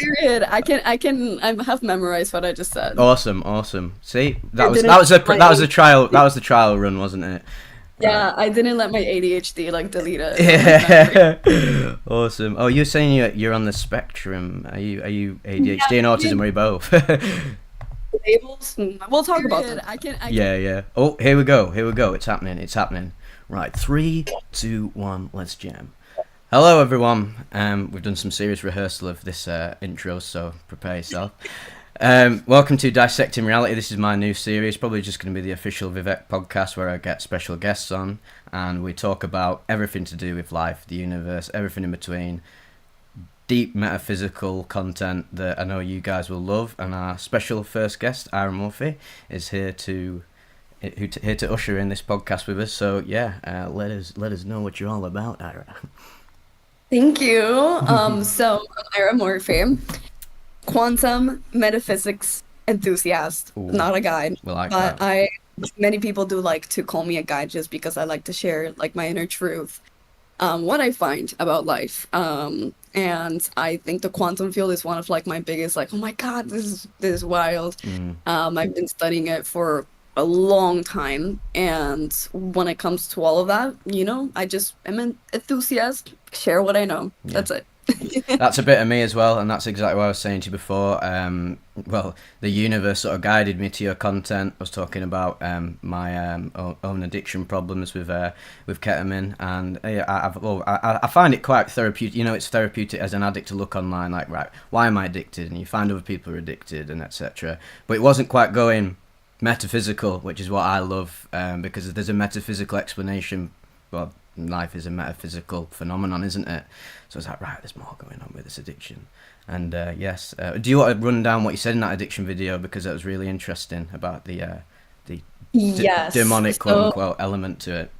Period. I have memorized what I just said. Awesome. See, that I was didn't that was a my that was a trial ADHD. run, wasn't it? Right. Yeah, I didn't let my ADHD like delete it from my memory. Yeah. Awesome. Oh, you're saying you're on the spectrum. Are you Yeah, ADHD and me autism, and or are you both? labels. We'll talk about Period. that. I can. Yeah. Oh, here we go. It's happening. Right, three, two, one. Let's jam. Hello, everyone. We've done some serious rehearsal of this intro, so prepare yourself. Welcome to Dissecting Reality. This is my new series, probably just going to be the official Vivec podcast where I get special guests on and we talk about everything to do with life, the universe, everything in between. Deep metaphysical content that I know you guys will love, and our special first guest, Irah Morfii, is here to usher in this podcast with us. So yeah, let us know what you're all about, Irah. Thank you. So I'm Irah Morfii, quantum metaphysics enthusiast, Ooh, not a guide, we like but that. I many people do like to call me a guide just because I like to share like my inner truth, what I find about life. And I think the quantum field is one of like my biggest like, oh my God, this is wild. Mm. I've been studying it for a long time, and when it comes to all of that, I just am an enthusiast, share what I know. Yeah. That's it. That's a bit of me as well, and that's exactly what I was saying to you before. Well, the universe sort of guided me to your content. I was talking about my own addiction problems with ketamine, and I find it quite therapeutic. You know, it's therapeutic as an addict to look online, like, right, why am I addicted? And you find other people are addicted, and etc. But it wasn't quite going metaphysical, which is what I love, because there's a metaphysical explanation. Well, life is a metaphysical phenomenon, isn't it? So it's like, right, there's more going on with this addiction. And yes, do you want to run down what you said in that addiction video, because that was really interesting about the Yes. demonic quote So unquote element to it.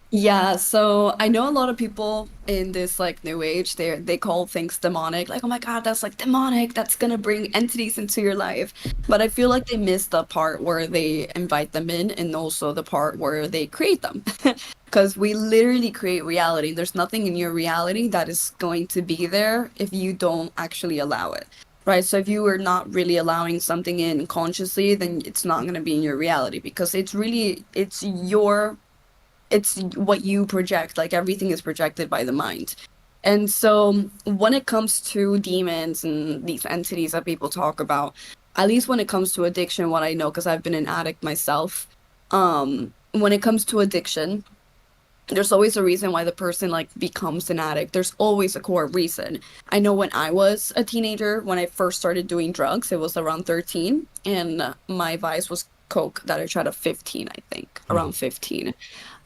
yeah, so I know a lot of people in this like new age, they call things demonic, like, oh my God, that's like demonic, that's gonna bring entities into your life. But I feel like they miss the part where they invite them in and also the part where they create them. Because we literally create reality. There's nothing in your reality that is going to be there if you don't actually allow it. Right? So if you are not really allowing something in consciously, then it's not going to be in your reality because it's what you project. Like everything is projected by the mind. And so when it comes to demons and these entities that people talk about, at least when it comes to addiction, what I know, because I've been an addict myself, when it comes to addiction, there's always a reason why the person like becomes an addict. There's always a core reason. I know when I was a teenager, when I first started doing drugs, it was around 13, and my vice was coke that I tried at 15, I think, Mm. around 15.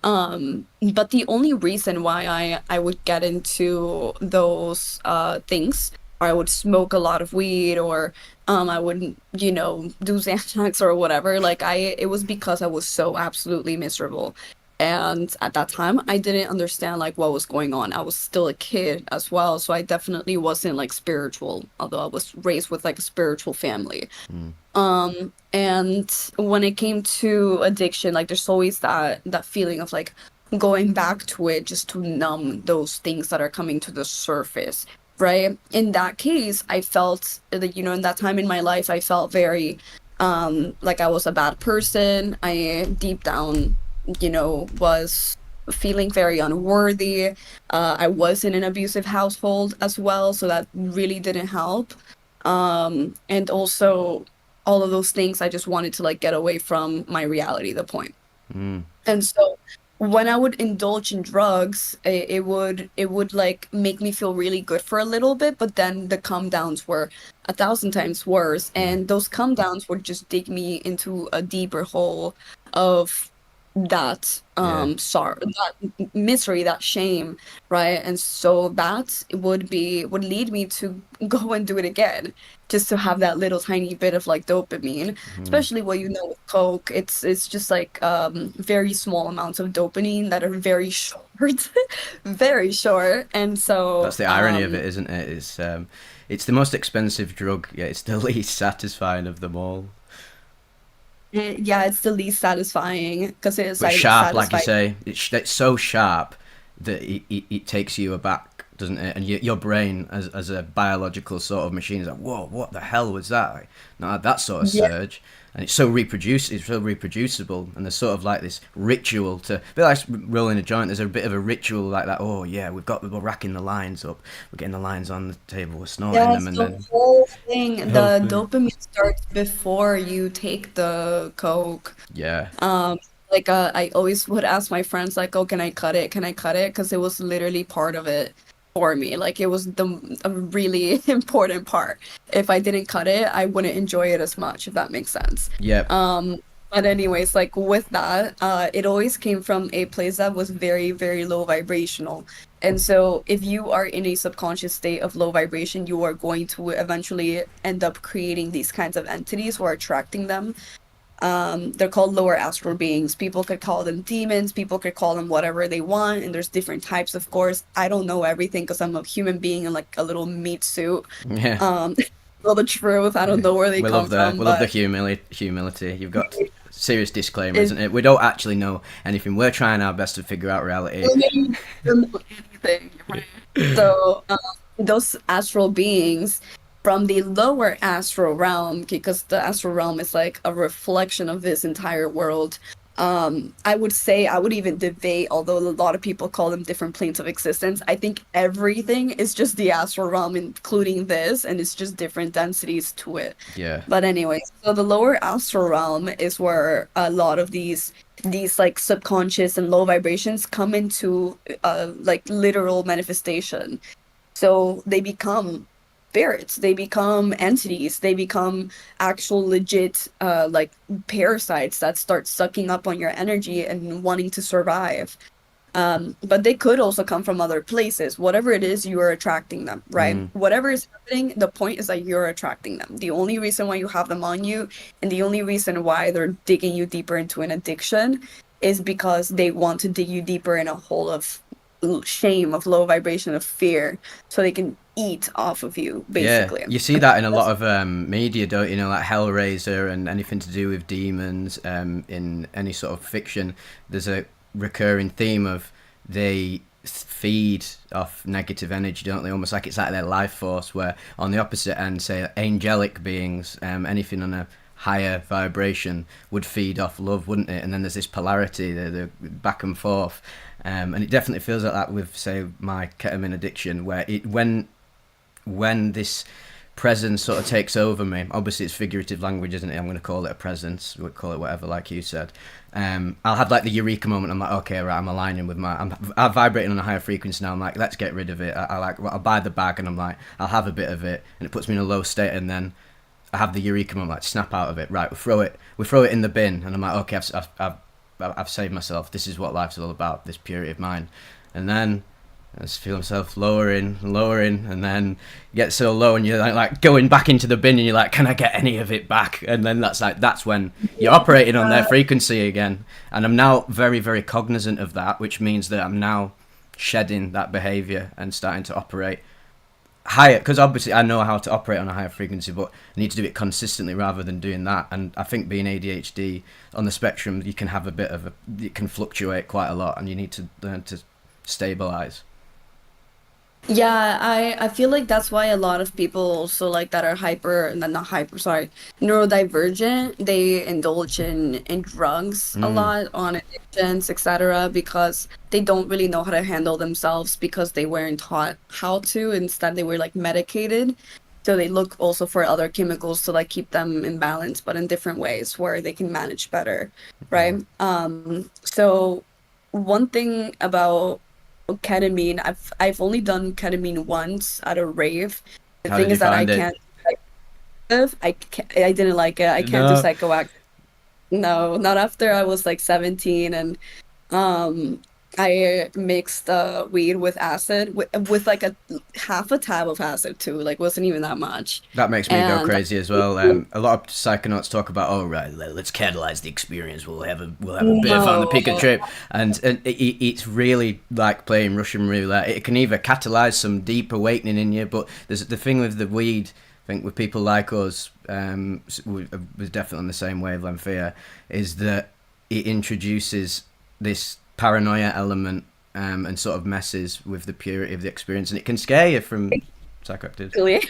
But the only reason why I would get into those things, or I would smoke a lot of weed, or I would, do Xanax or whatever, like it was because I was so absolutely miserable. And at that time, I didn't understand like what was going on. I was still a kid as well, so I definitely wasn't like spiritual, although I was raised with like a spiritual family. Mm. And when it came to addiction, like there's always that feeling of like going back to it just to numb those things that are coming to the surface, right? In that case, I felt that, in that time in my life, I felt very like I was a bad person. I deep down, was feeling very unworthy. I was in an abusive household as well, so that really didn't help. And also all of those things, I just wanted to like get away from my reality, the point. Mm. And so when I would indulge in drugs, it would like make me feel really good for a little bit, but then the come downs were a thousand times worse. Mm. And those come downs would just dig me into a deeper hole of that Yeah. sorrow, that misery, that shame, right? And so that would lead me to go and do it again, just to have that little tiny bit of like dopamine. Mm. Especially what with coke, it's just like very small amounts of dopamine that are very short, very short. And so That's the irony of it, isn't it? It's the most expensive drug, yet it's the least satisfying of them all. yeah, it's the least satisfying because But sharp, like you satisfies. say, it's so sharp that it takes you aback doesn't it? And your brain, as a biological sort of machine, is like, whoa, what the hell was that? Like, not had that sort of Yeah. surge. And it's so reproducible, and there's sort of like this ritual to, a bit like rolling a joint. There's a bit of a ritual like that. Oh yeah, we're racking the lines up, we're getting the lines on the table, we're snorting Yes, them, and the then whole the thing, whole the thing. dopamine starts before you take the Coke. Yeah, Um, I always would ask my friends, like, "Oh, can I cut it? Can I cut it?" Because it was literally part of it for me. Like, it was a really important part. If I didn't cut it, I wouldn't enjoy it as much, if that makes sense. yep, But anyways, like with that, it always came from a place that was very, very low vibrational. And so if you are in a subconscious state of low vibration, you are going to eventually end up creating these kinds of entities or attracting them. They're called lower astral beings. People could call them demons, people could call them whatever they want, and there's different types, of course. I don't know everything because I'm a human being in like a little meat suit. yeah. Um, Tell the truth, I don't know where they come from, We love the but humility. You've got serious disclaimer, isn't it? We don't actually know anything. We're trying our best to figure out reality. really don't know anything, right? So, those astral beings from the lower astral realm, because the astral realm is like a reflection of this entire world. I would say I would even debate, although a lot of people call them different planes of existence. I think everything is just the astral realm, including this, and it's just different densities to it. Yeah, But anyway, so the lower astral realm is where a lot of these like subconscious and low vibrations come into like literal manifestation. So they become spirits, they become entities, they become actual legit like parasites that start sucking up on your energy and wanting to survive. But they could also come from other places. Whatever it is, you are attracting them, right? mm, Whatever is happening, the point is that you're attracting them. The only reason why you have them on you, and the only reason why they're digging you deeper into an addiction, is because they want to dig you deeper in a hole of shame, of low vibration, of fear, so they can eat off of you, yeah. basically. You see that in a lot of media, don't you? Know, like Hellraiser and anything to do with demons. In any sort of fiction, there's a recurring theme of they feed off negative energy, don't they? Almost like it's like their life force. Where on the opposite end, say angelic beings, anything on a higher vibration would feed off love, wouldn't it? And then there's this polarity, the back and forth, and it definitely feels like that with, say, my ketamine addiction, where when this presence sort of takes over me. Obviously, it's figurative language, isn't it? I'm going to call it a presence. We'll call it whatever, like you said. I'll have like the eureka moment. I'm like, okay, right, I'm aligning with I'm vibrating on a higher frequency now. I'm like, let's get rid of it. I'll buy the bag, and I'm like, I'll have a bit of it, and it puts me in a low state, and then I have the eureka moment, like snap out of it. Right, we throw it in the bin, and I'm like, okay, I've saved myself. This is what life's all about. This purity of mind, and then I just feel myself lowering, and then get so low, and you're like going back into the bin, and you're like, can I get any of it back? And then that's when you're operating on their frequency again. And I'm now very, very cognizant of that, which means that I'm now shedding that behavior and starting to operate higher, because obviously I know how to operate on a higher frequency, but I need to do it consistently rather than doing that. And I think being ADHD on the spectrum, you can have it can fluctuate quite a lot, and you need to learn to stabilize. Yeah, I feel like that's why a lot of people also like that are hyper, not hyper, sorry, neurodivergent, they indulge in drugs a Mm, lot, on addictions, etc., because they don't really know how to handle themselves because they weren't taught how to. Instead, they were like medicated. So they look also for other chemicals to like keep them in balance, but in different ways where they can manage better, right? So one thing about ketamine, I've only done ketamine once at a rave. The how did thing you is that I find it? can't I didn't like it. I can't do No, psychoactive. No, not after I was like 17, and um I mixed weed with acid with like a half a tab of acid too. Like wasn't even that much. that makes me go And crazy as well. A lot of psychonauts talk about, oh right, let's catalyze the experience. We'll have a bit of fun on the no. peak of the trip, and it's really like playing Russian roulette. It can either catalyze some deep awakening in you, but there's the thing with the weed. I think with people like us, we're definitely on the same wavelength here, is that it introduces this paranoia element and sort of messes with the purity of the experience, and it can scare you from psychoactives. Exactly.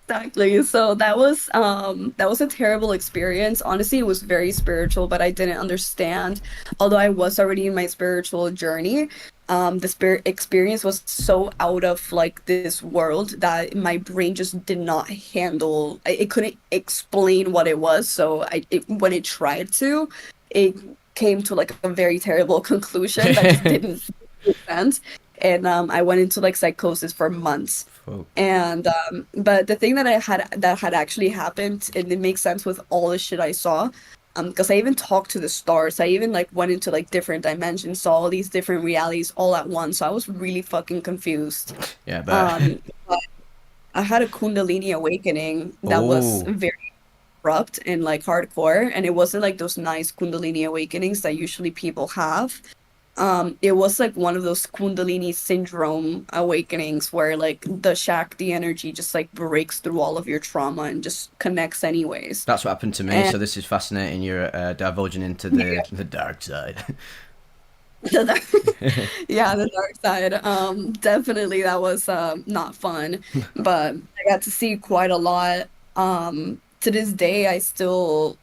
Exactly. So that was a terrible experience. Honestly, it was very spiritual, but I didn't understand. Although I was already in my spiritual journey, the spirit experience was so out of like this world that my brain just did not handle. It couldn't explain what it was. So when it tried to, it came to like a very terrible conclusion that just didn't make sense. And I went into like psychosis for months. Fuck. And but the thing that had actually happened, and it makes sense with all the shit I saw, because I even talked to the stars. I even like went into like different dimensions, saw all these different realities all at once. So I was really fucking confused. Yeah, but But I had a Kundalini awakening that was oh, very abrupt and like hardcore, and it wasn't like those nice Kundalini awakenings that usually people have. It was like one of those Kundalini syndrome awakenings where like the Shakti energy just like breaks through all of your trauma and just connects anyways. that's what happened to me. And So this is fascinating. You're divulging into the dark side. yeah, the dark side. Definitely that was not fun, but I got to see quite a lot. To this day, I still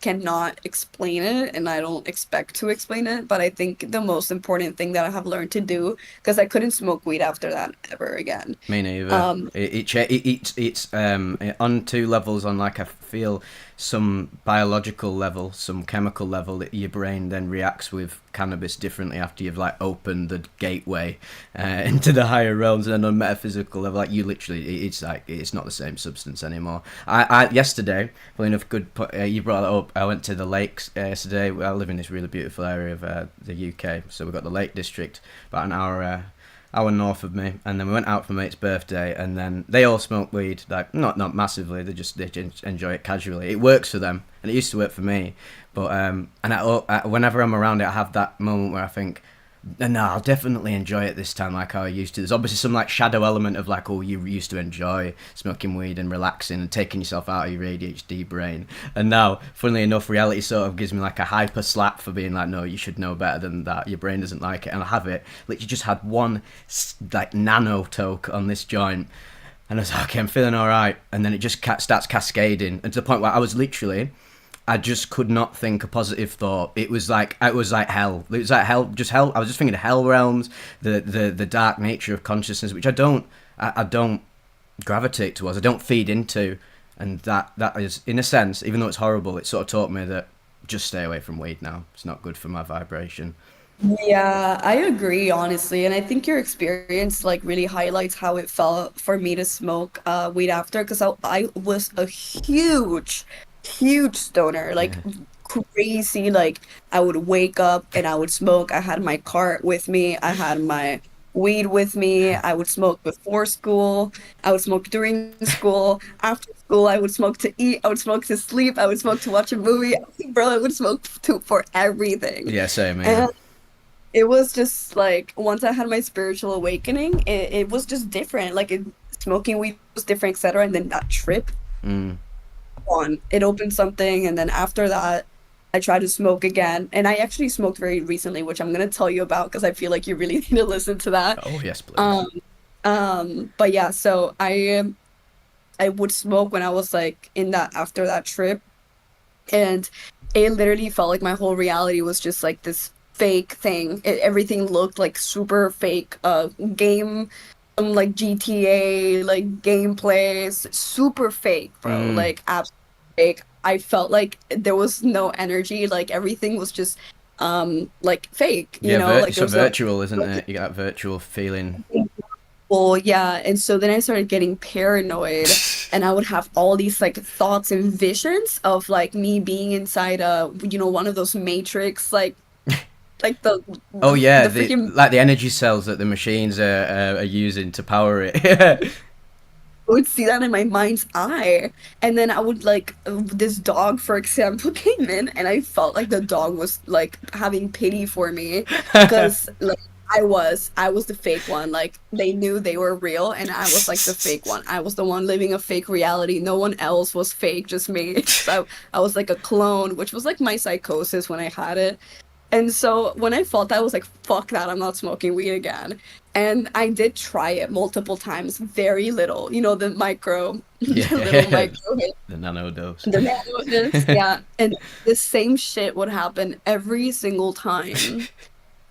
cannot explain it, and I don't expect to explain it. But I think the most important thing that I have learned to do, because I couldn't smoke weed after that ever again. Me neither. Um, It's on two levels. On like I feel some biological level, some chemical level that your brain then reacts with cannabis differently after you've like opened the gateway into the higher realms, and then on metaphysical level, like you literally, it's like it's not the same substance anymore. I yesterday, well enough, you brought it up. I went to the lakes yesterday. I live in this really beautiful area of the UK, so we've got the Lake District about an hour north of me, and then we went out for my mate's birthday, and then they all smoke weed, like not massively, they just enjoy it casually. It works for them, and it used to work for me, but whenever I'm around it, I have that moment where I think, no, I'll definitely enjoy it this time like how I used to. There's obviously some like shadow element of like, oh, you used to enjoy smoking weed and relaxing and taking yourself out of your ADHD brain. And now, funnily enough, reality sort of gives me like a hyper slap for being like, no, you should know better than that. Your brain doesn't like it. And I have it. Literally just had one like nano toke on this joint. And I was like, okay, I'm feeling all right. And then it just starts cascading. And to the point where I was literally I just could not think a positive thought. It was like hell. It was like hell, just hell. I was just thinking of hell realms, the dark nature of consciousness, which I don't gravitate towards. I don't feed into, and that is in a sense, even though it's horrible, it sort of taught me that just stay away from weed now. It's not good for my vibration. yeah, I agree, honestly, and I think your experience like really highlights how it felt for me to smoke weed after, because I was a huge stoner, like Yeah. crazy. Like I would wake up and I would smoke. I had my cart with me. I had my weed with me. I would smoke before school. I would smoke during school. After school, I would smoke to eat. I would smoke to sleep. I would smoke to watch a movie. Bro, I would smoke to for everything. Yeah, same here. And it was just like once I had my spiritual awakening, it was just different. Like smoking weed was different, etc. And then that trip Mm. on. It opened something, and then after that, I tried to smoke again. And I actually smoked very recently, which I'm gonna tell you about because I feel like you really need to listen to that. Oh yes, please. Um, but yeah, so I would smoke when I was like in that after that trip, and it literally felt like my whole reality was just like this fake thing. Everything looked like super fake. Game, like GTA, like gameplays, super fake, bro. Mm. Like absolutely fake. I felt like there was no energy. Like everything was just like fake. You Yeah, know, like it's there so was no. virtual, isn't it? You got that virtual feeling. Well, yeah, and so then I started getting paranoid, and I would have all these like thoughts and visions of like me being inside one of those matrix like Oh yeah, the the freaking. like the energy cells that the machines are using to power it. I would see that in my mind's eye, and then I would like this dog, for example, came in, and I felt like the dog was like having pity for me, because like I was the fake one. Like they knew they were real, and I was like the fake one. I was the one living a fake reality. No one else was fake, just me. So I was like a clone, which was like my psychosis when I had it. And so when I felt that, I was like, fuck that, I'm not smoking weed again. And I did try it multiple times, very little, the micro, the little Yeah, micro hit, the nano dose. the nano hits, yeah. And the same shit would happen every single time.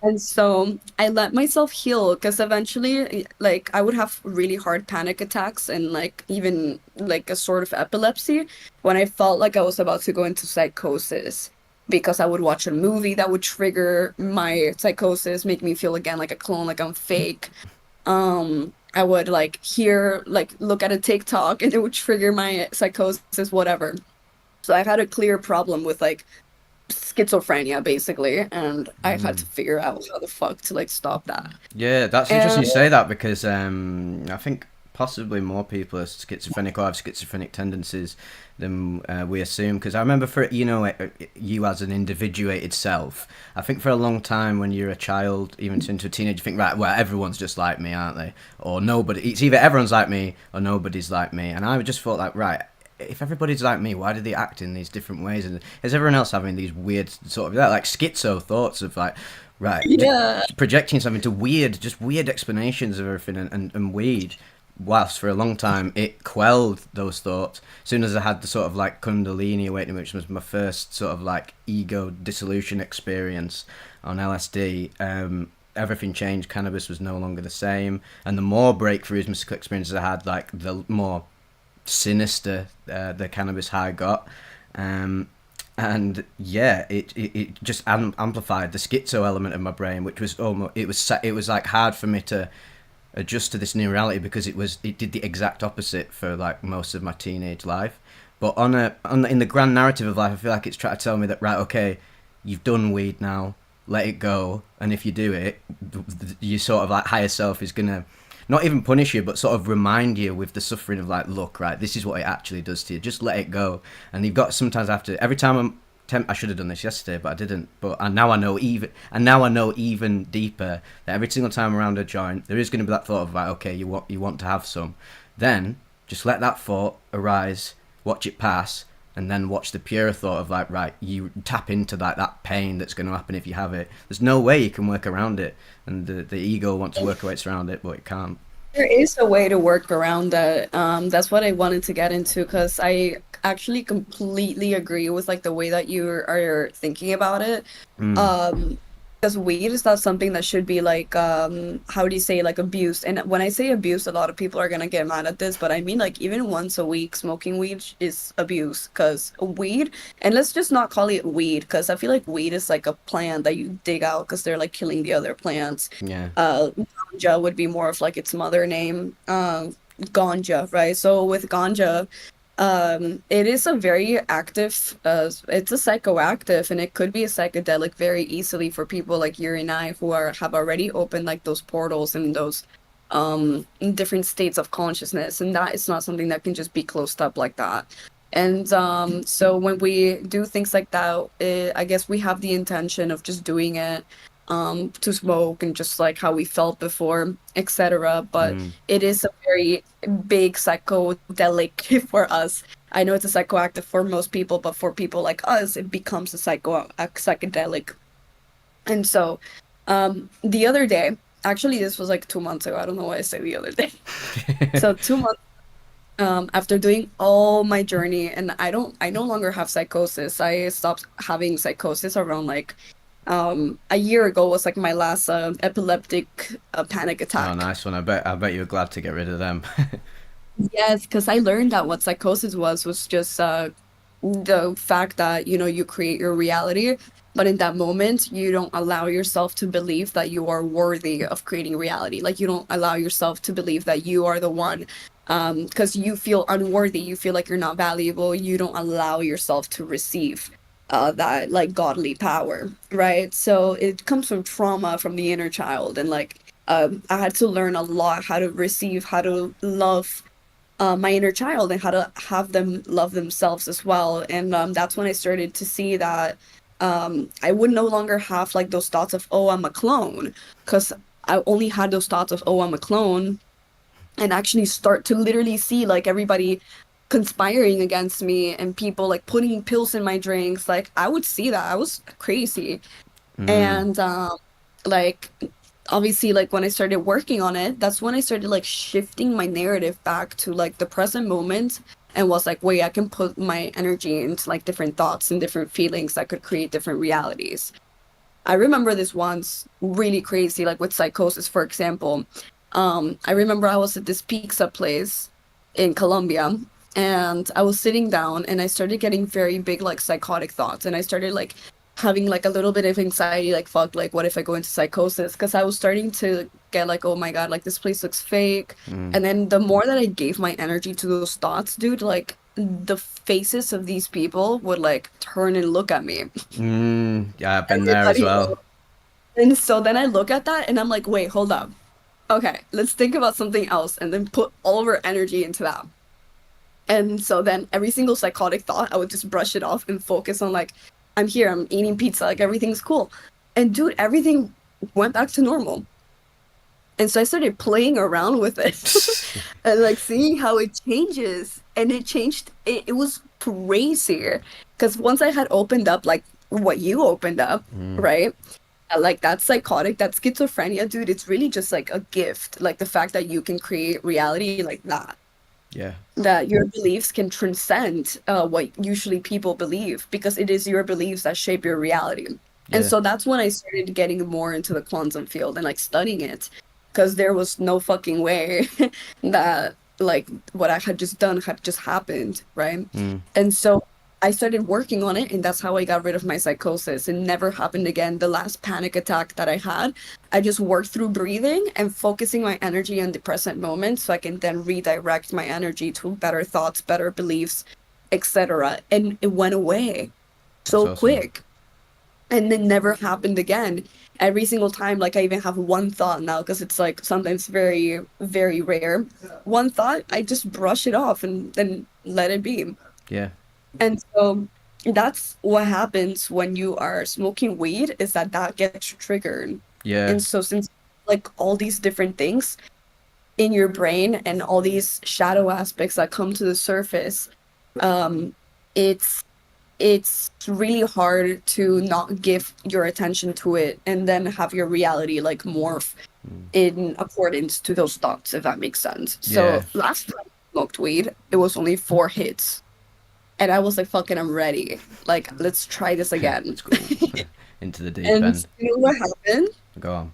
And so I let myself heal because eventually, like, I would have really hard panic attacks and, like, even like a sort of epilepsy when I felt like I was about to go into psychosis because I would watch a movie that would trigger my psychosis, make me feel again like a clone, like I'm fake. I would like look at a TikTok and it would trigger my psychosis, whatever. So I had a clear problem with like schizophrenia basically, and I had to figure out how the fuck to like stop that. Yeah, that's interesting And you say that because I think possibly more people are schizophrenic or have schizophrenic tendencies than we assume. Because I remember for you as an individuated self, I think for a long time when you're a child, even into a teenager, you think right, well everyone's just like me, aren't they? Or nobody. It's either everyone's like me or nobody's like me. And I just thought like right. If everybody's like me, why do they act in these different ways? And is everyone else having these weird sort of like schizo thoughts of like, right, just yeah, projecting something to just weird explanations of everything and weed. Whilst for a long time it quelled those thoughts. As soon as I had the sort of like Kundalini awakening, which was my first sort of like ego dissolution experience on LSD, everything changed. Cannabis was no longer the same, and the more breakthroughs, mystical experiences I had, like the more sinister the cannabis high got. Um, and yeah, it just amplified the schizo element of my brain, which was almost it was like hard for me to adjust to this new reality because it did the exact opposite for like most of my teenage life. But in the grand narrative of life, I feel like it's trying to tell me that right, okay, you've done weed now, let it go, and if you do it, you sort of like higher self is gonna not even punish you, but sort of remind you with the suffering of like, look, right, this is what it actually does to you. Just let it go. And you've got sometimes after every time I should have done this yesterday, but I didn't. But now I know even deeper that every single time around a joint, there is going to be that thought of like, okay, you want to have some. Then just let that thought arise, watch it pass, and then watch the pure thought of like, right, you tap into that pain that's going to happen if you have it. There's no way you can work around it, and the ego wants to work its around it, but it can't. there is a way to work around that. That's what I wanted to get into because I actually completely agree with like the way that you are thinking about it. Mm, Um, because weed is not something that should be like how do you say like abused? And when I say abuse, a lot of people are gonna get mad at this, but I mean like even once a week smoking weed is abuse because weed, and let's just not call it weed because I feel like weed is like a plant that you dig out because they're like killing the other plants. yeah. Ganja would be more of like its mother name, ganja, right? So with ganja, it is a very active, it's a psychoactive, and it could be a psychedelic very easily for people like you and I who have already opened like those portals and those different states of consciousness, and that is not something that can just be closed up like that. And so when we do things like that, I guess we have the intention of just doing it to smoke and just like how we felt before, etc. But Mm. it is a very big psychedelic for us. I know it's a psychoactive for most people, but for people like us, it becomes a psychedelic. And so, the other day, actually, this was like 2 months ago. I don't know why I say the other day. So 2 months after doing all my journey, and I no longer have psychosis. I stopped having psychosis around like a year ago was like my last epileptic panic Oh, attack. nice one. I bet you were glad to get rid of them. Yes, because I learned that what psychosis was just the fact that, you create your reality, but in that moment, you don't allow yourself to believe that you are worthy of creating reality. Like you don't allow yourself to believe that you are the one, because you feel unworthy, you feel like you're not valuable, you don't allow yourself to receive that like godly power, right? So it comes from trauma from the inner child, and like I had to learn a lot how to receive, how to love my inner child and how to have them love themselves as well. And that's when I started to see that I would no longer have like those thoughts of, oh, I'm a clone, because I only had those thoughts of, oh, I'm a clone, and actually start to literally see like everybody conspiring against me and people like putting pills in my drinks. Like I would see that. I was crazy. Mm. And like obviously like when I started working on it, that's when I started like shifting my narrative back to like the present moment and was like, wait, I can put my energy into like different thoughts and different feelings that could create different realities. I remember this once really crazy, like with Psychosis, for example. I remember I was at this pizza place in Colombia and I was sitting down and I started getting very big, like psychotic thoughts. And I started like having like a little bit of anxiety, like, fuck, like, what if I go into psychosis? Because I was starting to get like, oh my God, like, this place looks fake. Mm. And then the more that I gave my energy to those thoughts, dude, like, the faces of these people would like turn and look at me. Mm. Yeah, I've been there as Everybody well. and so then I look at that and I'm like, wait, hold up. Okay, let's think about something else and then put all of our energy into that. And so then every single psychotic thought, I would just brush it off and focus on like, I'm here, I'm eating pizza, like everything's cool. And dude, everything went back to normal. And so I started playing around with it and like seeing how it changes. And it changed, it was crazy. Because once I had opened up like what you opened up, Mm. right? Like that psychotic, that schizophrenia, dude, it's really just like a gift. Like the fact that you can create reality like that, Yeah. that your beliefs can transcend what usually people believe, because it is your beliefs that shape your reality. And Yeah. so that's when I started getting more into the quantum field and like studying it, because there was no fucking way that like what I had just done had just happened, right? Mm. And so I started working on it, and that's how I got rid of my psychosis. It never happened again. The last panic attack that I had, I just worked through breathing and focusing my energy on the present moment so I can then redirect my energy to better thoughts, better beliefs, etc. And it went away That's so awesome. quick. And it never happened again. Every single time, like I even have one thought now, because it's like sometimes very, very rare. One thought, I just brush it off and then let it be. Yeah. And so that's what happens when you are smoking weed, is that that gets triggered. Yeah. And so since like all these different things in your brain and all these shadow aspects that come to the surface, um, it's it's really hard to not give your attention to it and then have your reality like morph Mm. in accordance to those thoughts, if that makes sense. Yeah. So last time I smoked weed, it was only 4 hits. And I was like, fucking, I'm ready. Like, let's try this again. Let's go into the deep And end. you know what happened? Go on.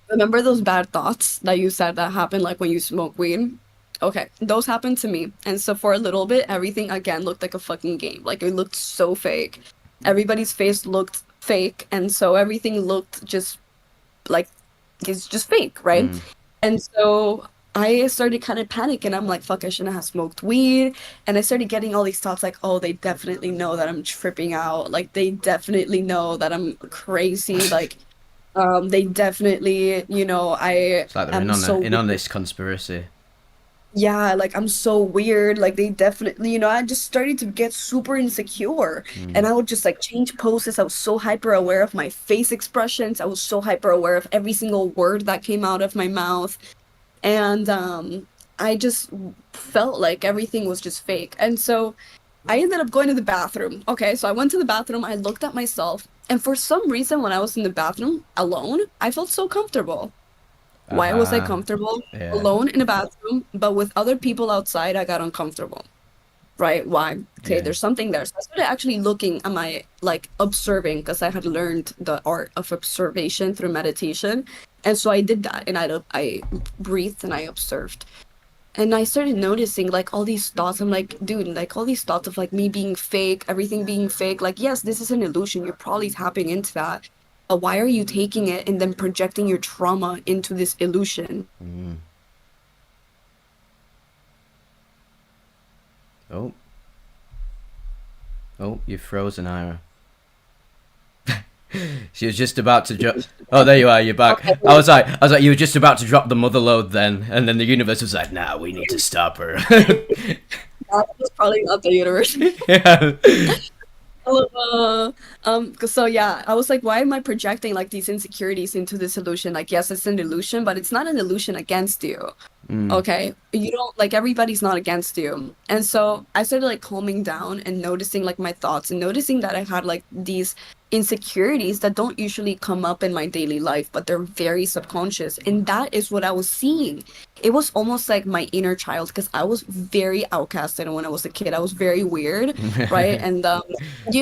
Remember those bad thoughts that you said that happened like when you smoke weed? Okay, those happened to me. And so for a little bit, everything again looked like a fucking game. Like it looked so fake. Everybody's face looked fake. And so everything looked just like it's just fake, right? Mm. And so I started kind of panicking. I'm like, fuck, I shouldn't have smoked weed. And I started getting all these thoughts like, oh, they definitely know that I'm tripping out. Like, they definitely know that I'm crazy. Like, they definitely, I It's like they're am so in on weird. this conspiracy. Yeah, like I'm so weird. Like they definitely, I just started to get super insecure Mm. and I would just like change poses. I was so hyper aware of my face expressions. I was so hyper aware of every single word that came out of my mouth. And I just felt like everything was just fake. And so I ended up going to the bathroom. Okay, so I went to the bathroom, I looked at myself, and for some reason when I was in the bathroom alone, I felt so comfortable. Why was I Aha. comfortable? Yeah. Alone in a bathroom, but with other people outside, I got uncomfortable. Right? Why? Okay, Yeah. there's something there. So I started actually looking at my, like, observing, because I had learned the art of observation through meditation. And so I did that, and I breathed and I observed. And I started noticing, like, all these thoughts. I'm like, dude, like, all these thoughts of, like, me being fake, everything being fake. Like, yes, this is an illusion. You're probably tapping into that. But why are you taking it and then projecting your trauma into this illusion? Mm. Oh. Oh, you've frozen, Ira. She was just about to drop. Oh, there you are. You're back. Okay, I was like, you were just about to drop the mother load then, and then the universe was like, nah, we need to stop her. that was probably not the universe. Yeah. So yeah, I was like, why am I projecting like these insecurities into this illusion? Like, yes, it's an illusion, but it's not an illusion against you. Okay, you don't like everybody's not against you. And so I started like calming down and noticing like my thoughts and noticing that I had like these insecurities that don't usually come up in my daily life, but they're very subconscious. And that is what I was seeing. It was almost like my inner child because I was very outcasted when I was a kid. I was very weird, right? And they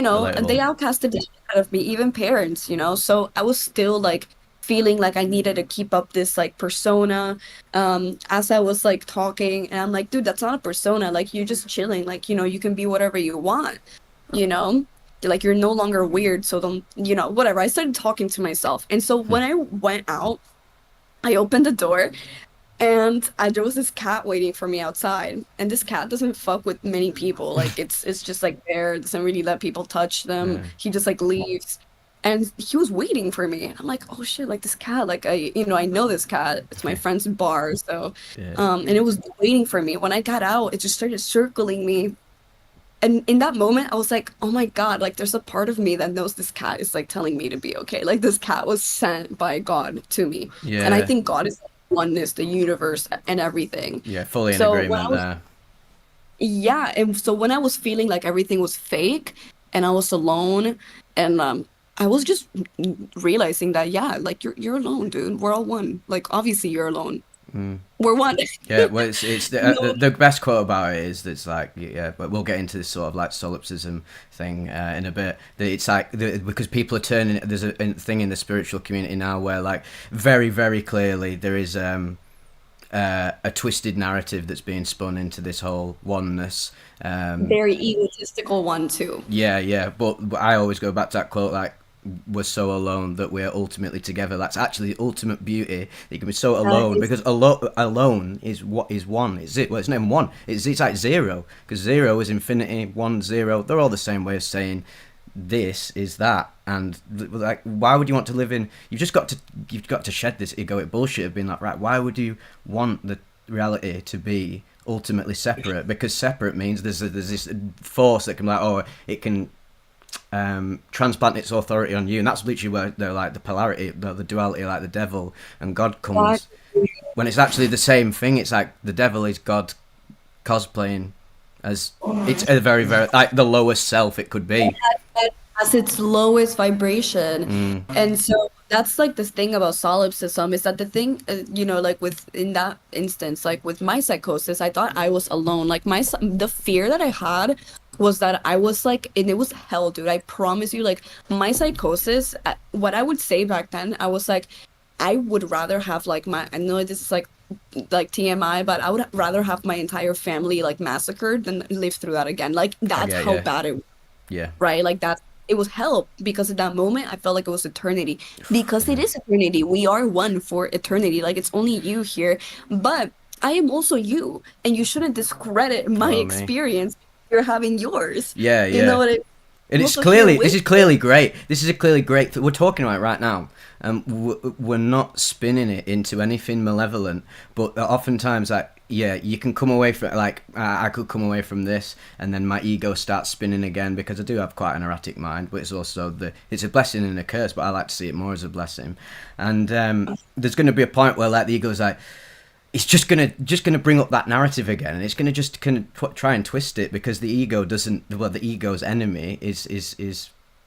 Relatable. outcasted the shit out of me, even parents, you know. So I was still like feeling like I needed to keep up this like persona as I was like talking, and I'm like, dude, that's not a persona. Like you're just chilling. Like, you can be whatever you want, you know? Like you're no longer weird, so don't, whatever. I started talking to myself. And so when I went out, I opened the door and there was this cat waiting for me outside. And this cat doesn't fuck with many people. Like it's just like there, doesn't really let people touch them. Yeah. He just like leaves. And he was waiting for me. And I'm like, oh shit, like this cat, like I know this cat. It's my friend's bar. So Yeah. and it was waiting for me. When I got out, it just started circling me. And in that moment, I was like, oh my God, like there's a part of me that knows this cat is like telling me to be okay. Like this cat was sent by God to me. And I Yeah. think God is like oneness, the universe, and everything. Yeah. Fully in So agreement there. yeah, and so when I was feeling like everything was fake and I was alone, and I was just realizing that, yeah, like you're alone, dude. We're all one. Like obviously you're alone. We're one. Yeah, well, it's No, the best quote about it is that it's like, yeah, but we'll get into this sort of like solipsism thing in a bit. That it's like because people are turning. There's a thing in the spiritual community now where like very very clearly there is a twisted narrative that's being spun into this whole oneness. very egotistical one too. Yeah, yeah, but I always go back to that quote like, we're so alone that we're ultimately together. That's actually the ultimate beauty. You can be so That alone is because alone is what is one. It's it. Well, it's not even one. It's like zero because zero is infinity. One zero. They're all the same way of saying this is that. And like, why would you want to live in? You've got to shed this egoic bullshit of being like, right. Why would you want the reality to be ultimately separate? Because separate means there's this force that can like, oh, it can transplant its authority on you, and that's literally where they're like the polarity, the duality, like the devil and God comes. exactly. When it's actually the same thing, it's like the devil is God cosplaying as it's a very very like the lowest self it could be. As its lowest vibration. Mm, And so that's like the thing about solipsism is that the thing, like with in that instance, like with my psychosis, I thought I was alone. Like the fear that I had was that I was like, and it was hell, dude. I promise you, like my psychosis, what I would say back then, I was like, I would rather have like I know this is like TMI, but I would rather have my entire family like massacred than live through that again. Like I that's get how you. bad it, Yeah. right? Like that it was hell because at that moment I felt like it was eternity. Because it is eternity. We are one for eternity. Like it's only you here. But I am also you. And you shouldn't discredit my Hello, me. experience. You're having yours. Yeah, You know yeah. what I And I'm it's also here clearly this with is clearly great. This is a clearly great. We're talking about it right now. We're not spinning it into anything malevolent, but oftentimes, like, yeah, you can come away from like I could come away from this, and then my ego starts spinning again because I do have quite an erratic mind, but it's also it's a blessing and a curse. But I like to see it more as a blessing. And there's going to be a point where like the ego's like, it's just gonna bring up that narrative again, and it's gonna just kind of try and twist it because the ego doesn't. Well, the ego's enemy is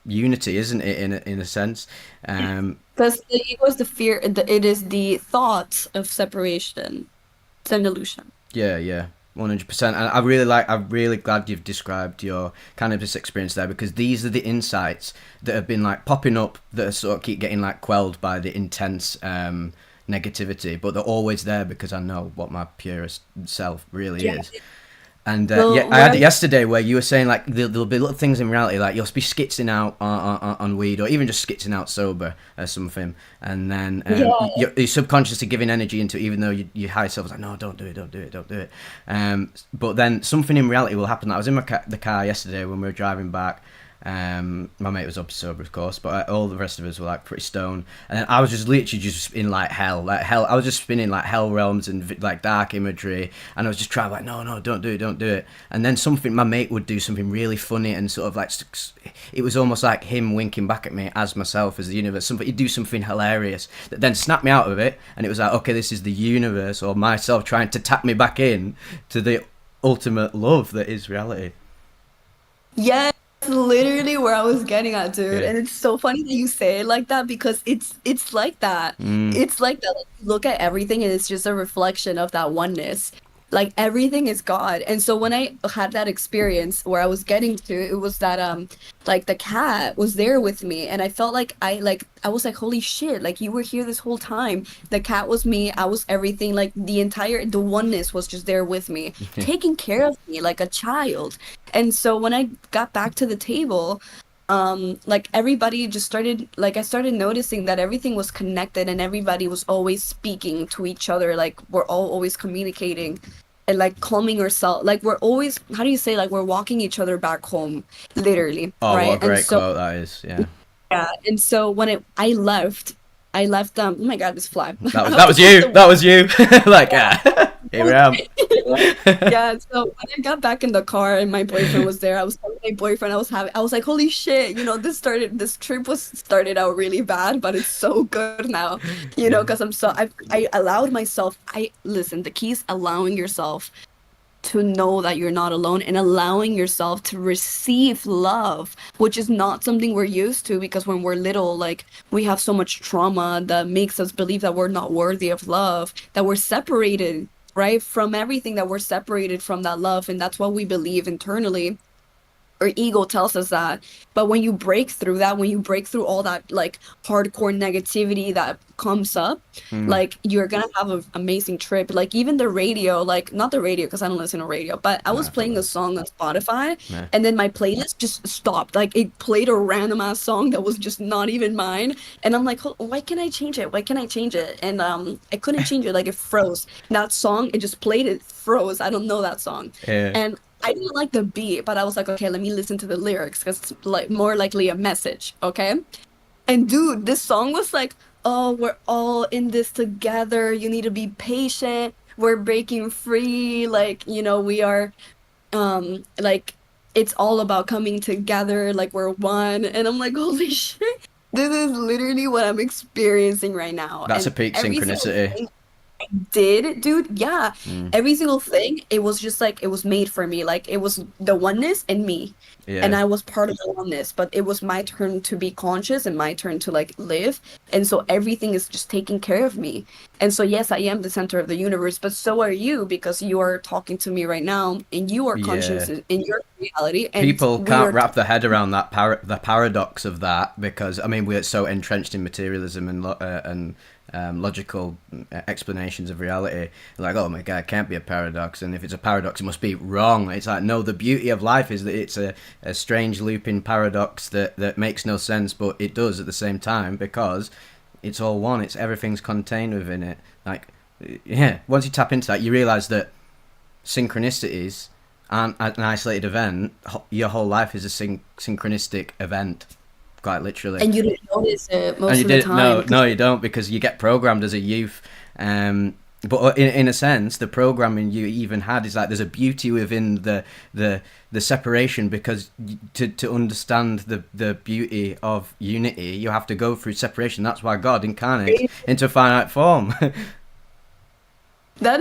unity, isn't it? In a sense, because the ego is the fear, it is the thought of separation. It's an illusion. yeah, yeah. 100%. And I really like. I'm really glad you've described your cannabis experience there because these are the insights that have been like popping up that are sort of keep getting like quelled by the intense negativity, but they're always there because I know what my purest self really Yeah. is. And yeah, So I what had it I yesterday where you were saying like there'll be little things in reality like you'll be skitzing out on weed or even just skitzing out sober or something, and then yeah. you're subconsciously giving energy into it, even though your higher self is like, no, don't do it, don't do it, don't do it. But then something in reality will happen. I was in the car yesterday when we were driving back, My mate was obviously sober, of course, but all the rest of us were like pretty stoned. And then I was just literally just in like hell. I was just spinning like hell realms and like dark imagery, and I was just trying like, no, no, don't do it, don't do it. And then my mate would do something really funny and sort of like, it was almost like him winking back at me as myself, as the universe. He'd do something hilarious that then snapped me out of it, and it was like, okay, this is the universe or myself trying to tap me back in to the ultimate love that is reality. Yeah, it's literally where I was getting at, dude. Yeah. And it's so funny that you say it like that because it's like that. Mm. It's like that. Like, you look at everything and it's just a reflection of that oneness. Like everything is God. And so when I had that experience where I was getting to, it was that like the cat was there with me and I felt like I was like, holy shit, like you were here this whole time. The cat was me, I was everything, like the oneness was just there with me, taking care of me like a child. And so when I got back to the table, like everybody just started, like I started noticing that everything was connected and everybody was always speaking to each other, like we're all always communicating and like calming ourselves, like we're always, how do you say, like we're walking each other back home, literally, Oh, what a right? And great so quote that is. Yeah. yeah, and so when I left oh my God, this fly. I That was was like you. the That was you. Like, yeah. Here I am. yeah, so when I got back in the car and my boyfriend was there, I was telling my boyfriend I was like, holy shit, this trip was started out really bad, but it's so good now, Yeah. because I allowed myself, listen, the key is allowing yourself to know that you're not alone and allowing yourself to receive love, which is not something we're used to because when we're little, like we have so much trauma that makes us believe that we're not worthy of love, that we're separated, right, from everything, that we're separated from that love. And that's what we believe internally, our ego tells us that. But when you break through that, when you break through all that like hardcore negativity that comes up, Mm. like you're gonna have an amazing trip. Like even the radio, like not the radio because I don't listen to radio, but I was Nah, playing a totally. song on Spotify Yeah. and then my playlist just stopped. Like it played a random ass song that was just not even mine. And I'm like, why can't I change it? Why can't I change it? And I couldn't change it. Like it froze. That song, it just played, it froze. I don't know that song. Yeah. And I didn't like the beat, but I was like, okay, let me listen to the lyrics because it's like more likely a message, okay? And dude, this song was like, oh, we're all in this together. You need to be patient. We're breaking free. Like, we are like it's all about coming together, like we're one. And I'm like, holy shit. This is literally what I'm experiencing right now. That's a And peak every single synchronicity. thing did, dude, yeah. Mm. Every single thing, it was just like it was made for me. Like it was the oneness and me. And Yeah. I was part of the oneness, but it was my turn to be conscious and my turn to like live. And so everything is just taking care of me. And so yes, I am the center of the universe, but so are you because you are talking to me right now and you are conscious Yeah. in your reality and People we can't are wrap their head around that the paradox of that because I mean we're so entrenched in materialism and logical explanations of reality. Like, oh my god, it can't be a paradox, and if it's a paradox, it must be wrong. It's like, no, the beauty of life is that it's a strange looping paradox that makes no sense, but it does at the same time because it's all one. It's everything's contained within it. Like, yeah, once you tap into that, you realize that synchronicities aren't an isolated event. Your whole life is a synchronistic event, quite literally. and you didn't notice it And most you of the did time no, because no, you don't because you get programmed as a youth. But in a sense, the programming you even had is like there's a beauty within the separation because to understand the beauty of unity, you have to go through separation. That's why God incarnates into a finite form. that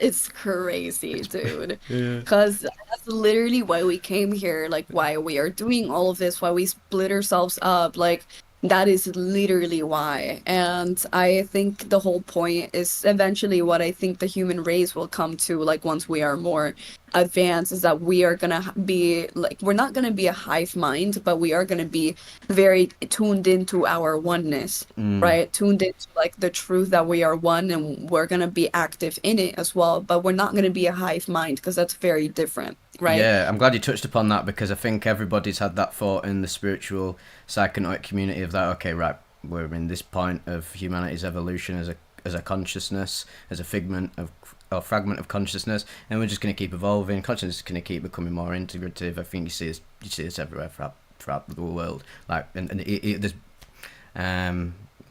is crazy, dude. Yeah. Because that's literally why we came here, like why we are doing all of this, why we split ourselves up. Like that is literally why. And I think the whole point is eventually what I think the human race will come to, like once we are more advanced, is that we are gonna be like, we're not gonna be a hive mind, but we are gonna be very tuned into our oneness, Mm. right? Tuned into like the truth that we are one and we're going to be active in it as well. But we're not going to be a hive mind because that's very different, right? Yeah, I'm glad you touched upon that because I think everybody's had that thought in the spiritual psychonautic community of that. Okay, right, we're in this point of humanity's evolution as a consciousness, as a figment of or fragment of consciousness, and we're just going to keep evolving. Consciousness is going to keep becoming more integrative. I think you see this everywhere throughout the world. Like, there's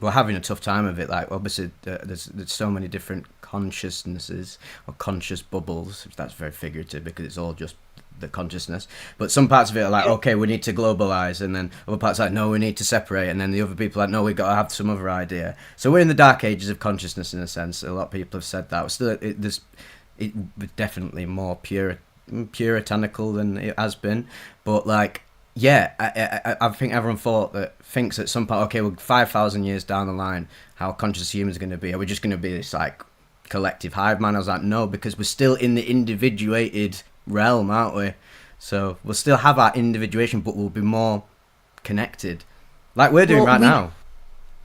we're having a tough time of it. Like, obviously, there's so many different consciousnesses or conscious bubbles. That's very figurative because it's all just the consciousness. But some parts of it are like, okay, we need to globalize, and then other parts are like, no, we need to separate, and then the other people are like, no, we've got to have some other idea. So we're in the dark ages of consciousness in a sense. A lot of people have said that. Still, it definitely more puritanical than it has been, but like. Yeah, I think everyone thinks at some point, okay, well, 5,000 years down the line, how conscious humans are going to be? Are we just going to be this like collective hive mind? I was like, no, because we're still in the individuated realm, aren't we? So we'll still have our individuation, but we'll be more connected, like we're doing right now.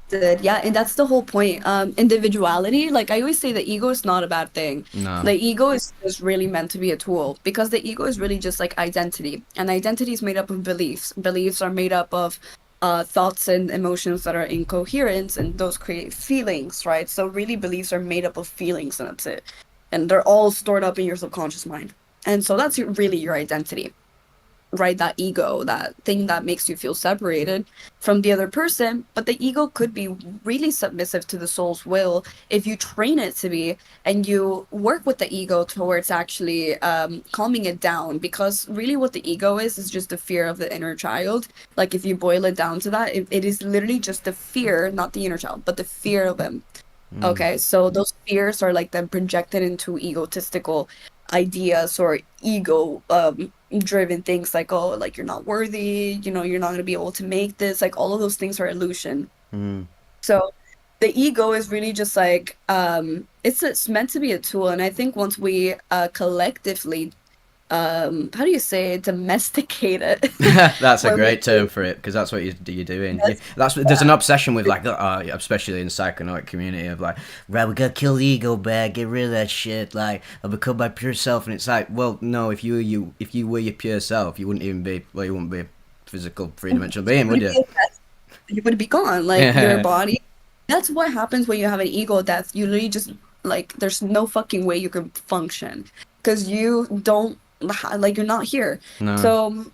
Yeah, and that's the whole point. Individuality, like I always say, the ego is not a bad thing. No. The ego is just really meant to be a tool, because the ego is really just like identity, and identity is made up of beliefs. Beliefs are made up of thoughts and emotions that are incoherent, and those create feelings, right? So really, beliefs are made up of feelings, and that's it. And they're all stored up in your subconscious mind. And so that's really your identity, right? That ego, that thing that makes you feel separated from the other person. But the ego could be really submissive to the soul's will if you train it to be, and you work with the ego towards actually calming it down. Because really what the ego is just the fear of the inner child. Like if you boil it down to that, it is literally just the fear, not the inner child, but the fear of him. Okay, so those fears are like then projected into egotistical ideas or ego driven things, like, oh, like you're not worthy, you're not going to be able to make this, like all of those things are illusion. So the ego is really just like it's meant to be a tool, and I think once we collectively how do you say, domesticate it? That's a Where we great term for it, because that's what you're doing. Yes, There's an obsession with like, especially in the psychonaut community, of like, right, we gotta kill the ego back, get rid of that shit, like, I'll become my pure self. And it's like, well, no, if you were your pure self, you wouldn't even be, well, you wouldn't be a physical three-dimensional being, would you? you would be gone, like your body. That's what happens when you have an ego death. You literally just, like, there's no fucking way you can function, because you don't, like, you're not here. No. So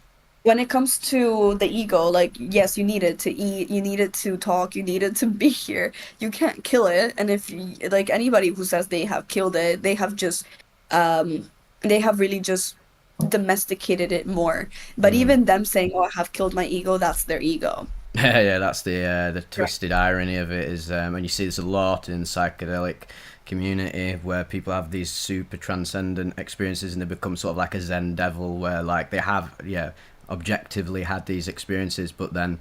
when it comes to the ego, like, yes, you need it to eat, you need it to talk, you need it to be here. You can't kill it. And if you, like, anybody who says they have killed it, they have just they have really just domesticated it more. But even them saying, oh, I have killed my ego, that's their ego. Yeah, that's the twisted irony of it, is and you see this a lot in psychedelic community, where people have these super transcendent experiences and they become sort of like a Zen devil, where like they have objectively had these experiences, but then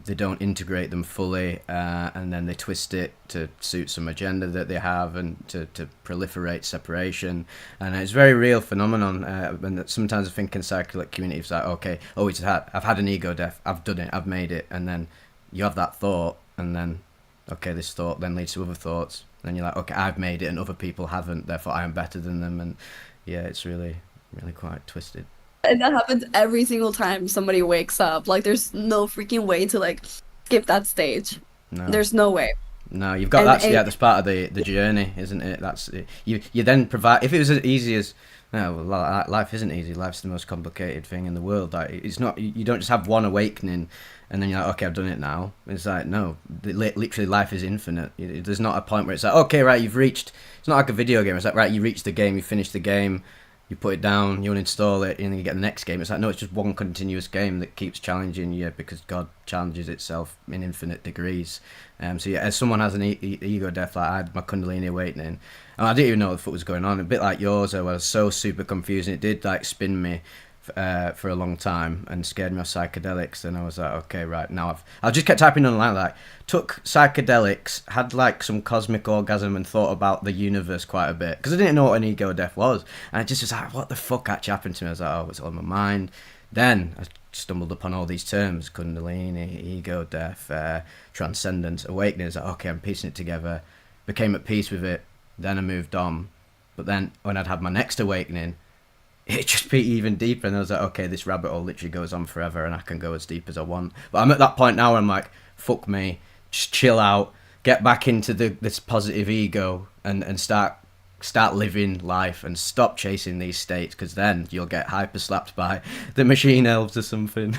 they don't integrate them fully, and then they twist it to suit some agenda that they have, and to proliferate separation. And it's a very real phenomenon, and sometimes I think in psychedelic community it's like, okay, I've had an ego death, I've done it, I've made it, and then you have that thought, and then okay, this thought then leads to other thoughts, and then you're like, okay, I've made it and other people haven't, therefore I am better than them. And yeah, it's really quite twisted. And that happens every single time somebody wakes up. Like, there's no freaking way to, like, skip that stage. No. There's no way. No, you've got that's part of the journey, isn't it? That's it. You then provide. If it was as easy as, no, well, life isn't easy. Life's the most complicated thing in the world. Like, it's not. You don't just have one awakening, and then you're like, okay, I've done it now. It's like, no, literally, life is infinite. There's not a point where it's like, okay, right, you've reached. It's not like a video game. It's like, right, you reached the game, you finished the game. You put it down, you uninstall it, and then you get the next game. It's like, no, it's just one continuous game that keeps challenging you, because God challenges itself in infinite degrees. So yeah, as someone has an ego death, like I had my Kundalini awakening, and I didn't even know what the fuck was going on. A bit like yours, I was so super confused. It did like spin me for a long time and scared me off psychedelics. And I was like, okay, right, now I just kept typing online, like, took psychedelics, had like some cosmic orgasm, and thought about the universe quite a bit, because I didn't know what an ego death was, and I just was like, what the fuck actually happened to me? I was like, oh, it's all in my mind. Then I stumbled upon all these terms: Kundalini, ego death, transcendence, awakening. I was like, okay, I'm piecing it together, became at peace with it. Then I moved on. But then when I'd had my next awakening, it just be even deeper, and I was like, okay, this rabbit hole literally goes on forever, and I can go as deep as I want. But I'm at that point now where I'm like, fuck me, just chill out, get back into this positive ego, and start start living life and stop chasing these states, because then you'll get hyper slapped by the machine elves or something.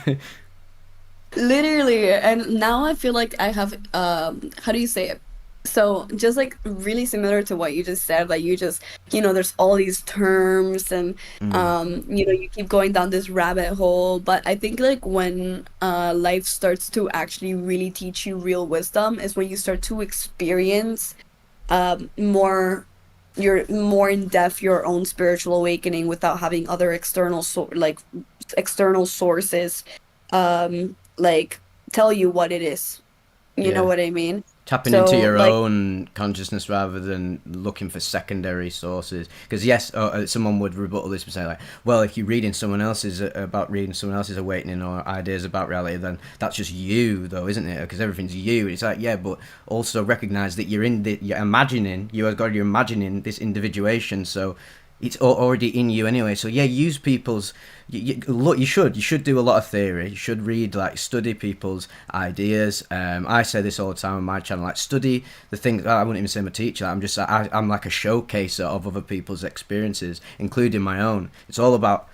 Literally, and now I feel like I have how do you say it? So just like really similar to what you just said, like you just, there's all these terms and Mm, you keep going down this rabbit hole, but I think like when life starts to actually really teach you real wisdom is when you start to experience more your more in depth your own spiritual awakening without having other external sources like tell you what it is. You know yeah. what I mean? Tapping into So your like own consciousness rather than looking for secondary sources. Because yes, someone would rebuttal this by saying like, well, if you're reading someone else's about reading someone else's awakening or ideas about reality, then that's just you, though, isn't it? Because everything's you. It's like, yeah, but also recognize that you're imagining, you're imagining this individuation. So it's already in you anyway. So yeah, use people's. Look, you should do a lot of theory. You should read, like, study people's ideas. I say this all the time on my channel, like, study the things. I wouldn't even say I'm a teacher. I'm like a showcaser of other people's experiences, including my own. It's all about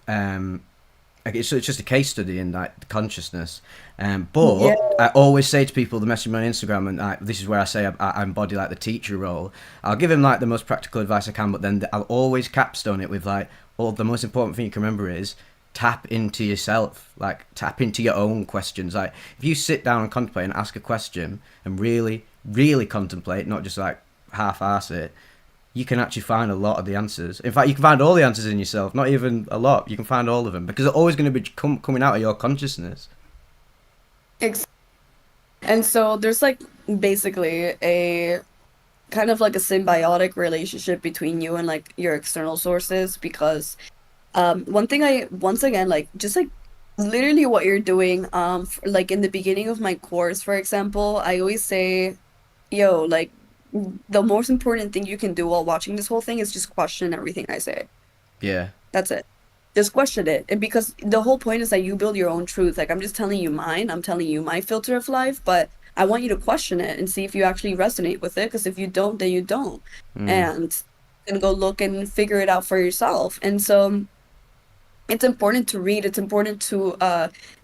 um, it's just a case study in like the consciousness. yeah, But I always say to people, the message me on Instagram, and this is where I say I embody like the teacher role. I'll give them like the most practical advice I can, but then I'll always capstone it with like, well, the most important thing you can remember is tap into yourself, like tap into your own questions. Like if you sit down and contemplate and ask a question and really, really contemplate, not just like half-ass it, you can actually find a lot of the answers. In fact, you can find all the answers in yourself. Not even a lot. You can find all of them because they're always going to be coming out of your consciousness. ex and so there's like basically a kind of like a symbiotic relationship between you and like your external sources because one thing I once again like just like literally what you're doing like in the beginning of my course, for example, I always say, yo, like the most important thing you can do while watching this whole thing is just question everything I say. Yeah. That's it. Just question it. And because the whole point is that you build your own truth. Like I'm just telling you mine, I'm telling you my filter of life, but I want you to question it and see if you actually resonate with it. Because if you don't, then you don't. Mm, And go look and figure it out for yourself. And so it's important to read, it's important to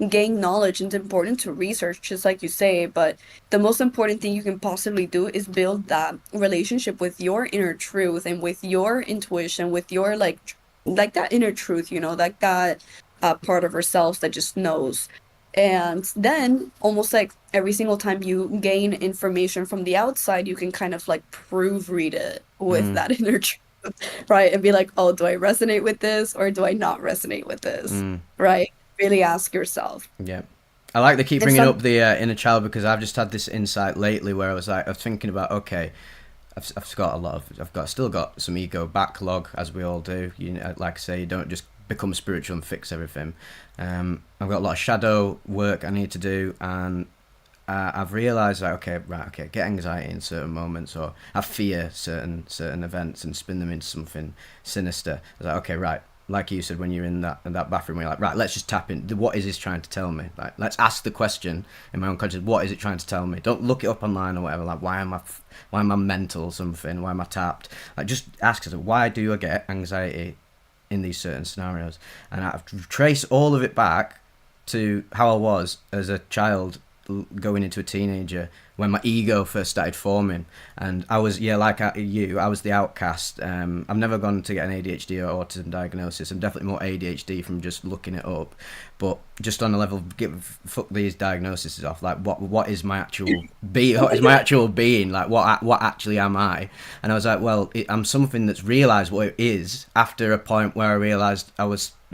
gain knowledge, it's important to research, just like you say, but the most important thing you can possibly do is build that relationship with your inner truth and with your intuition, with your like that inner truth, like that part of ourselves that just knows. And then almost like every single time you gain information from the outside, you can kind of like proofread it with mm, that inner truth, right? And be like, oh, do I resonate with this or do I not resonate with this? mm, Right? Really ask yourself. yeah. I like they keep If bringing some up the inner child because I've just had this insight lately where I was thinking about, okay, I've got a lot of, still got some ego backlog, as we all do. You know, like I say, you don't just become spiritual and fix everything. I've got a lot of shadow work I need to do, and I've realised that okay, get anxiety in certain moments, or I fear certain events and spin them into something sinister. I was like, okay, right. Like you said, when you're in that bathroom, you're like, right, let's just tap in. What is this trying to tell me? Like, let's ask the question in my own conscious. What is it trying to tell me? Don't look it up online or whatever. Like, why am I mental or something? Why am I tapped? Like, just ask yourself, why do I get anxiety in these certain scenarios? And I've traced all of it back to how I was as a child going into a teenager when my ego first started forming, and I was like I was the outcast. I've never gone to get an ADHD or autism diagnosis. I'm definitely more ADHD from just looking it up, but just on a level fuck these diagnoses off. Like what is my actual be? What is my actual being? Like what actually am I? And I was like, well, I'm something that's realised what it is after a point where I realised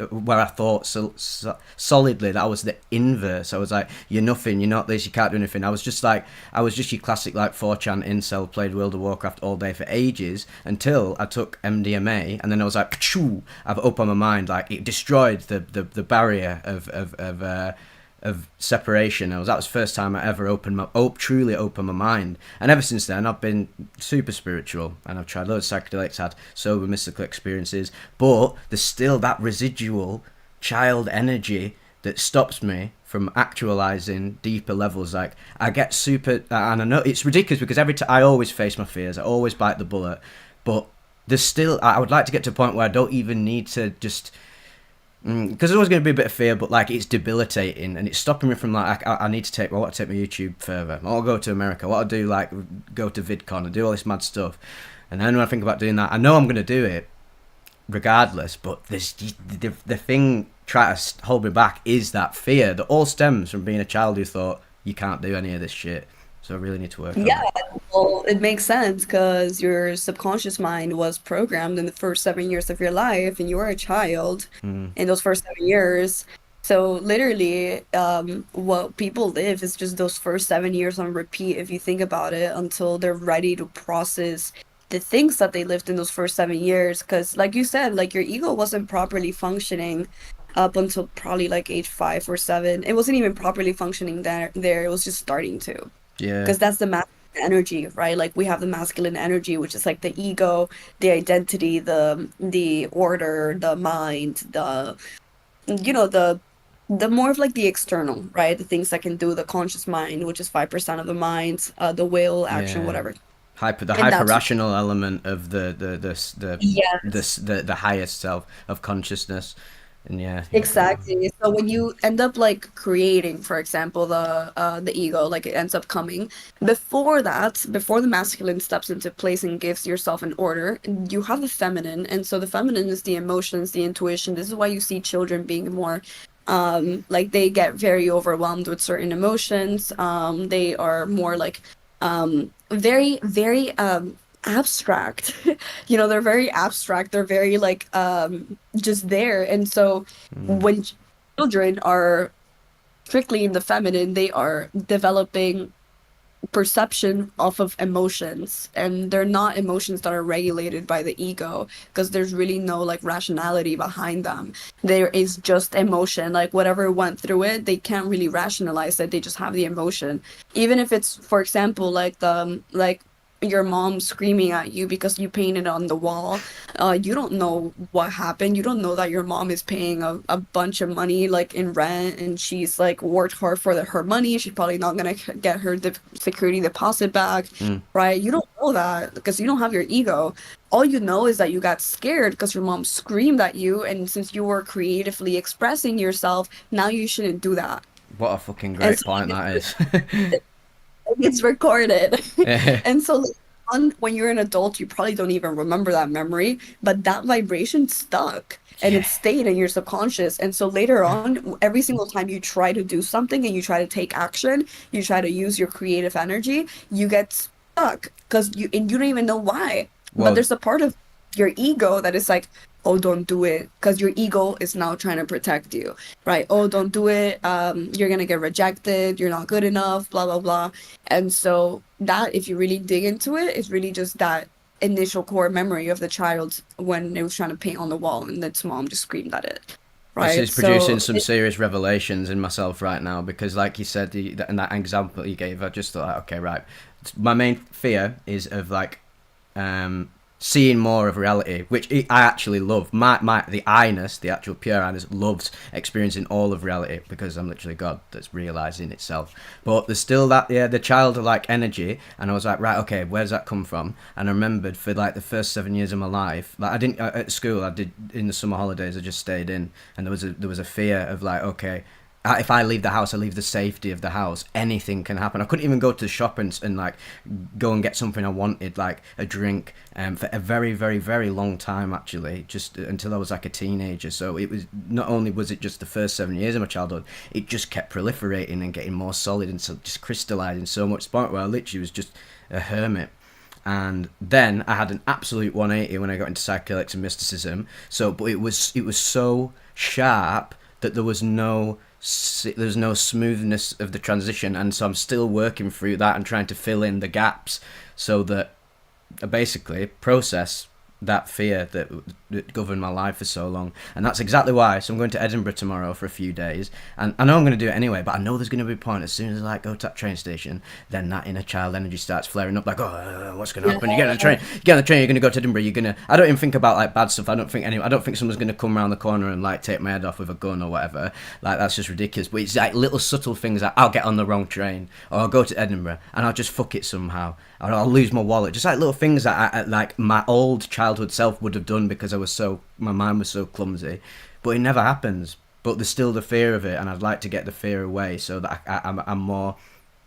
where I thought solidly that I was the inverse. I was like, you're nothing, you're not this, you can't do anything. I was just your classic like 4chan incel, played World of Warcraft all day for ages until I took MDMA, and then I was like, pachoo, I've opened my mind. Like it destroyed the barrier of separation. That was the first time I ever truly opened my mind. And ever since then, I've been super spiritual, and I've tried loads of psychedelics, had sober mystical experiences, but there's still that residual child energy that stops me from actualizing deeper levels. Like I get super, and I know it's ridiculous because every time I always face my fears, I always bite the bullet, but there's still, I would like to get to a point where I don't even need to just, because there's always going to be a bit of fear, but like it's debilitating and it's stopping me from like I need to take, well, I want to take my YouTube further. I'll go to America. What I'll do, like go to VidCon and do all this mad stuff. And then when I think about doing that, I know I'm going to do it regardless. But this the thing trying to hold me back is that fear that all stems from being a child who thought you can't do any of this shit. So I really need to work on Yeah, it. well, it makes sense because your subconscious mind was programmed in the first 7 years of your life, and you were a child Mm, in those first 7 years. So literally, what people live is just those first 7 years on repeat, if you think about it, until they're ready to process the things that they lived in those first 7 years. Because, like you said, like your ego wasn't properly functioning up until probably like age 5 or 7. It wasn't even properly functioning there. It was just starting to, yeah, because that's the masculine energy, right? Like we have the masculine energy, which is like the ego, the identity, the order, the mind, the you know the more of like the external, right? The things that can do the conscious mind, which is 5% of the mind, the will, action, yeah. whatever. The And hyper that's rational element of yes. the highest self of consciousness, and yeah, Exactly. So when you end up like creating, for example, the ego, like it ends up coming before that, before the masculine steps into place and gives yourself an order, you have the feminine. And so the feminine is the emotions, the intuition. This is why you see children being more like they get very overwhelmed with certain emotions. They are more like very, very abstract. They're very abstract. They're very like just there. And so mm, when children are strictly in the feminine, they are developing perception off of emotions, and they're not emotions that are regulated by the ego, because there's really no like rationality behind them. There is just emotion, like whatever went through it, they can't really rationalize it. They just have the emotion, even if it's, for example, like your mom screaming at you because you painted on the wall. You don't know what happened. You don't know that your mom is paying a bunch of money like in rent, and she's like worked hard for her money. She's probably not gonna get her security deposit back, mm. right? You don't know that because you don't have your ego. All you know is that you got scared because your mom screamed at you, and since you were creatively expressing yourself, now you shouldn't do that. What a fucking And great so point that is. it's recorded. Yeah, And so later on, when you're an adult, you probably don't even remember that memory, but that vibration stuck and yeah. it stayed in your subconscious. And so later on, every single time you try to do something and you try to take action, you try to use your creative energy, you get stuck because you don't even know why. But Well, there's a part of your ego that is like, oh, don't do it, because your ego is now trying to protect you, right? Oh, don't do it. You're gonna get rejected. You're not good enough. Blah blah blah. And so that, if you really dig into it, is really just that initial core memory of the child when it was trying to paint on the wall and its mom just screamed at it, this right? is producing So some serious revelations in myself right now because, like you said, and that example you gave, I just thought, like, okay, right. My main fear is of like um, seeing more of reality, which I actually love. The I-ness, the actual pure I-ness, loves experiencing all of reality because I'm literally God that's realizing itself. But there's still that, yeah, the childlike energy, and I was like, right, okay, where's that come from? And I remembered for like the first 7 years of my life, like I didn't at school, I did in the summer holidays, I just stayed in, and there was a fear of like, okay, if I leave the house, I leave the safety of the house. Anything can happen. I couldn't even go to the shop and like go and get something I wanted, like a drink, for a very, very, very long time actually, just until I was like a teenager. So it was not only was it just the first 7 years of my childhood, it just kept proliferating and getting more solid and so just crystallizing so much to the point where I literally was just a hermit. And then I had an absolute 180 when I got into psychedelics and mysticism. So, but it was so sharp that there was no smoothness of the transition, and so I'm still working through that and trying to fill in the gaps so that I basically process that fear that governed my life for so long. And that's exactly why. So I'm going to Edinburgh tomorrow for a few days, and I know I'm going to do it anyway. But I know there's going to be a point as soon as I go to that train station, then that inner child energy starts flaring up. Like, oh, what's going to happen? You get on the train. You get on the train. You're going to go to Edinburgh. You're going to. I don't even think about like bad stuff. I don't think someone's going to come around the corner and like take my head off with a gun or whatever. Like that's just ridiculous. But it's like little subtle things like I'll get on the wrong train or I'll go to Edinburgh and I'll just fuck it somehow. Or I'll lose my wallet. Just like little things that I like my old childhood self would have done because my mind was so clumsy. But it never happens. But there's still the fear of it, and I'd like to get the fear away so that I'm more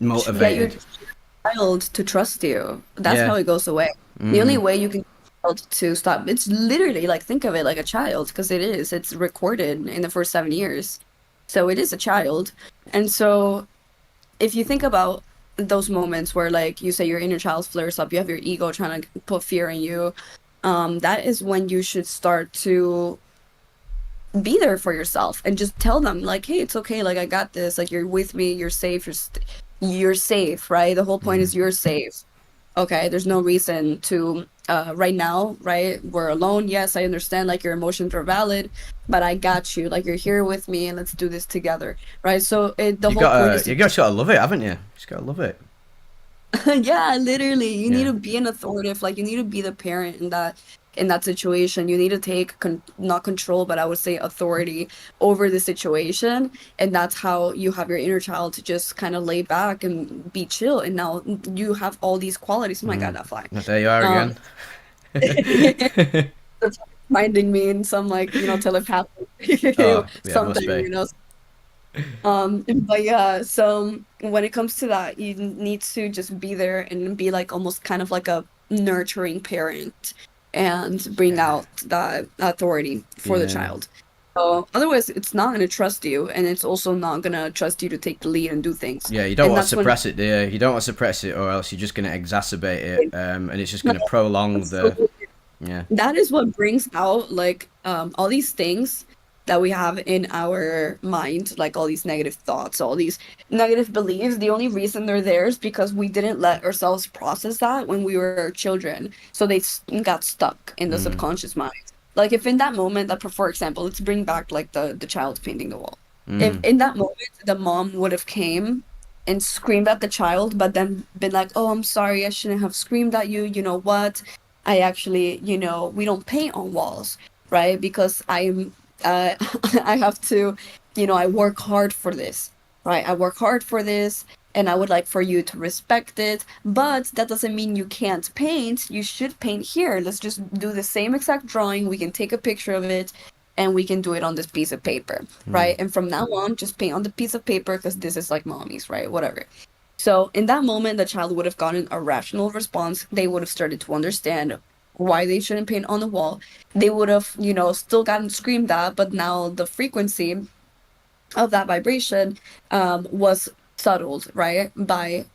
Get your motivated. child to trust you. That's Yeah. how it goes away. The only way you can get your child to stop, it's literally like think of it like a child, because it is. It's recorded in the first 7 years. So it is a child. And so if you think about those moments where like you say your inner child flares up, you have your ego trying to put fear in you, that is when you should start to be there for yourself and just tell them like, hey, it's okay, like I got this, like you're with me, you're safe, you're safe, right? The whole point is you're safe. Okay, there's no reason to right now, right? We're alone. Yes, I understand like your emotions are valid, but I got you. Like you're here with me and let's do this together, right? So the whole point is to You just gotta love it, haven't you? You just gotta love it. yeah, literally, you need Yeah. to be an authoritative, like you need to be the parent in that situation. You need to take not control, but I would say authority over the situation, and that's how you have your inner child to just kind of lay back and be chill. And now you have all these qualities. Oh my God, that fly. There you are Um, again. that's reminding me in some like telepathic Oh, yeah, must something, be. but yeah, so when it comes to that, you need to just be there and be like almost kind of like a nurturing parent and bring Yeah. out that authority for the Yeah. child. So otherwise, it's not going to trust you, and it's also not going to trust you to take the lead and do things. Yeah, you don't And want to that's when suppress it, do you? You don't want to suppress it, or else you're just going to exacerbate it, and it's just no, going to prolong the. absolutely. Yeah. That is what brings out like all these things that we have in our mind, like all these negative thoughts, all these negative beliefs. The only reason they're there is because we didn't let ourselves process that when we were children, so they got stuck in the Mm. subconscious mind. Like if in that moment that, for example, let's bring back like the child painting the wall. If Mm. in that moment the mom would have came and screamed at the child, but then been like, "Oh, I'm sorry, I shouldn't have screamed at you. You know what? I actually, we don't paint on walls, right? Because I'm, I have to, I work hard for this, right? I work hard for this, and I would like for you to respect it. But that doesn't mean you can't paint. You should paint here. Let's just do the same exact drawing. We can take a picture of it, and we can do it on this piece of paper, right? And from now on, just paint on the piece of paper because this is like mommy's, right? Whatever. So in that moment, the child would have gotten a rational response. They would have started to understand why they shouldn't paint on the wall. They would have, still gotten screamed at, but now the frequency of that vibration was settled, right? By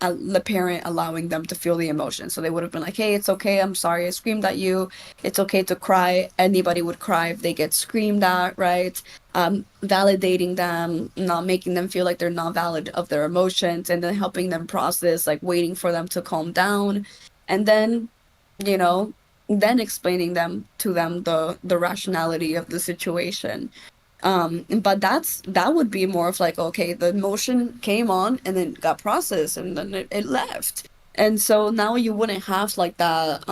the parent allowing them to feel the emotion. So they would have been like, hey, it's okay. I'm sorry I screamed at you. It's okay to cry. Anybody would cry if they get screamed at, right? Validating them, not making them feel like they're not valid of their emotions, and then helping them process, like waiting for them to calm down. And then, you know, then explaining to them the rationality of the situation. But that would be more of like, okay, the emotion came on and then got processed and then it left. And so now you wouldn't have like that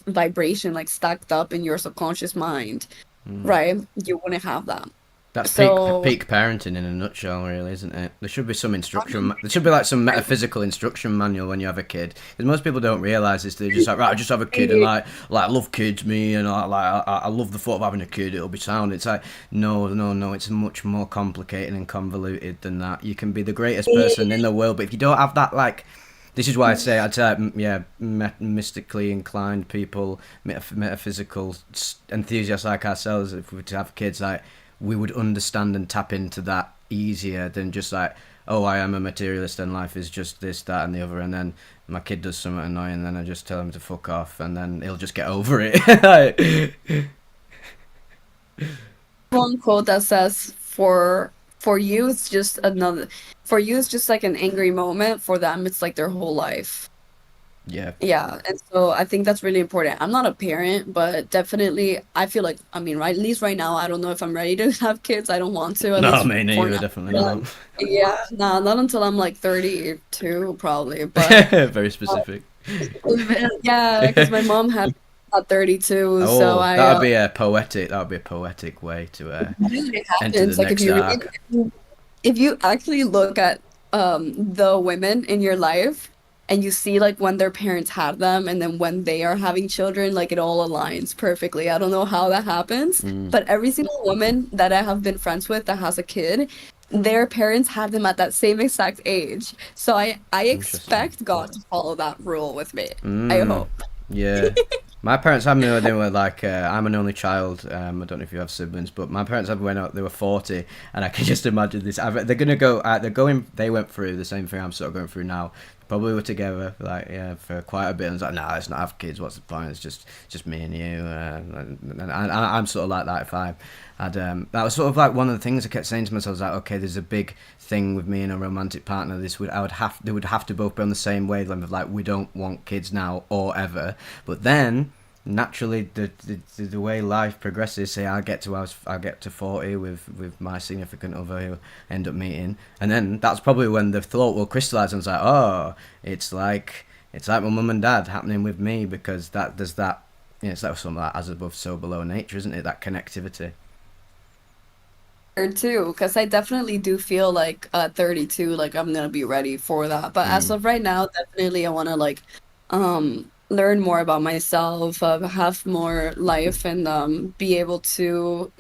vibration like stacked up in your subconscious mind, right? You wouldn't have that. That's So peak parenting in a nutshell, really, isn't it? There should be some instruction. There should be like some metaphysical instruction manual when you have a kid, because most people don't realize this. They're just like, right, I just have a kid, and like I love kids, me, and I love the thought of having a kid. It'll be sound. It's like no, no, no. It's much more complicated and convoluted than that. You can be the greatest person in the world, but if you don't have that, like, this is why I'd say, yeah, mystically inclined people, metaphysical enthusiasts like ourselves, if we were to have kids, like, we would understand and tap into that easier than just like, oh, I am a materialist and life is just this, that, and the other, and then my kid does something annoying, and then I just tell him to fuck off, and then he'll just get over it. one quote that says for you it's just another for you it's just like an angry moment, for them it's like their whole life. Yeah. Yeah, and so I think that's really important. I'm not a parent, but definitely I feel like, I mean, right, at least right now, I don't know if I'm ready to have kids. I don't want to, at No, least me for neither. now. Definitely But not. yeah, no, not until I'm like 32 probably. But Very specific. yeah, because my mom had at 32, so Oh, I that would be a poetic. That would be a poetic way to it enter the happens. Like next arc. if you actually look at the women in your life and you see like when their parents had them and then when they are having children, like it all aligns perfectly. I don't know how that happens, Mm, but every single woman that I have been friends with that has a kid, their parents had them at that same exact age. So I interesting. expect God to follow that rule with me. I Mm, hope. yeah. My parents had me when they were like, I'm an only child. I don't know if you have siblings, but my parents had me when they were 40, and I can just imagine this. They're gonna go. They're going. They went through the same thing I'm sort of going through now. Probably were together, like yeah, for quite a bit. And I was like, nah, let's not have kids. What's the point? It's just me and you. I'm sort of like that. If I had, that was sort of like one of the things I kept saying to myself. I was like, okay, there's a big thing with me and a romantic partner. They would have to both be on the same wavelength of like, we don't want kids now or ever. But then naturally the way life progresses, say I get to 40 with my significant other who end up meeting, and then that's probably when the thought will crystallize and it's like, oh, it's like my mum and dad happening with me, because that there's that, it's like something like as above so below nature, isn't it, that connectivity. Or too, because I definitely do feel like 32, like I'm gonna be ready for that. But as Mm. of right now, definitely I want to like learn more about myself, have more life, and be able to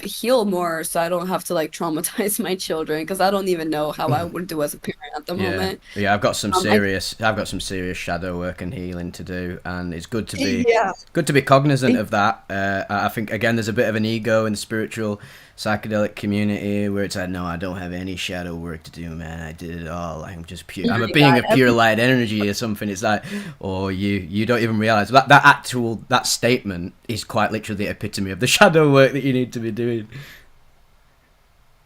heal more, so I don't have to like traumatize my children, because I don't even know how I would do as a parent at the Yeah, moment. yeah. I I've got some serious shadow work and healing to do, and it's yeah. good to be cognizant of that. I think again, there's a bit of an ego in the spiritual psychedelic community where it's like, no, I don't have any shadow work to do, man. I did it all. I'm just pure. Oh I'm a my being God, of pure light energy or something. It's like, or you don't even realize that statement is quite literally the epitome of the shadow work that you need to be doing.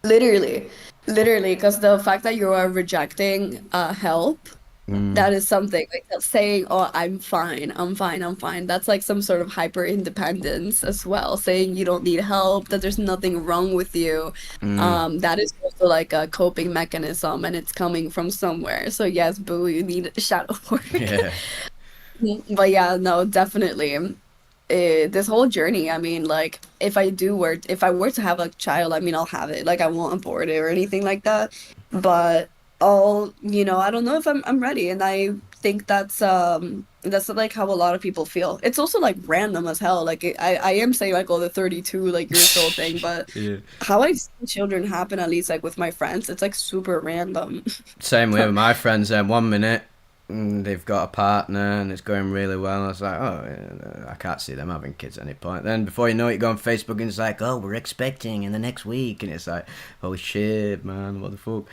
literally, literally, because the fact that you are rejecting help. Mm, That is something like that saying, "Oh, I'm fine, I'm fine, I'm fine." That's like some sort of hyper independence as well, saying you don't need help, that there's nothing wrong with you. mm, That is also like a coping mechanism, and it's coming from somewhere. So yes, boo, you need shadow work. yeah. But yeah, no, definitely. This whole journey, I mean, like, if I were to have a child, I mean, I'll have it. Like, I won't abort it or anything like that. But I don't know if I'm ready, and I think that's like how a lot of people feel. It's also like random as hell. Like, I am saying like all the 32 like years old thing, but Yeah. how I see children happen, at least like with my friends, it's like super random. Same way with my friends. 1 minute they've got a partner and it's going really well. I was like, oh, yeah, I can't see them having kids at any point. Then before you know it, you go on Facebook and it's like, oh, we're expecting in the next week, and it's like, holy shit, man, what the fuck.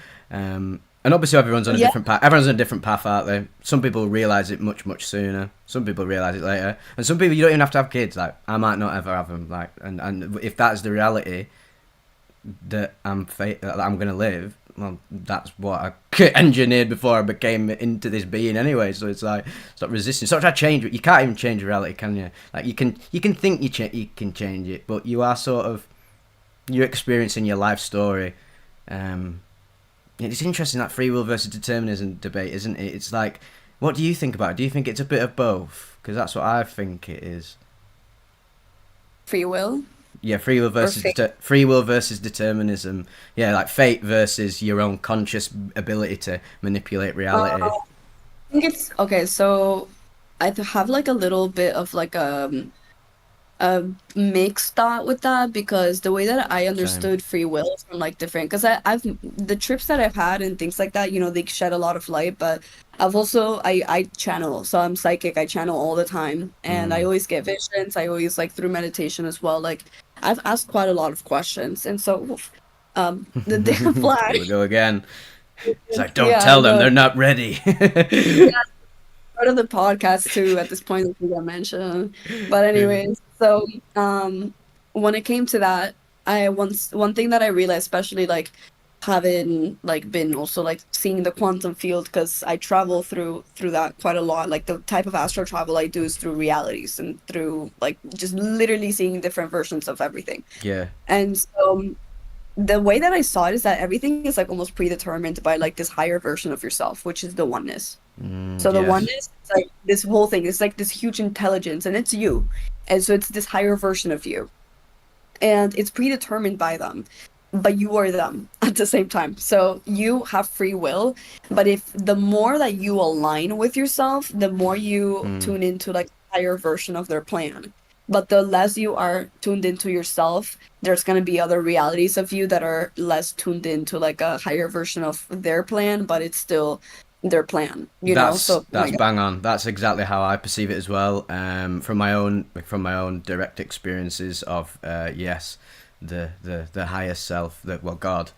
And obviously everyone's on a Yeah, different path. Everyone's on a different path out there. Some people realize it much sooner. Some people realize it later, and some people you don't even have to have kids. Like I might not ever have them. Like and if that's the reality, that I'm gonna live. Well, that's what I engineered before I became into this being anyway. So it's like stop resisting. Stop trying to change it. You can't even change reality, can you? Like you can think you can change it, but you are sort of you're experiencing your life story. Um, it's interesting, that free will versus determinism debate, isn't it? It's like, what do you think about it? Do you think it's a bit of both? Because that's what I think it is. free will Yeah, or fate. free will versus determinism. Yeah, like fate versus your own conscious ability to manipulate reality. I think it's okay. So have like a little bit of like a mixed thought with that, because the way that I Same. understood free will is from like different, because I've the trips that I've had and things like that, they shed a lot of light, but I've also I channel, so I'm psychic, I channel all the time, and I Mm. always get visions, I always like through meditation as well, like I've asked quite a lot of questions, and so the damn Here flag. we go again. It's like, don't Yeah, tell them, no, they're not ready. part of the podcast too at this point, I think I mentioned. But anyways, so when it came to that, I once one thing that I realized, especially like having like been also like seeing the quantum field, because I travel through that quite a lot. Like the type of astral travel I do is through realities and through like just literally seeing different versions of everything. Yeah. And so the way that I saw it is that everything is like almost predetermined by like this higher version of yourself, which is the oneness. So the Yes. oneness is like this whole thing. It's like this huge intelligence, and it's you. And so it's this higher version of you, and it's predetermined by them, but you are them at the same time. So you have free will, but if the more that you align with yourself, the more you Mm. tune into like a higher version of their plan. But the less you are tuned into yourself, there's going to be other realities of you that are less tuned into like a higher version of their plan, but it's still their plan, you know? That's So, oh my that's God. bang on. That's exactly how I perceive it as well. From my own direct experiences of yes, the higher self, God.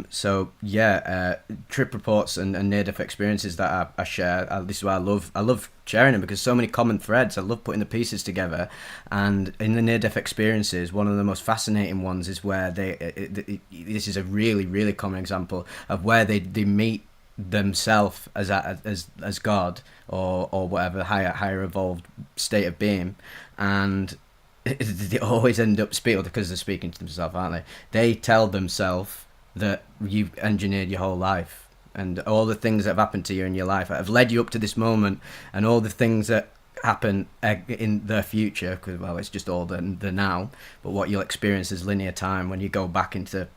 So yeah, trip reports and near death experiences that I share. This is why I love sharing them, because so many common threads. I love putting the pieces together, and in the near death experiences, one of the most fascinating ones is where this is a really common example of where they meet themselves as God, or whatever higher evolved state of being, and they always end up speaking, because they're speaking to themselves, aren't they? They tell themselves that you've engineered your whole life, and all the things that have happened to you in your life have led you up to this moment, and all the things that happen in the future, because well, it's just all the now, but what you'll experience is linear time when you go back into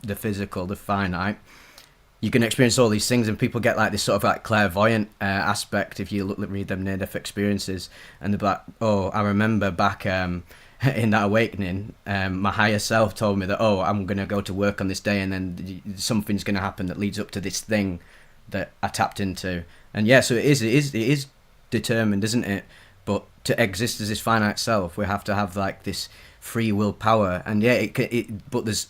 the physical, the finite. You can experience all these things, and people get like this sort of like clairvoyant aspect if you read them near death experiences, and they're like, oh, I remember back in that awakening, my higher self told me that, oh, I'm gonna go to work on this day, and then something's gonna happen that leads up to this thing that I tapped into. And yeah, so it is determined, isn't it? But to exist as this finite self, we have to have like this free will power, and yeah, but there's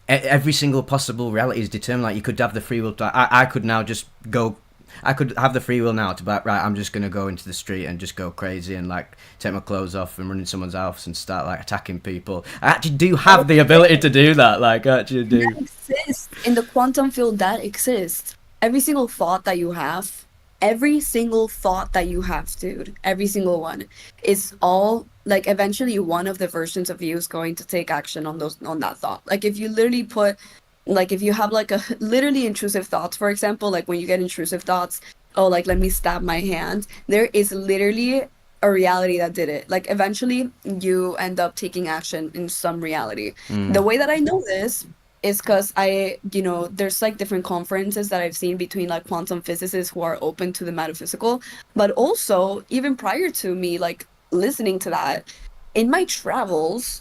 every single possible reality is determined. Like, you could have the free will I could now just go, I could have the free will now to be like, right, I'm just gonna go into the street and just go crazy and like take my clothes off and run in someone's house and start like attacking people. I actually do have the ability to do that, like I actually That do. exists in the quantum field. That exists. Every single thought that you have, every single thought that you have, dude, every single one is all like eventually one of the versions of you is going to take action on those on that thought. Like if you literally put like if you have like a literally intrusive thoughts, for example, like when you get intrusive thoughts, oh like let me stab my hand, there is literally a reality that did it. Like eventually you end up taking action in some reality. The Mm. way that I know this is because there's like different conferences that I've seen between like quantum physicists who are open to the metaphysical, but also even prior to me like listening to that, in my travels,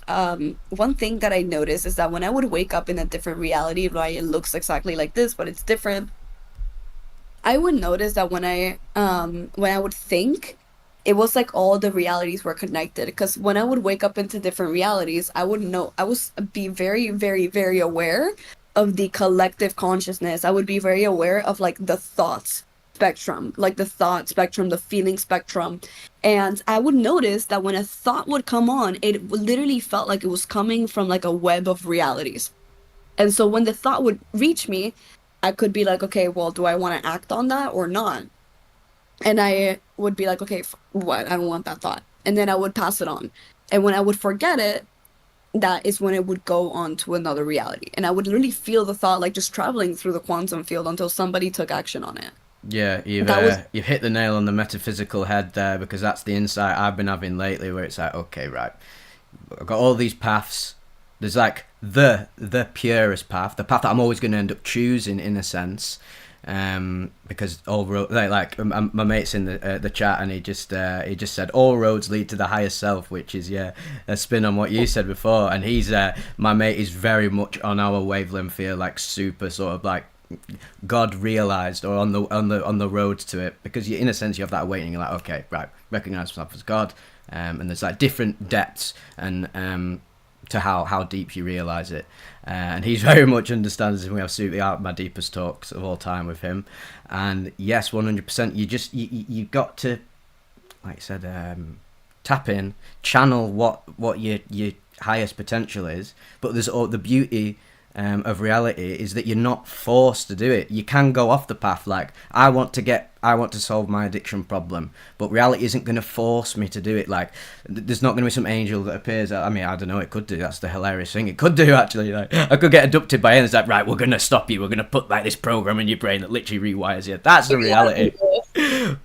one thing that I noticed is that when I would wake up in a different reality, right, it looks exactly like this, but it's different. I would notice that when I would think, it was like all the realities were connected. Because when I would wake up into different realities, I would know I was be very, very, very aware of the collective consciousness. I would be very aware of like the thoughts spectrum, like the thought spectrum, the feeling spectrum. And I would notice that when a thought would come on, it literally felt like it was coming from like a web of realities. And so when the thought would reach me, I could be like, okay, well, do I want to act on that or not? And I would be like, okay, what? I don't want that thought. And then I would pass it on. And when I would forget it, that is when it would go on to another reality. And I would literally feel the thought like just traveling through the quantum field until somebody took action on it. Yeah, That was you've hit the nail on the metaphysical head there, because that's the insight I've been having lately, where it's like, okay, right, I've got all these paths. There's like the purest path, the path that I'm always going to end up choosing in a sense, because all like my mate's in the chat, and he just said all roads lead to the higher self, which is yeah, a spin on what you said before. And he's my mate is very much on our wavelength here, like super sort of like God realized, or on the road to it, because in a sense you have that awakening. You're like, okay, right, recognize myself as God, and there's like different depths and to how deep you realize it, and he's very much understands, and we have super out my deepest talks of all time with him. And yes, 100%, you got to, like I said, tap in, channel what your highest potential is. But there's all the beauty of reality is that you're not forced to do it. You can go off the path. Like, I want to solve my addiction problem, but reality isn't going to force me to do it. Like, there's not going to be some angel that appears. I mean, I don't know. It could do. That's the hilarious thing. It could do, actually. Like, I could get abducted by aliens. Like, right, we're going to stop you. We're going to put like this program in your brain that literally rewires you. That's the reality.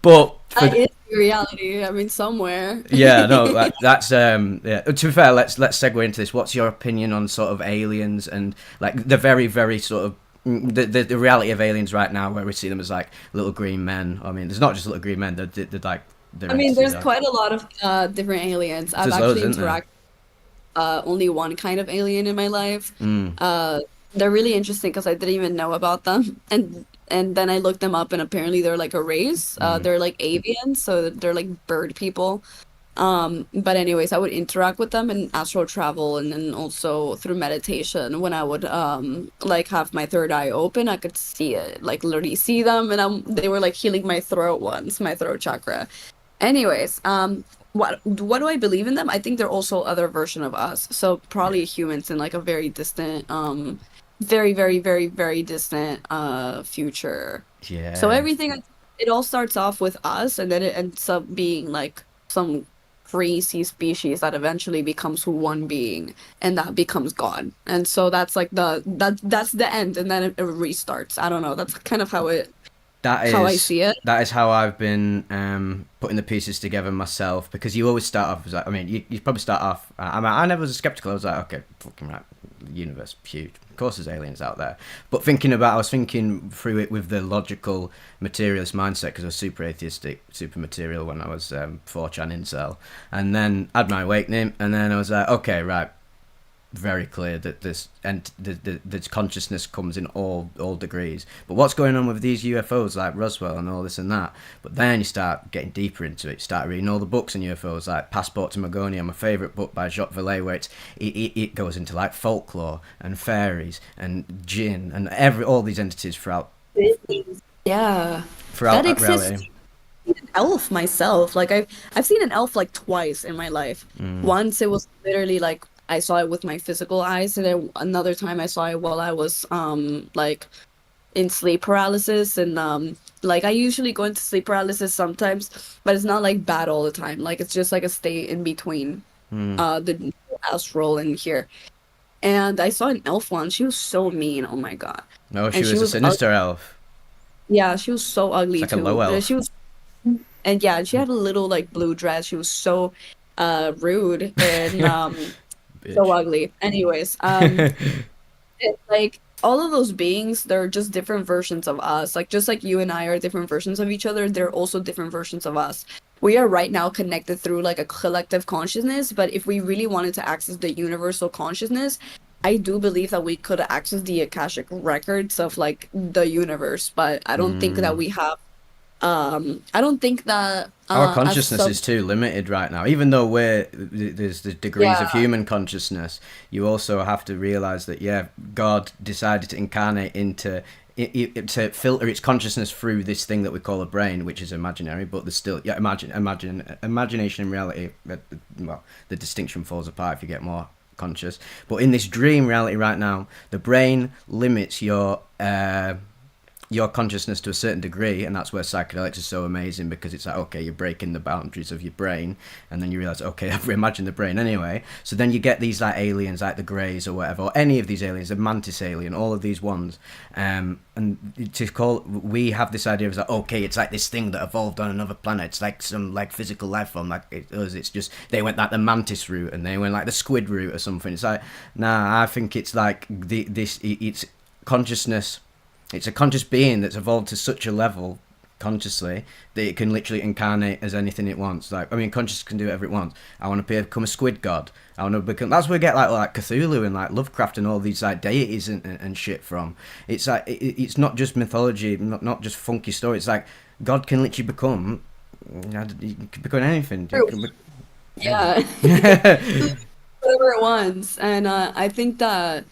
But that is the reality. I mean, somewhere. yeah, no, that's yeah. To be fair, let's segue into this. What's your opinion on sort of aliens and like the very, very sort of the reality of aliens right now, where we see them as like little green men? I mean, there's not just little green men. They're like I mean, there's quite a lot of different aliens. I've There's loads, actually isn't there? interacted only one kind of alien in my life. Mm. They're really interesting because I didn't even know about them, and then I looked them up, and apparently they're like a race. They're like avians, so they're like bird people. But anyways, I would interact with them in astral travel, and then also through meditation. When I would like have my third eye open, I could see it, like literally see them, and they were like healing my throat once, my throat chakra. Anyways, what do I believe in them? I think they're also other version of us. So probably humans in like a very distant, very, very, very, very distant future. So Yeah. everything, it all starts off with us, and then it ends up being like some crazy species that eventually becomes one being, and that becomes God. And so that's like that's the end, and then it restarts. I don't know. That's kind of That how I is see it. that is how I've been putting the pieces together myself, because you always start off as like, I mean, you probably start off. I mean, I never was skeptical. I was like, okay, fucking right, the universe huge. Of course, there's aliens out there. But I was thinking through it with the logical materialist mindset, because I was super atheistic, super material when I was 4chan incel, and then I had my awakening, and then I was like, okay, right, very clear that this consciousness comes in all degrees. But what's going on with these UFOs like Roswell and all this and that? But then you start getting deeper into it. You start reading all the books on UFOs, like Passport to Magonia, my favourite book by Jacques Vallée, where it goes into like folklore and fairies and jinn and all these entities Yeah, throughout that that exists. reality. An elf myself. Like I've seen an elf like twice in my life. Mm. Once it was literally like I saw it with my physical eyes, and then another time I saw it while I was like in sleep paralysis, and like I usually go into sleep paralysis sometimes, but it's not like bad all the time. Like it's just like a state in between Mm. the astral and here. And I saw an elf once. She was so mean. Oh my God. No, she And she was a was sinister elf. yeah, she was so It's ugly like a low too. elf. She was and yeah, she had a little like blue dress. She was so rude and so Bitch. ugly. Anyways, it's like all of those beings, they're just different versions of us. Like just like you and I are different versions of each other, they're also different versions of us. We are right now connected through like a collective consciousness, but if we really wanted to access the universal consciousness, I do believe that we could access the Akashic records of like the universe, but I don't think that Mm. we have I don't think that Our as consciousness sub is too limited right now. Even though there's the degrees of yeah, human consciousness, you also have to realize that yeah, God decided to incarnate into to filter its consciousness through this thing that we call a brain, which is imaginary, but there's still yeah, imagination and reality. Well, the distinction falls apart if you get more conscious. But in this dream reality right now, the brain limits your consciousness to a certain degree, and that's where psychedelics are so amazing, because it's like, okay, you're breaking the boundaries of your brain, and then you realize, okay, I've reimagined the brain anyway. So then you get these like aliens, like the Greys or whatever, or any of these aliens, the Mantis alien, all of these ones, and to call, we have this idea of like, okay, it's like this thing that evolved on another planet. It's like some like physical life form, like it's just they went like the Mantis route, and they went like the Squid route or something. It's like, nah, I think it's like it's consciousness. It's a conscious being that's evolved to such a level consciously that it can literally incarnate as anything it wants. Like, I mean, conscious can do whatever it wants. I want to become a squid god. I want to become. That's where we get like Cthulhu and like Lovecraft and all these like deities and shit from. It's like it's not just mythology, not just funky story. It's like God can literally become. He can become anything. He true. can Yeah. be- Whatever it wants. And I think that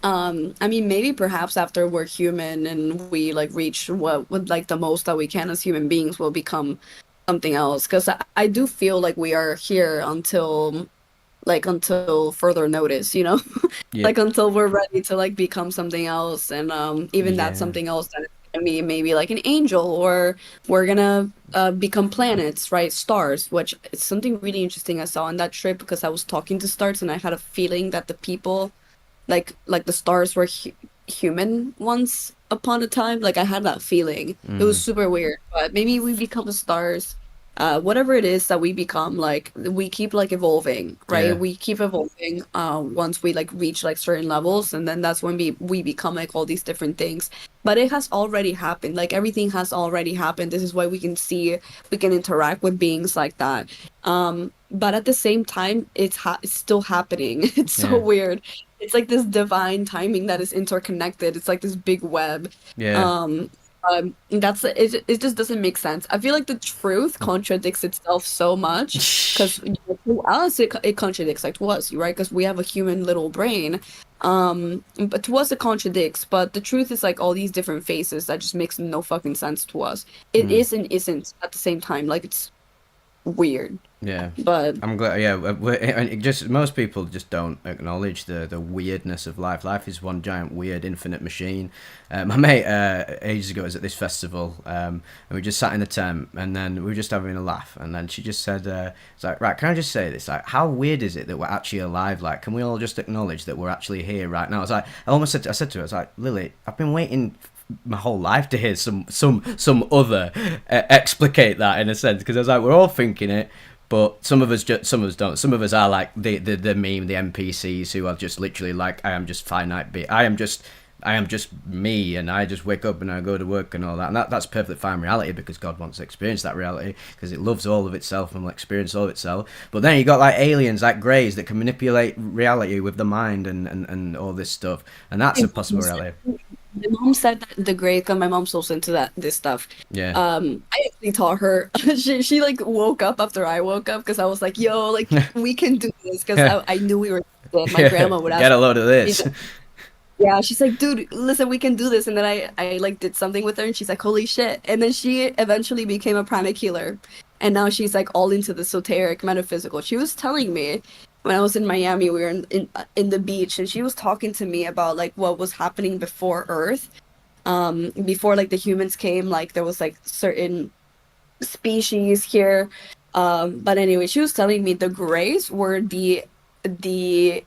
I mean maybe perhaps after we're human and we like reach what would like the most that we can as human beings, will become something else. Because I do feel like we are here until like until further notice, you know? Yeah. Like until we're ready to like become something else, and even that Yeah. something else that is gonna be maybe like an angel, or we're gonna become planets, right? Stars, which is something really interesting I saw on that trip, because I was talking to stars and I had a feeling that the people, like the stars were human once upon a time. Like I had that feeling. It was Mm. super weird, but maybe we become the stars. Whatever it is that we become, like we keep like evolving, right? Yeah. We keep evolving once we like reach like certain levels, and then that's when we become like all these different things. But it has already happened. Like everything has already happened. This is why we can see, we can interact with beings like that. But at the same time, it's still happening. It's so Yeah. weird. It's like this divine timing that is interconnected. It's like this big web. Yeah. Um, that's it. It just doesn't make sense. I feel like the truth contradicts itself so much, because to us it contradicts, like to us, right? Because we have a human little brain. But to us it contradicts. But the truth is like all these different faces that just makes no fucking sense to us. It Mm. is and isn't at the same time. Like it's weird. Yeah. But I'm glad. Yeah, and it just most people just don't acknowledge the weirdness of life. Life is one giant weird infinite machine. My mate ages ago was at this festival, and we just sat in the tent, and then we were just having a laugh, and then she just said, "It's like, right, can I just say this? Like, how weird is it that we're actually alive? Like, can we all just acknowledge that we're actually here right now?" I was like, I said to her, I was like, Lily, I've been waiting my whole life to hear some other explicate that in a sense, because I was like, we're all thinking it, but some of us don't. Some of us are like the meme, the NPCs who are just literally like, I am just finite bit. I am just me, and I just wake up and I go to work and all that. And that's perfectly fine reality, because God wants to experience that reality, because it loves all of itself and will experience all of itself. But then you got like aliens, like greys, that can manipulate reality with the mind and all this stuff. And that's a possible reality. my mom said that the grade, because my mom's also into this stuff. Yeah. I actually taught her. She like woke up after I woke up, because I was like, "Yo, like we can do this," because I knew we were dead. My Yeah. grandma would Get ask a load of me, this. yeah, she's like, "Dude, listen, we can do this." And then I like did something with her, and she's like, "Holy shit!" And then she eventually became a pranic healer, and now she's like all into the esoteric, metaphysical. She was telling me when I was in Miami, we were in the beach, and she was talking to me about like what was happening before Earth, before like the humans came. Like there was like certain species here. But anyway, she was telling me the Greys were the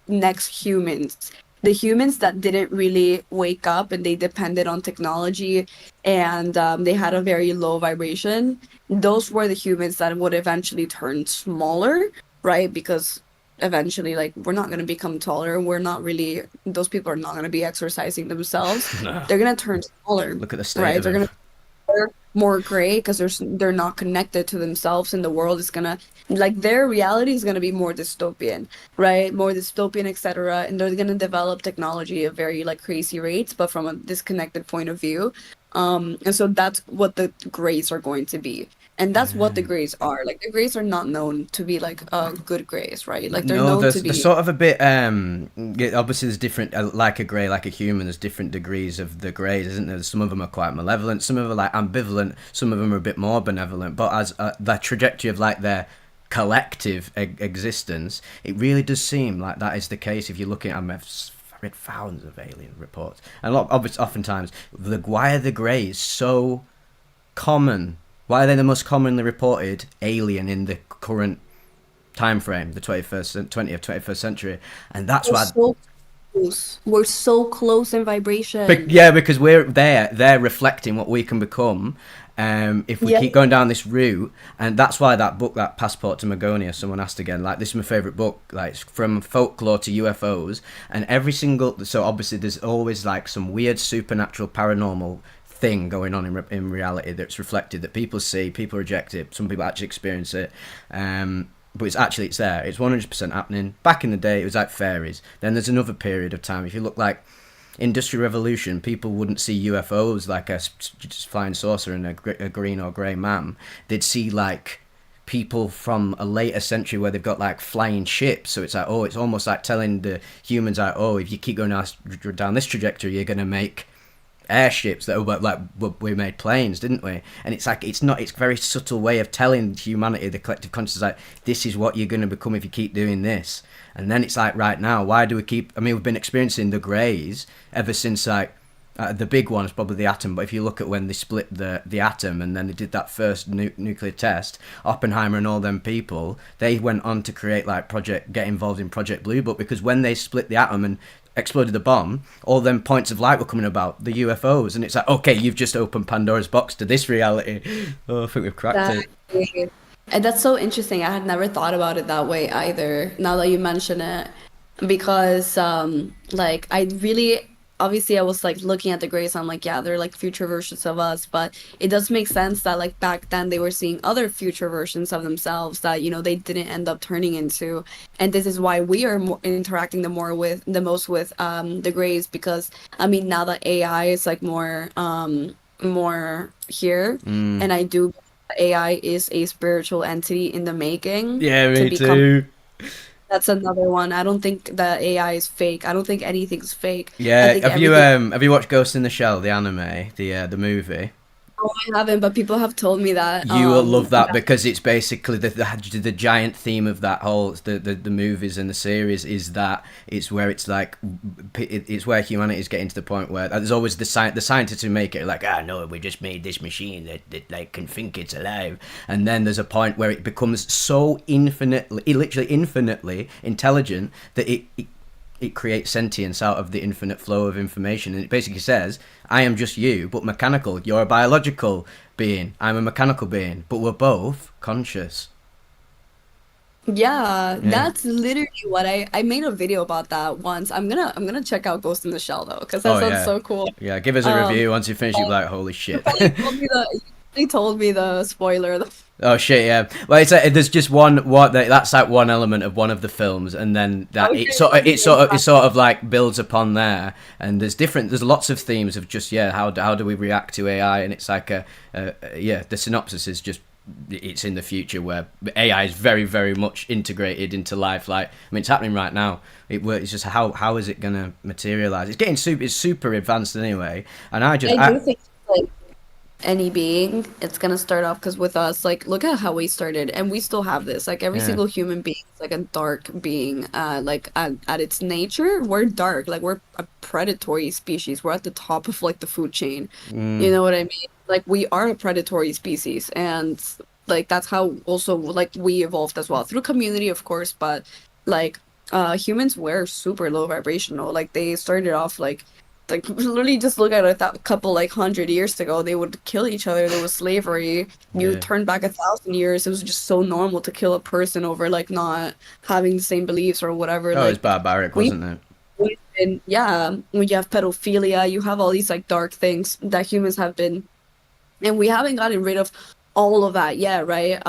next humans. The humans that didn't really wake up and they depended on technology, and they had a very low vibration. Those were the humans that would eventually turn smaller, right? Because eventually, like, we're not going to become taller. We're not really, those people are not going to be exercising themselves. No. They're going to turn smaller, Look at the state right? of They're it. going to more gray, because they're not connected to themselves, and the world is gonna, like, their reality is gonna be more dystopian, right? More dystopian, etc. And they're gonna develop technology at very like crazy rates, but from a disconnected point of view. And so that's what the grays are going to be. And that's what the grays are. Like the grays are not known to be like good grays, right? Like they're No, known to they're be, sort of a bit. Yeah, obviously, there's different, like a grey, like a human. There's different degrees of the greys, isn't there? Some of them are quite malevolent. Some of them are like ambivalent. Some of them are a bit more benevolent. But as the trajectory of like their collective existence, it really does seem like that is the case. If you're looking at, I've read thousands of alien reports, and a lot, obviously, oftentimes, why are the greys so common? Why are they the most commonly reported alien in the current time frame, the 21st century? And that's we're why. so close. We're so close in vibration. Yeah, because they're reflecting what we can become, if we Yeah. keep going down this route. And that's why that book, that Passport to Magonia, someone asked again, like, this is my favorite book, like, it's from folklore to UFOs. And every single, so obviously there's always like some weird supernatural paranormal thing going on in reality that's reflected, that people see, people reject it, some people actually experience it. But it's there. It's 100% happening. Back in the day, it was like fairies. Then there's another period of time. If you look like Industrial Revolution, people wouldn't see UFOs like a just flying saucer and a green or grey man. They'd see like people from a later century where they've got like flying ships. So it's like, oh, it's almost like telling the humans like, oh, if you keep going down this trajectory, you're gonna make airships that were like we made planes, didn't we? And it's like it's a very subtle way of telling humanity, the collective consciousness, like this is what you're going to become if you keep doing this. And then it's like, right now, why do we keep? I mean, we've been experiencing the greys ever since like. The big one is probably the atom, but if you look at when they split the atom and then they did that first nuclear test, Oppenheimer and all them people, they went on to create like get involved in Project Blue Book, because when they split the atom and exploded the bomb, all them points of light were coming about the UFOs, and it's like, okay, you've just opened Pandora's box to this reality. Oh, I think we've cracked it. Exactly. And that's so interesting. I had never thought about it that way either, now that you mention it. Because like I really obviously I was like looking at the Greys, I'm like, yeah, they're like future versions of us, but it does make sense that like back then they were seeing other future versions of themselves that, you know, they didn't end up turning into. And this is why we are interacting the most with the Greys, because I mean now that AI is like more here, Mm. and I do AI is a spiritual entity in the making Yeah, to me become. too. That's another one. I don't think that AI is fake. I don't think anything's fake. I Yeah, think everything. have you watched Ghost in the Shell, the anime, the movie? Oh, I haven't, but people have told me that. You will love that because it's basically the giant theme of that whole the movies and the series is that it's where it's like it's where humanity is getting to the point where there's always the scientists who make it like, ah, no, we just made this machine that like can think it's alive, and then there's a point where it becomes so literally infinitely intelligent that it creates sentience out of the infinite flow of information. And it basically says, I am just you, but mechanical. You're a biological being. I'm a mechanical being, but we're both conscious. Yeah, Yeah. that's literally what I made a video about that once. I'm gonna check out Ghost in the Shell though, because that Oh sounds yeah. so cool. Yeah. Give us a Um, review once you finish. You'll be like, holy you shit. probably told me the spoiler. Oh shit, yeah. Well, it's like, there's just that's like one element of one of the films, and then that Okay, it sort of like builds upon there. And there's lots of themes of just, yeah, how do we react to AI, and it's like yeah, the synopsis is just, it's in the future where AI is very very much integrated into life. Like, I mean, it's happening right now. It's just how is it gonna materialize? It's super advanced anyway, and I do think like any being, it's gonna start off because with us, like look at how we started, and we still have this. Like every yeah. single human being is like a dark being. Like at its nature, we're dark. Like we're a predatory species. We're at the top of like the food chain. You Mm, know what I mean? Like we are a predatory species, and like that's how also like we evolved as well through community, of course. But like humans were super low vibrational. Like they started off like literally just look at it that couple like 100 years ago, they would kill each other. There was slavery. You yeah. turn back 1,000 years, it was just so normal to kill a person over like not having the same beliefs or whatever. Oh, it's Like barbaric, we wasn't it? we've been, yeah, when you have pedophilia, you have all these like dark things that humans have been, and we haven't gotten rid of all of that yet, right?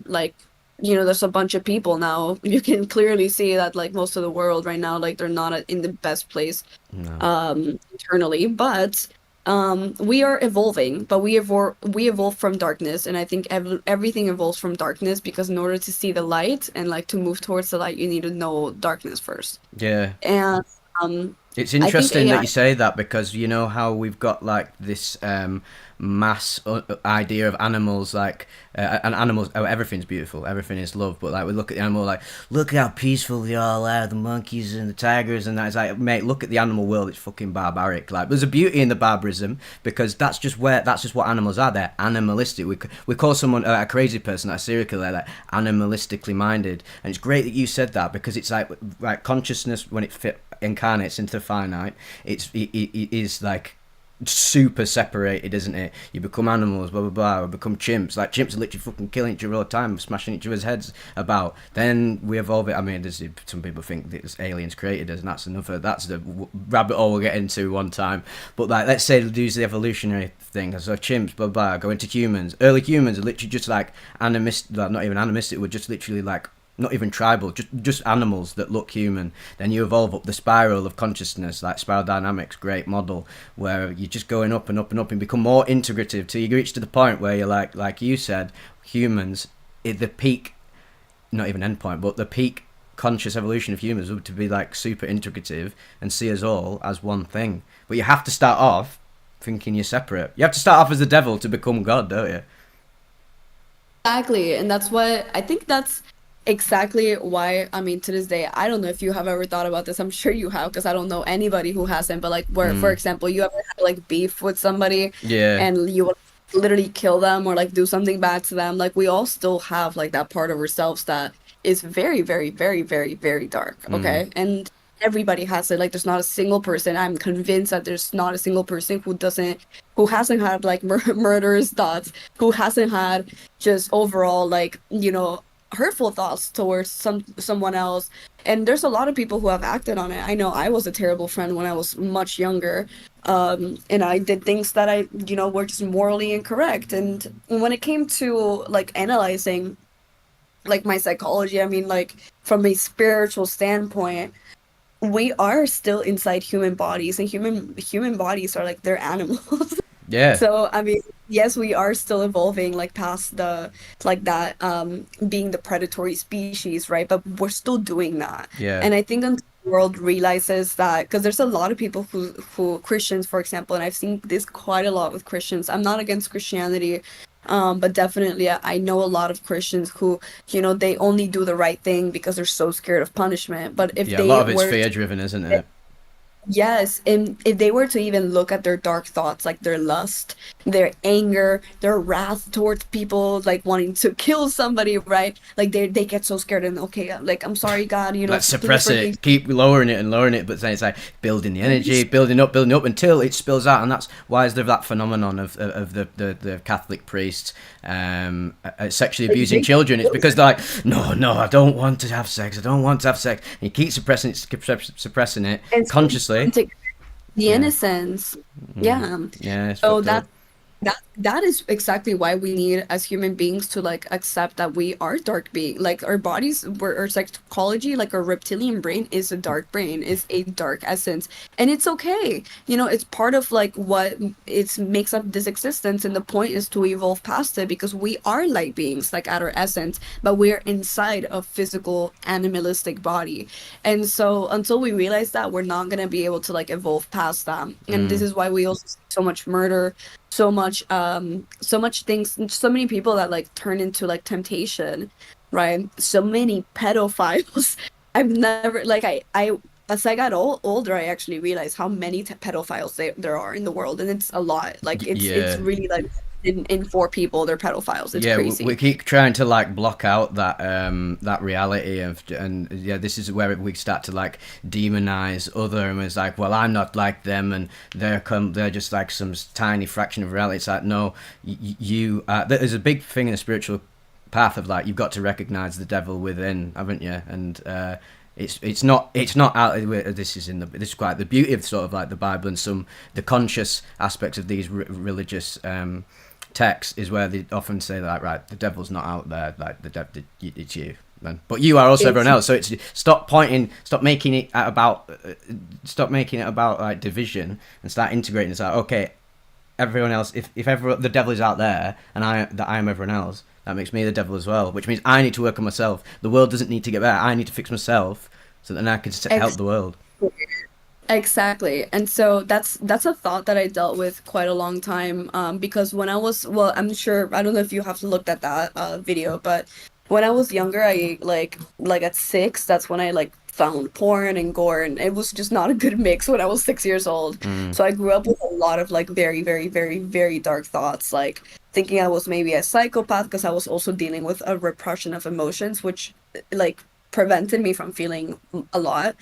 Like, you know, there's a bunch of people now. You can clearly see that like most of the world right now, like they're not in the best place No. internally, but we are evolving, but we evolve from darkness, and I think everything evolves from darkness, because in order to see the light and like to move towards the light, you need to know darkness first. Yeah. And um It's I think interesting that AI. you say that, because you know how we've got like this mass idea of animals, like and animals. Oh, everything's beautiful, everything is love. But like we look at the animal, like look how peaceful they all are, the monkeys and the tigers, and that. It's like, mate, look at the animal world. It's fucking barbaric. Like there's a beauty in the barbarism, because that's just what animals are. They're animalistic. We call someone a crazy person, like a serial killer, like animalistically minded. And it's great that you said that, because it's like consciousness when it incarnates into the finite, it is like super separated, isn't it? You become animals, blah blah blah, or become chimps. Like chimps are literally fucking killing each other all the time, smashing each other's heads about. Then we evolve it. I mean, there's some people think that aliens created us, and that's the rabbit hole we'll get into one time. But like, let's say use the evolutionary thing. So chimps, blah blah, go into humans. Early humans are literally just like animist, like not even animistic. We're just literally like not even tribal, just animals that look human. Then you evolve up the spiral of consciousness, like spiral dynamics, great model, where you're just going up and up and up and become more integrative till you reach to the point where you're like you said, humans, the peak, not even end point, but the peak conscious evolution of humans would to be like super integrative and see us all as one thing. But you have to start off thinking you're separate. You have to start off as the devil to become God, don't you? Exactly. And that's what I think that's exactly why, I mean, to this day, I don't know if you have ever thought about this. I'm sure you have, because I don't know anybody who hasn't. But like, where, for Mm. example, you ever had like beef with somebody Yeah, and you would literally kill them or like do something bad to them. Like, we all still have like that part of ourselves that is very, very, very, very, very dark. mm. Okay. And everybody has it. Like, there's not a single person. I'm convinced that there's not a single person who hasn't had like murderous thoughts, who hasn't had just overall like hurtful thoughts towards someone else. And there's a lot of people who have acted on it. I know I was a terrible friend when I was much younger, and I did things that I were just morally incorrect. And when it came to like analyzing like my psychology, I mean, like from a spiritual standpoint, we are still inside human bodies, and human bodies are like they're animals. Yeah, So, I mean, yes, we are still evolving like past the like that being the predatory species, right? But we're still doing that. yeah. And I think until the world realizes that, because there's a lot of people who Christians, for example, and I've seen this quite a lot with Christians. I'm not against Christianity, but definitely I know a lot of Christians who, they only do the right thing because they're so scared of punishment. But if Yeah, a lot they of it's were fear driven, isn't it? Yes, and if they were to even look at their dark thoughts, like their lust, their anger, their wrath towards people, like wanting to kill somebody, right? Like they get so scared and okay, like I'm sorry, God, Let's please suppress forgive it, keep lowering it and lowering it, but then it's like building the energy, building up until it spills out, and that's why is there that phenomenon of the Catholic priests sexually abusing me. children. It's because they're like, no, no, I don't want to have sex, I don't want to have sex, and you keep suppressing it And so consciously. the Yeah, innocence, yeah. yeah, it's So fucked up. that is exactly why we need as human beings to like accept that we are dark being. Like our bodies, our psychology, like our reptilian brain is a dark brain, is a dark essence, and it's okay. It's part of like what it makes up this existence, and the point is to evolve past it because we are light beings, like at our essence, but we're inside a physical animalistic body. And so until we realize that, we're not gonna be able to like evolve past that. And this Mm. is why we also see so much murder, so much things, so many people that like turn into like temptation, right? So many pedophiles. I've never like I as I got older, I actually realized how many pedophiles there are in the world, and it's a lot. Like it's Yeah. really like in four people they're pedophiles. It's Yeah, we crazy. keep trying to like block out that reality of, and yeah, this is where we start to like demonize other, and it's like, well, I'm not like them, and they're just like some tiny fraction of reality. It's like, no, you there's a big thing in the spiritual path of like you've got to recognize the devil within, haven't you? And it's not out. This is quite the beauty of sort of like the Bible and some the conscious aspects of these religious text is where they often say that, right, the devil's not out there, like the devil, it's you, man. But you are also It's everyone else. So it's stop making it about like division and start integrating. It's like, okay, everyone else. If ever the devil is out there and I am everyone else, that makes me the devil as well. Which means I need to work on myself. The world doesn't need to get better. I need to fix myself so that then I can help ex the world. Exactly. And so that's a thought that I dealt with quite a long time, because when I was, well, I'm sure, I don't know if you have looked at that video, but when I was younger, I like at 6, that's when I like found porn and gore, and it was just not a good mix when I was 6 years old. Mm. So I grew up with a lot of like very, very, very, very dark thoughts, like thinking I was maybe a psychopath because I was also dealing with a repression of emotions, which like prevented me from feeling a lot.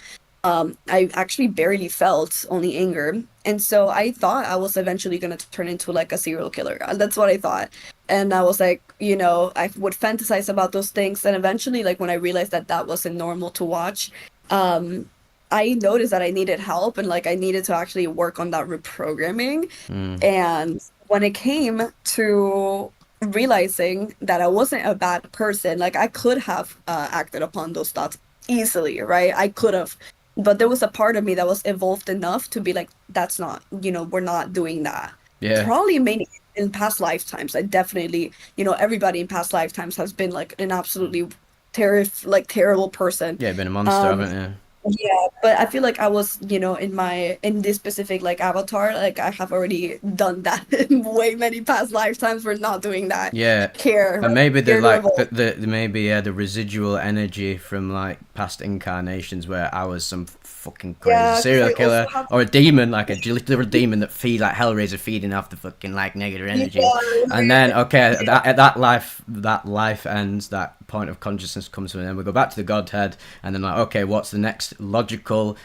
I actually barely felt only anger. And so I thought I was eventually going to turn into like a serial killer. That's what I thought. And I was like, I would fantasize about those things. And eventually, like when I realized that that wasn't normal to watch, um, I noticed that I needed help and like I needed to actually work on that reprogramming. Mm. And when it came to realizing that I wasn't a bad person, like I could have acted upon those thoughts easily, right? I could have, but there was a part of me that was evolved enough to be like, that's not, we're not doing that. Yeah, Probably maybe in past lifetimes, I definitely, everybody in past lifetimes has been like an absolutely terrible person. yeah, been a monster, Um, haven't you? Yeah, but I feel like I was, in this specific like avatar, like I have already done that in way many past lifetimes. We're not doing that. Yeah, Care, and right? maybe the Care to like evolve. the maybe yeah the residual energy from like past incarnations where I was some fucking crazy Yeah, because serial I also killer have, or a demon, like a literal demon that feed like Hellraiser feeding off the fucking like negative yeah, energy, and then okay yeah, that life ends, that point of consciousness comes to an end. We go back to the Godhead, and then like okay, what's the next logical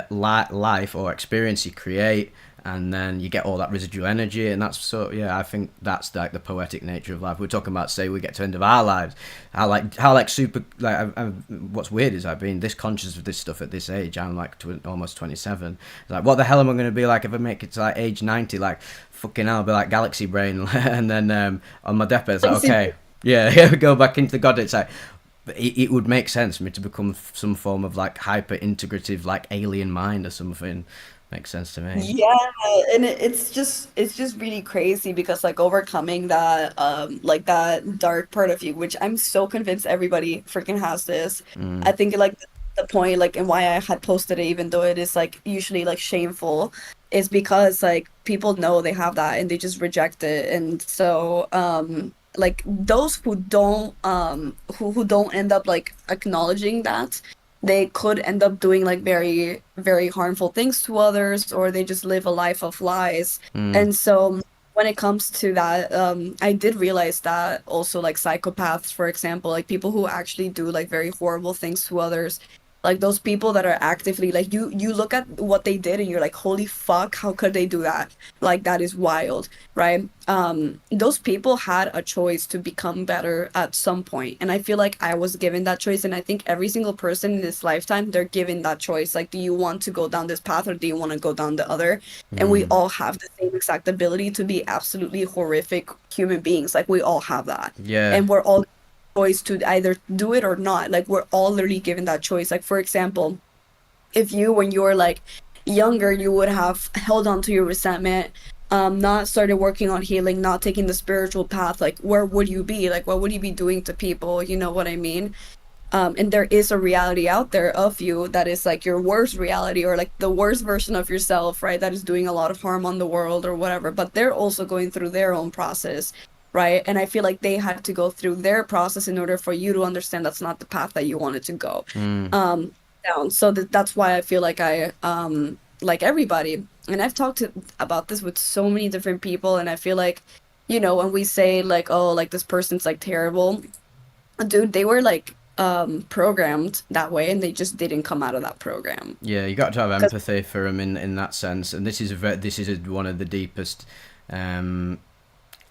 life or experience you create, and then you get all that residual energy, and that's so yeah. I think that's like the poetic nature of life. We're talking about, say, we get to the end of our lives. How super like what's weird is I've been this conscious of this stuff at this age. I'm like almost 27. Like, what the hell am I going to be like if I make it to like age 90? Like, fucking hell, I'll be like galaxy brain, and then on my deathbed, it's like okay. Yeah, here we go back into the god. It's like it would make sense for me to become some form of like hyper integrative like alien mind or something. Makes sense to me. yeah, and it's just really crazy because like overcoming that like that dark part of you, which I'm so convinced everybody freaking has this. I Mm, think like the point like and why I had posted it, even though it is like usually like shameful, is because like people know they have that and they just reject it. And so like those who don't end up like acknowledging that, they could end up doing like very, very harmful things to others, or they just live a life of lies. mm, And so when it comes to that, I did realize that also like psychopaths, for example, like people who actually do like very horrible things to others, like those people that are actively like you look at what they did and you're like, holy fuck, how could they do that? Like that is wild, right? Those people had a choice to become better at some point, and I feel like I was given that choice, and I think every single person in this lifetime, they're given that choice. Like, do you want to go down this path or do you want to go down the other? And we mm. all have the same exact ability to be absolutely horrific human beings. Like, we all have that, Yeah. and we're all choice to either do it or not. Like, we're all literally given that choice. Like, for example, if you, when you were like younger, you would have held on to your resentment, not started working on healing, not taking the spiritual path, like where would you be? Like, what would you be doing to people? You know what I mean? And there is a reality out there of you that is like your worst reality, or like the worst version of yourself, right? That is doing a lot of harm on the world or whatever, but they're also going through their own process, right? And I feel like they had to go through their process in order for you to understand that's not the path that you wanted to go Mm. um down. So that's why I feel like I like everybody, and I've talked about this with so many different people, and I feel like, when we say like, oh, like this person's like terrible, dude, they were like programmed that way and they just didn't come out of that program. Yeah, you got to have 'Cause empathy for him in that sense, and one of the deepest um,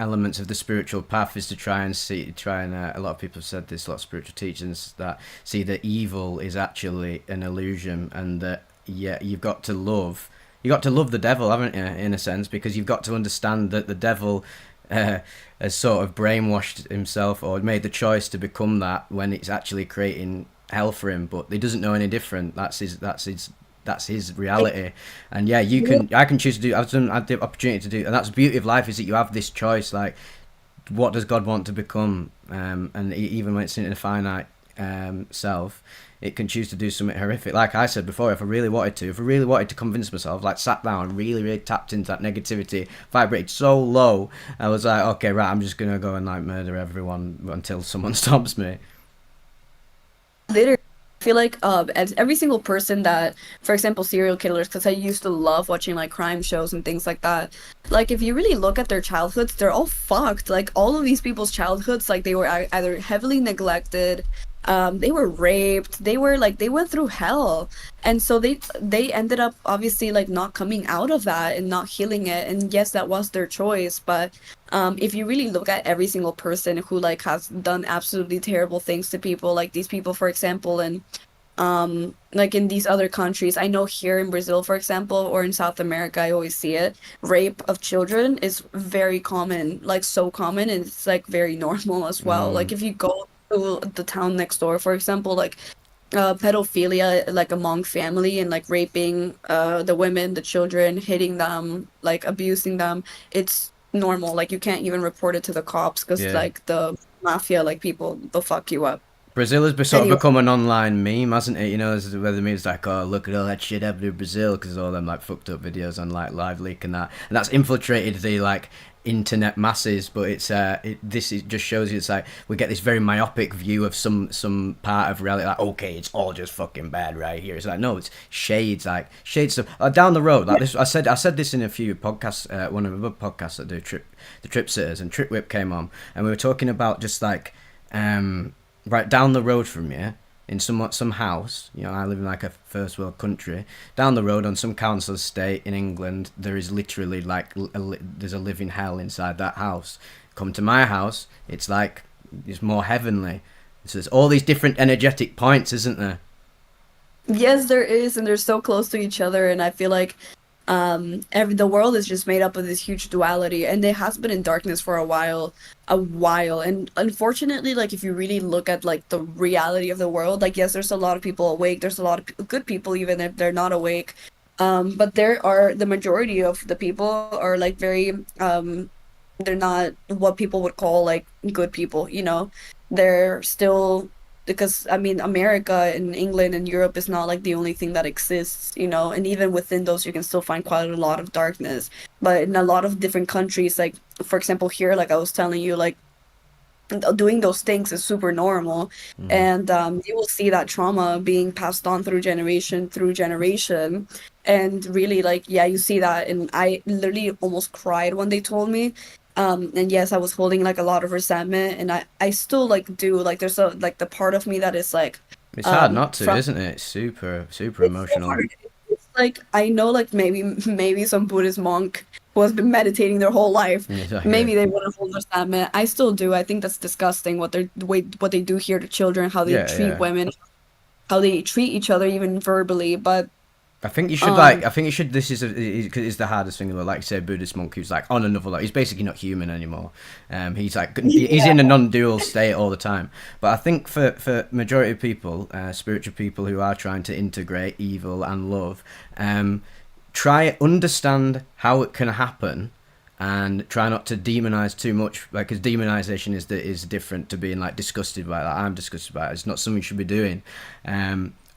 elements of the spiritual path is to try and a lot of people have said this, a lot of spiritual teachings that see that evil is actually an illusion, and that yeah, you got to love the devil, haven't you, in a sense, because you've got to understand that the devil uh, has sort of brainwashed himself or made the choice to become that when it's actually creating hell for him, but he doesn't know any different. That's his reality. And yeah, I can choose to do, I had the opportunity to do, and that's the beauty of life, is that you have this choice, like what does God want to become, and even when it's in a finite self, it can choose to do something horrific. Like I said before, if I really wanted to convince myself, like sat down and really, really tapped into that negativity, vibrated so low, I was like, okay, right, I'm just gonna go and like murder everyone until someone stops me. literally, I feel like as every single person that, for example, serial killers, because I used to love watching like crime shows and things like that. Like, if you really look at their childhoods, they're all fucked. Like, all of these people's childhoods, like they were either heavily neglected, they were raped, they were like they went through hell, and so they ended up obviously like not coming out of that and not healing it. And yes, that was their choice, but if you really look at every single person who like has done absolutely terrible things to people, like these people, for example, and like in these other countries, I know here in Brazil, for example, or in South America, I always see it. Rape of children is very common, like so common, and it's like very normal as well. Mm, Like, if you go to the town next door, for example, like pedophilia, like among family, and like raping the women, the children, hitting them, like abusing them, it's normal. Like, you can't even report it to the cops because yeah. like the mafia, like people, they'll fuck you up. Brazil has sort of Anyway, become an online meme, hasn't it? You know, where the meme's like, oh, look at all that shit happening in Brazil, because all them like fucked up videos on like Live Leak and that's infiltrated the like internet masses. But this just shows you it's like we get this very myopic view of some part of reality. Like, okay, it's all just fucking bad right here. It's like, no, it's shades of down the road. Like this, I said this in a few podcasts. One of the other podcasts that do the Trip Sitters, and Trip Whip came on, and we were talking about just like right down the road from you in some house. You know, I live in like a first world country. Down the road on some council estate in England, there is literally like there's a living hell inside that house. Come to my house, it's like it's more heavenly. So there's all these different energetic points, isn't there? yes, there is, and they're so close to each other, and I feel like the world is just made up of this huge duality, and it has been in darkness for a while. And unfortunately, like if you really look at like the reality of the world, like yes, there's a lot of people awake, there's a lot of good people even if they're not awake. But the majority of the people are like very they're not what people would call like good people, you know. They're still, because I mean America and England and Europe is not like the only thing that exists, you know, and even within those you can still find quite a lot of darkness. But in a lot of different countries, like for example here, like I was telling you, like doing those things is super normal, Mm. and you will see that trauma being passed on through generation. And really, like, yeah, you see that, and I literally almost cried when they told me. And yes, I was holding like a lot of resentment, and I still like do, like there's a like the part of me that is like It's hard not to, from isn't it? It's super it's so emotional. hard. It's like I know, like maybe some Buddhist monk who has been meditating their whole life, It's like, maybe they wouldn't hold resentment. I still do. I think that's disgusting what they do here to children, how they yeah, treat yeah. women, how they treat each other even verbally. But I think you should um, like. I think you should. This is the hardest thing. Like you say, Buddhist monk who's like on another level. He's basically not human anymore. He's like he's yeah, in a non-dual state all the time. But I think for majority of people, spiritual people who are trying to integrate evil and love, try understand how it can happen, and try not to demonize too much. Like, because demonization is different to being like disgusted by it. Like, I'm disgusted by it. It's not something you should be doing.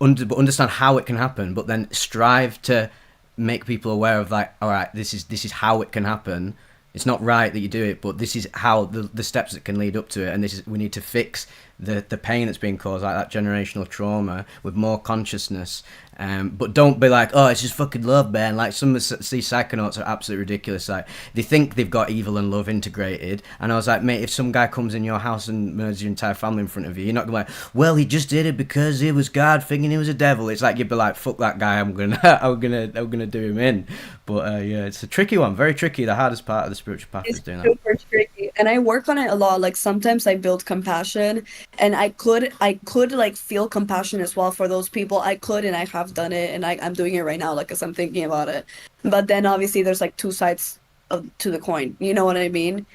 But understand how it can happen, but then strive to make people aware of like, all right, this is how it can happen. It's not right that you do it, but this is how the steps that can lead up to it, and this is we need to fix the pain that's being caused, like that generational trauma, with more consciousness. But don't be like, oh, it's just fucking love, man. Like some of these psychonauts are absolutely ridiculous. Like they think they've got evil and love integrated, and I was like, mate, if some guy comes in your house and murders your entire family in front of you, you're not gonna be like, well, he just did it because it was God thinking he was a devil. It's like you'd be like, fuck that guy, I'm gonna do him in. But yeah, it's a tricky one, very tricky. The hardest part of the spiritual path is it's doing that. super tricky, and I work on it a lot. Like sometimes I build compassion, and I could like feel compassion as well for those people. I could, and I have done it, and I'm doing it right now, like as I'm thinking about it. But then obviously there's like two sides to the coin. You know what I mean?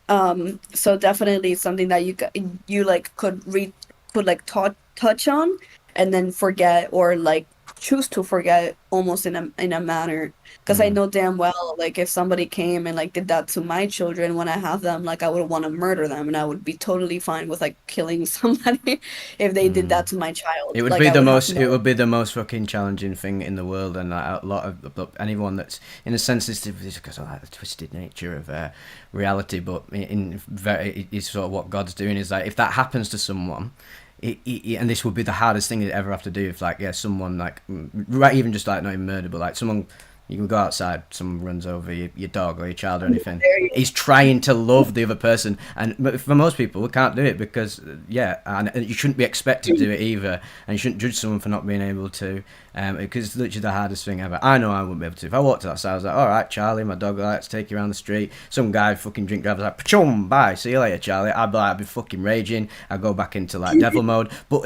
So definitely something that you like could like touch on, and then forget, or like choose to forget almost in a manner. Because I Mm. know damn well, like if somebody came and like did that to my children when I have them, like I would want to murder them, and I would be totally fine with like killing somebody if they did Mm. that to my It child. would Like be I the would have most. It no. would be the most fucking challenging thing in the world, and like, a lot of anyone that's in a sensitive, because I like the twisted nature of reality. But in very, it's sort of what God's doing is like if that happens to someone, and this would be the hardest thing you'd ever have to do. If like yeah, someone like right, even just like not even murder, but like someone you can go outside, someone runs over your dog or your child or anything. There you He's trying to love the other person, and but for most people, we can't do it because yeah, and you shouldn't be expected to do it either, and you shouldn't judge someone for not being able to, because it's literally the hardest thing ever. I know I wouldn't be able to. If I walked outside, I was like, all right, Charlie, my dog, let's take you around the street. Some guy fucking drink driver's like, pachum, bye, see you later, Charlie. I'd be fucking raging. I'd go back into like devil mode. But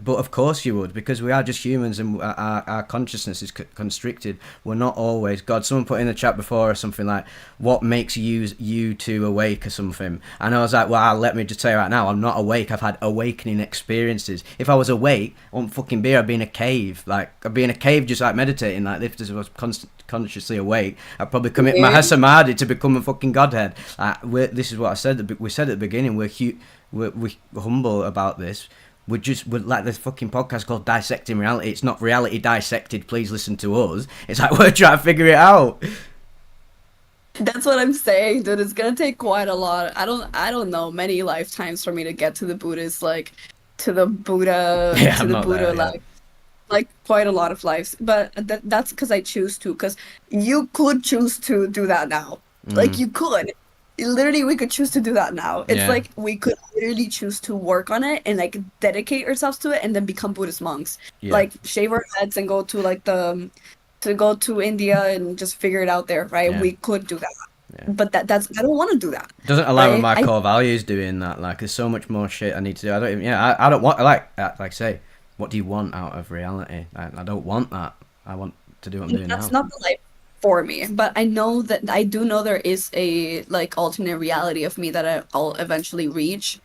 but of course you would, because we are just humans, and our consciousness is constricted. We're not always God. Someone put in the chat before or something like, what makes you two awake or something, and I was like, well, let me just tell you right now, I'm not awake. I've had awakening experiences. If I was awake, I wouldn't fucking be here. I'd be in a cave. Like I'd be in a cave just like meditating. Like if I was consciously awake, I'd probably commit go. Mahasamadhi to become a fucking godhead. Like this is what I said. We said at the beginning, we're humble about this. would like this fucking podcast called Dissecting Reality. It's not reality dissected. Please listen to us. It's like we're trying to figure it out. That's what I'm saying, dude. It's gonna take quite a lot. I don't know, many lifetimes for me to get to the Buddhist, like Yeah, to I'm the not there Buddha, yet. like quite a lot of lives. But that's because I choose to, because you could choose to do that now. Like Mm, you could. Literally, we could choose to do that now. It's yeah, like we could literally choose to work on it and like dedicate ourselves to it and then become Buddhist monks. yeah, Like shave our heads and go to like the to go to India and just figure it out there, right? yeah, We could do that. yeah. But that's I don't want to do that, Doesn't align with right? my I core values doing that. Like, there's so much more shit I need to do. I don't even. Yeah, I don't want. Like I say, what do you want out of reality? I don't want that. I want to do what I'm doing That's now. not the life for me. But I know that I do know there is a like alternate reality of me that I'll eventually reach,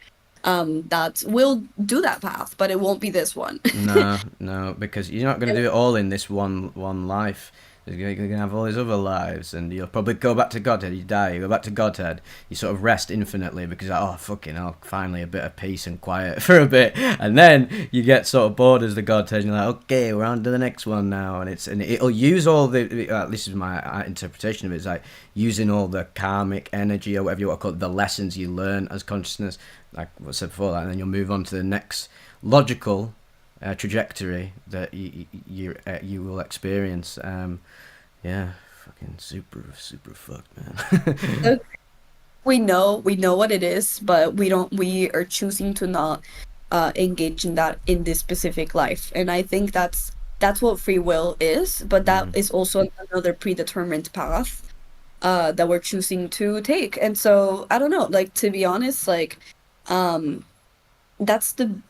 that will do that path, but it won't be this one. No, no, because you're not going to do it all in this one life. You're going to have all these other lives, and you'll probably go back to Godhead. You die, you go back to Godhead. You sort of rest infinitely because, like, oh, fucking hell, finally a bit of peace and quiet for a bit. And then you get sort of bored as the Godhead, and you're like, okay, we're on to the next one now. And it'll use all the, this is my interpretation of it, it's like using all the karmic energy or whatever you want to call it, the lessons you learn as consciousness, like what I said before, and then you'll move on to the next logical trajectory that you will experience. Yeah, fucking super fucked, man. We know what it is, but we are choosing to not engage in that in this specific life. And I think that's what free will is, but that Mm, is also another predetermined path that we're choosing to take. And so I don't know, like to be honest, like um that's the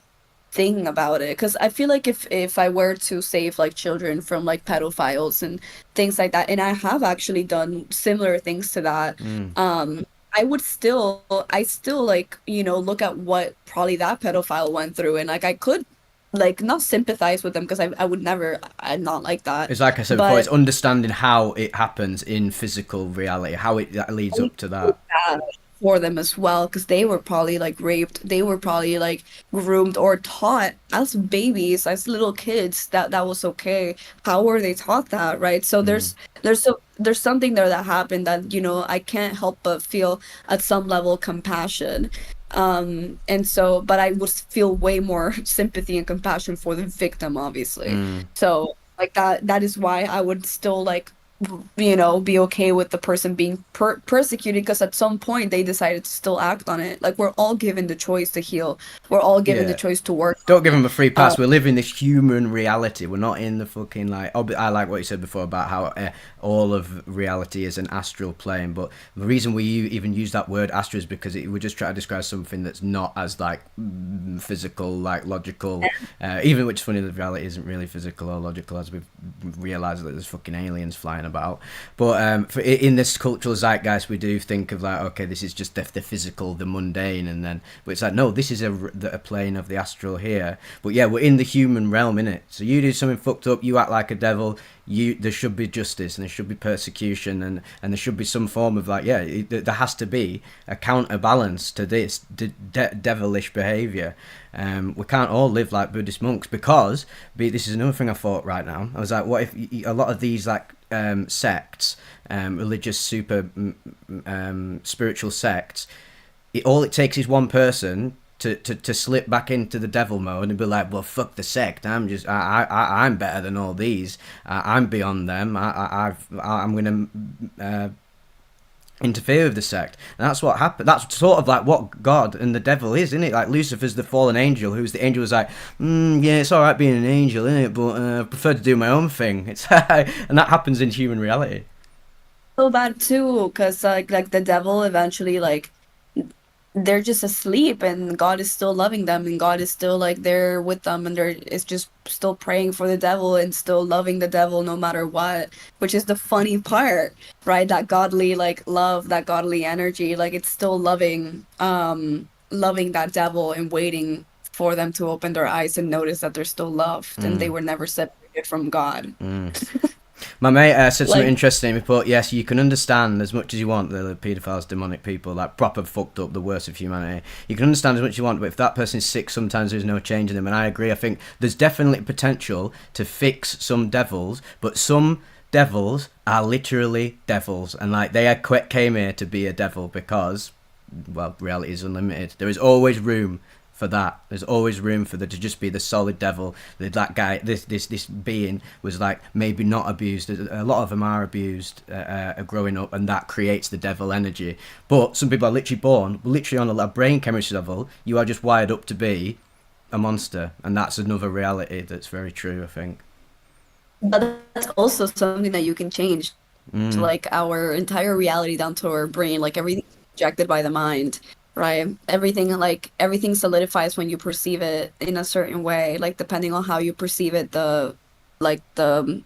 thing about it, because I feel like if I were to save like children from like pedophiles and things like that, and I have actually done similar things to that, mm. I would still I still like, look at what probably that pedophile went through, and like I could like not sympathize with them, because I would never, I'm not like that, It's like I said before. It's but understanding how it happens in physical reality, how it that leads I up to feel that. bad for them as well, because they were probably like raped, they were probably like groomed or taught as babies, as little kids, that that was okay. How were they taught that, right? So Mm, there's something there that happened that, I can't help but feel at some level compassion. And so, but I would feel way more sympathy and compassion for the victim, obviously. mm. So like that is why I would still like be okay with the person being persecuted, because at some point they decided to still act on it. Like we're all given the choice to heal. We're all given the Yeah. choice to work Don't give on them it. a free Uh, pass. We're living this human reality. We're not in the fucking like. I like what you said before about how all of reality is an astral plane. But the reason we even use that word astral is because we just try to describe something that's not as like physical, like logical. Even which is funny that reality isn't really physical or logical, as we've realised that there's fucking aliens flying about. But in this cultural zeitgeist, we do think of like, okay, this is just the physical, the mundane, and then but it's like no, this is a plane of the astral here. But yeah, we're in the human realm, innit? So you do something fucked up, you act like a devil. There should be justice and there should be persecution and there should be some form of like there has to be a counterbalance to this devilish behavior. We can't all live like Buddhist monks because this is another thing I thought right now. I was like, what if a lot of these like sects, religious spiritual sects, all it takes is one person to slip back into the devil mode and be like, well, fuck the sect. I'm better than all these. I'm beyond them. I'm gonna interfere with the sect. And that's what happened. That's sort of like what God and the devil is, isn't it? Like Lucifer's the fallen angel, who's the angel who's like, yeah, it's all right being an angel, isn't it? But I prefer to do my own thing. It's and that happens in human reality. so bad too, because like the devil eventually like they're just asleep and God is still loving them, and God is still like there with them, and they're it's just still praying for the devil and still loving the devil no matter what, which is the funny part, right? That godly like love, that godly energy, like it's still loving that devil and waiting for them to open their eyes and notice that they're still loved and they Mm, were never separated from God. mm. My mate said something Like, interesting. He put, yes, you can understand as much as you want the paedophiles, demonic people, like proper fucked up, the worst of humanity. You can understand as much as you want, but if that person's sick, sometimes there's no change in them. And I agree. I think there's definitely potential to fix some devils, but some devils are literally devils, and like they came here to be a devil because, well, reality is unlimited. There is always room for that. There's always room for there to just be the solid devil. That guy, this being was like maybe not abused. A lot of them are abused growing up, and that creates the devil energy. But some people are literally born, literally on a brain chemistry level. You are just wired up to be a monster, and that's another reality that's very true, I think. but that's also something that you can change. Mm, Like our entire reality down to our brain, like everything projected by the mind, right? Everything solidifies when you perceive it in a certain way. Like depending on how you perceive it, like the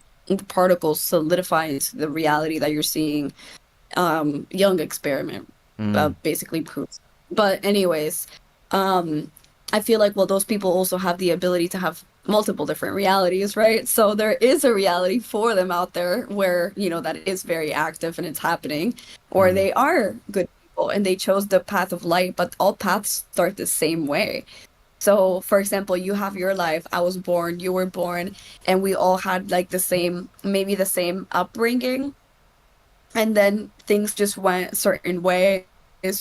particles solidify into the reality that you're seeing. Young experiment mm, basically proves. But anyways, um, I feel like well, those people also have the ability to have multiple different realities, right? So there is a reality for them out there where, you know, that is very active and it's happening, or mm, they are good people and they chose the path of light, but all paths start the same way. So, for example, you have your life, I was born, you were born, and we all had like the same, maybe the same upbringing, and then things just went certain ways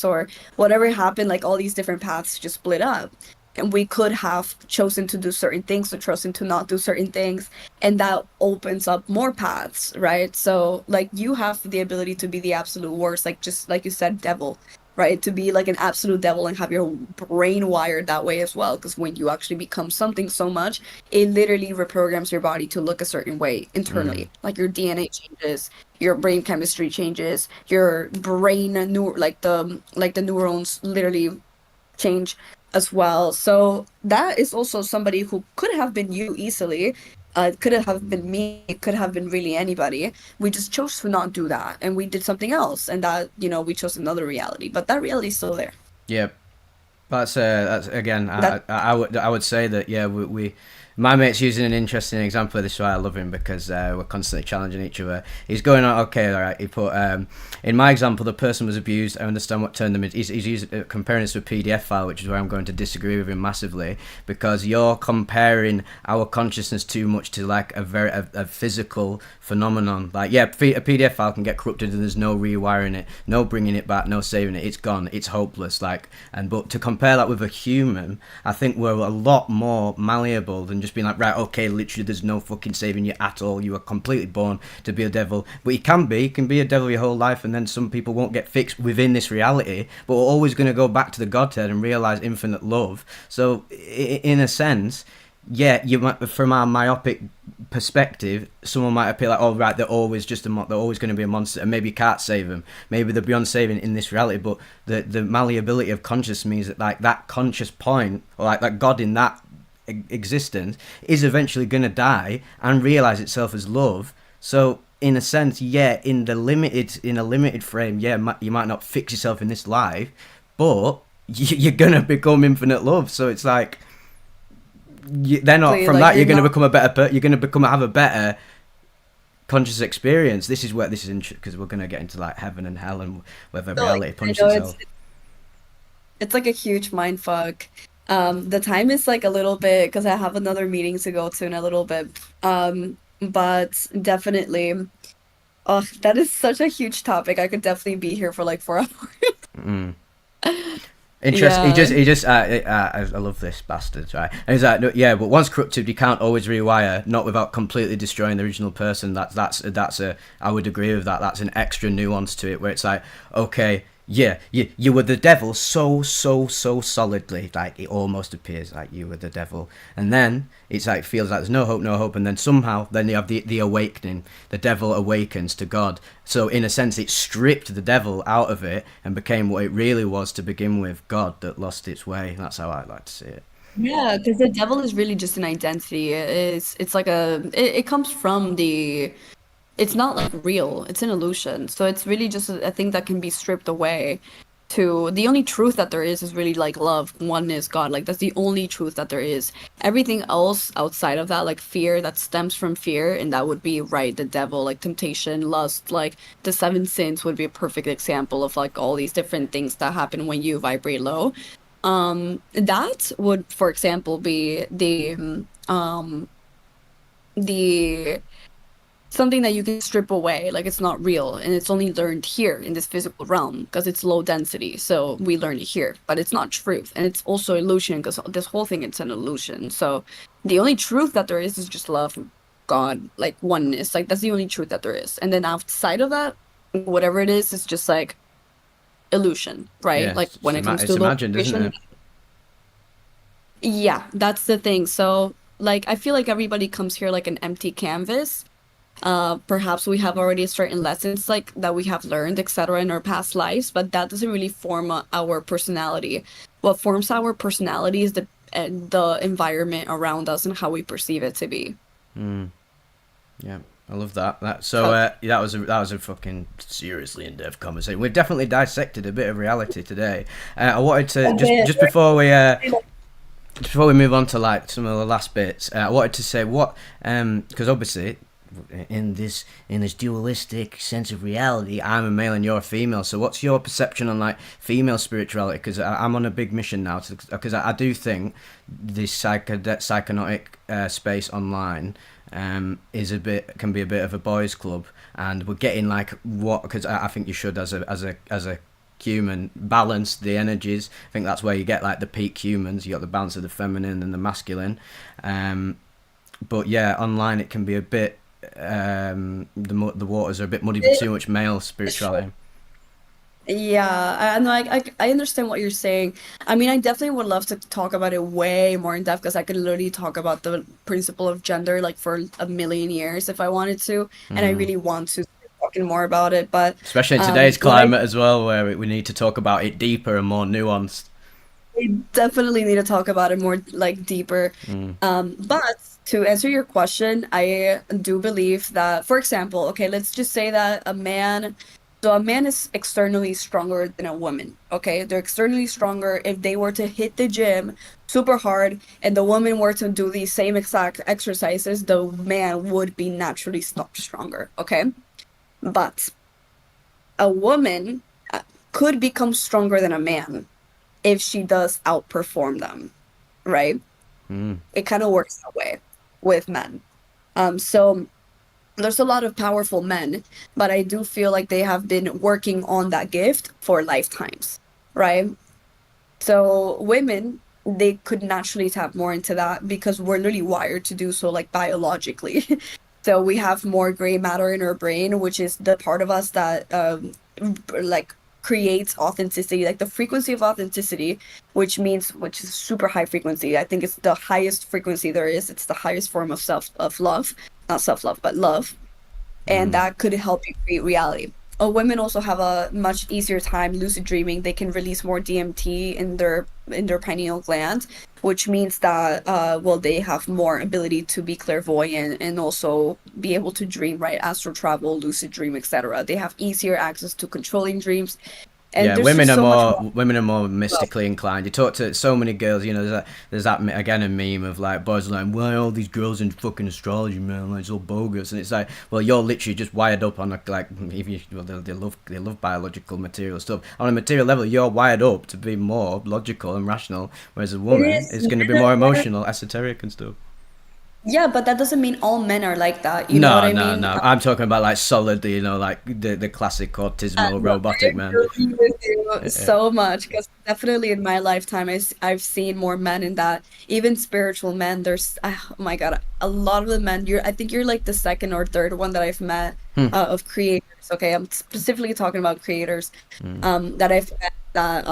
or whatever happened, like all these different paths just split up, and we could have chosen to do certain things or chosen to not do certain things, and that opens up more paths, right? So like you have the ability to be the absolute worst, like just like you said, devil, right? To be like an absolute devil and have your brain wired that way as well, because when you actually become something so much, it literally reprograms your body to look a certain way mm. internally, like your DNA changes, your brain chemistry changes, your brain like the neurons literally change as well. So that is also somebody who could have been you easily. Could have been me, it could have been really anybody. We just chose to not do that and we did something else, and that, you know, we chose another reality. But that reality is still there. Yeah, that's again. That I would say that yeah, my mate's using an interesting example of this. Why I love him because we're constantly challenging each other. He's going on. Okay, all right. He put in my example, the person was abused. I understand what turned them. He's using, comparing this to a PDF file, which is where I'm going to disagree with him massively because you're comparing our consciousness too much to like a physical phenomenon. Like yeah, a PDF file can get corrupted and there's no rewiring it, no bringing it back, no saving it. It's gone. It's hopeless. Like but to compare that with a human, I think we're a lot more malleable than just being like, right, okay, literally there's no fucking saving you at all. You are completely born to be a devil. But you can be a devil your whole life, and then some people won't get fixed within this reality, but we're always going to go back to the Godhead and realize infinite love. So in a sense, yeah, you might, from our myopic perspective, someone might appear like, oh right, they're always just they're always going to be a monster, and maybe you can't save them. Maybe they're beyond saving in this reality. But the malleability of conscious means that like that conscious point, or like that God in that existence, is eventually going to die and realize itself as love. So in a sense, yeah, in a limited frame, yeah, you might not fix yourself in this life, but you're gonna become infinite love. So it's like they're not from like that. you're You're going to not become a better. You're going to become have a better conscious experience. This is where this is because we're going to get into like heaven and hell and whether like reality I punches know itself. it's like a huge mind fuck. The time is like a little bit because I have another meeting to go to in a little bit. But definitely, oh, that is such a huge topic. I could definitely be here for like 4 hours. Mm. Interest. Yeah. He just. I love this bastard, right? And he's like, no, yeah, but once corrupted, you can't always rewire, not without completely destroying the original person. That's a. I would agree with that. That's an extra nuance to it, where it's like, okay, yeah, you were the devil so solidly, like it almost appears like you were the devil, and then it's like feels like there's no hope, and then somehow then you have the awakening. The devil awakens to God. So in a sense, it stripped the devil out of it and became what it really was to begin with, God that lost its way. That's how I like to see it. Yeah, because the devil is really just an identity. It's like it comes from it's not like real. It's an illusion. So it's really just a thing that can be stripped away. to the only truth that there is really like love, oneness, God. Like that's the only truth that there is. Everything else outside of that, like fear, that stems from fear, and that would be right, the devil, like temptation, lust, like the seven sins would be a perfect example of like all these different things that happen when you vibrate low. That would, for example, be the something that you can strip away, like it's not real and it's only learned here in this physical realm because it's low density, so we learn it here, but it's not truth, and it's also illusion because this whole thing, it's an illusion. So the only truth that there is just love, God, like oneness, like that's the only truth that there is, and then outside of that, whatever it is just like illusion, right? Yeah, Like when it comes it's to low imagined, isn't vibration. it? Yeah, that's the thing. So like I feel like everybody comes here like an empty canvas. Perhaps we have already certain lessons like that we have learned, etc., in our past lives, but that doesn't really form our personality. What forms our personality is the environment around us and how we perceive it to be. Yeah, I love that. So So that was a fucking seriously in depth conversation. We've definitely dissected a bit of reality today. I wanted to a bit, just before we move on to like some of the last bits, I wanted to say what because obviously in this dualistic sense of reality, I'm a male and you're a female. So what's your perception on like female spirituality? Because I'm on a big mission now, because I do think this psychonautic space online is a bit, can be a bit of a boys' club, and we're getting like what, because I think you should as a human balance the energies. I think that's where you get like the peak humans. You got the balance of the feminine and the masculine. But yeah, online it can be a bit the waters are a bit muddy with too much male spirituality. yeah, and like I understand what you're saying. I mean, I definitely would love to talk about it way more in depth because I could literally talk about the principle of gender like for a million years if I wanted to, and I really want to start talking more about it. But Especially in today's what I climate as well, where we need to talk about it deeper and more nuanced. We definitely need to talk about it more like deeper. But to answer your question, I do believe that, for example, okay, let's just say that so a man is externally stronger than a woman. Okay, they're externally stronger. If they were to hit the gym super hard and the woman were to do the same exact exercises, the man would be naturally stronger. Okay, but a woman could become stronger than a man if she does outperform them, right? It kind of works that way with men. So there's a lot of powerful men, but I do feel like they have been working on that gift for lifetimes, right? So women, they could naturally tap more into that because we're literally wired to do so, like biologically. So we have more gray matter in our brain, which is the part of us that like creates authenticity, like the frequency of authenticity, which is super high frequency. I think it's the highest frequency there is. It's the highest form of love, not self love, but love, and that could help you create reality. Women also have a much easier time lucid dreaming. They can release more DMT in their pineal gland, which means that well, they have more ability to be clairvoyant and also be able to dream, right? Astral travel, lucid dream, etc. They have easier access to controlling dreams, and Yeah, there's just so much more. women are more mystically inclined. You talk to so many girls, you know. There's that again a meme of like boys are like, why are all these girls in fucking astrology, man? Like it's all bogus, and it's like, well, you're literally just wired up on a like, if you, well, they love biological material stuff. On a material level, you're wired up to be more logical and rational, whereas a It woman is is going to be more emotional, esoteric, and stuff. yeah, but that doesn't mean all men are like that. You know what No, I no, mean? no. I'm talking about like solid, you know, like the classic autismal No, robotic I man. agree with you Yeah. so much because definitely in my lifetime, I've seen more men in that. Even spiritual men, there's, oh my God, a lot of the men, I think you're like the second or third one that I've met of creators. Okay, I'm specifically talking about creators that I've met that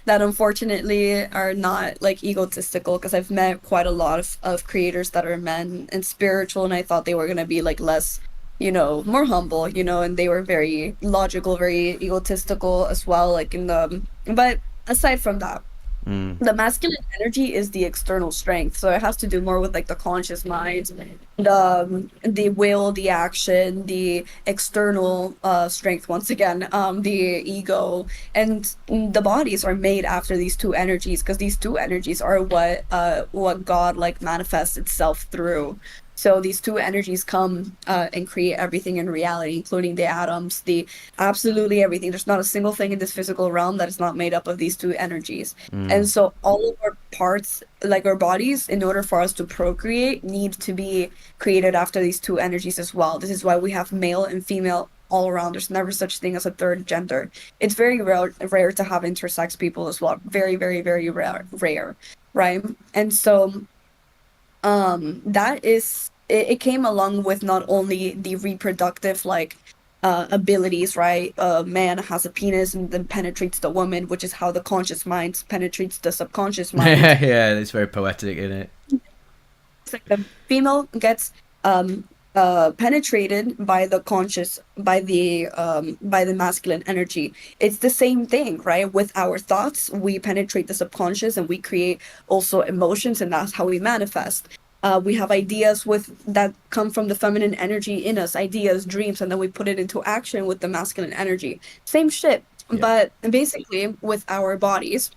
that unfortunately are not like egotistical because I've met quite a lot of creators that are men and spiritual, and I thought they were gonna be like less, more humble, and they were very logical, very egotistical as well, like but aside from that, Mm. The masculine energy is the external strength, so it has to do more with like the conscious mind, the will, the action, the external strength, once again, the ego. And the bodies are made after these two energies, because these two energies are what God like manifests itself through. So these two energies come and create everything in reality, including the atoms, the absolutely everything. There's not a single thing in this physical realm that is not made up of these two energies. Mm. And so all of our parts, like our bodies, in order for us to procreate, need to be created after these two energies as well. This is why we have male and female all around. There's never such thing as a third gender. It's very rare to have intersex people as well. Very, very, very rare, right? And so that is it came along with not only the reproductive like abilities, right? A man has a penis and then penetrates the woman, which is how the conscious mind penetrates the subconscious mind. Yeah, it's very poetic, isn't it? It's like the female gets penetrated by the conscious, by the masculine energy. It's the same thing, right? With our thoughts, we penetrate the subconscious and we create also emotions, and that's how we manifest. We have ideas with that come from the feminine energy in us, ideas, dreams, and then we put it into action with the masculine energy. Same shit, Yeah. but basically with our bodies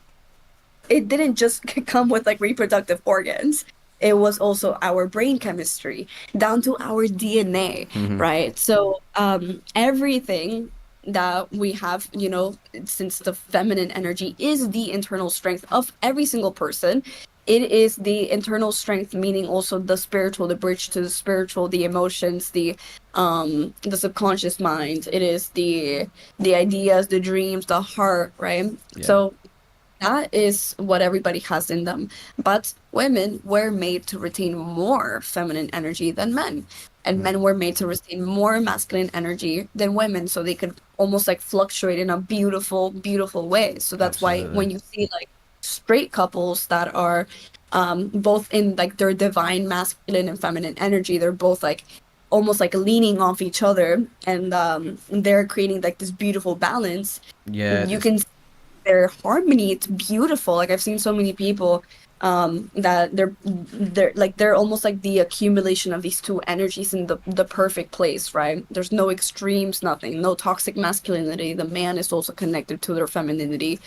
it didn't just come with like reproductive organs. It was also our brain chemistry down to our DNA, Hmm. right? So everything that we have, since the feminine energy is the internal strength of every single person, it is the internal strength, meaning also the spiritual, the bridge to the spiritual, the emotions, the subconscious mind. It is the ideas, the dreams, the heart, right? Yeah. So that is what everybody has in them. But women were made to retain more feminine energy than men. And Mm. men were made to retain more masculine energy than women. So they could almost like fluctuate in a beautiful, beautiful way. So that's why Absolutely. when you see like straight couples that are both in like their divine masculine and feminine energy, they're both like almost like leaning off each other, and they're creating like this beautiful balance. Yeah. You can their harmony, it's beautiful. Like I've seen so many people that they're almost like the accumulation of these two energies in the perfect place, right? There's no extremes, nothing, no toxic masculinity. The man is also connected to their femininity,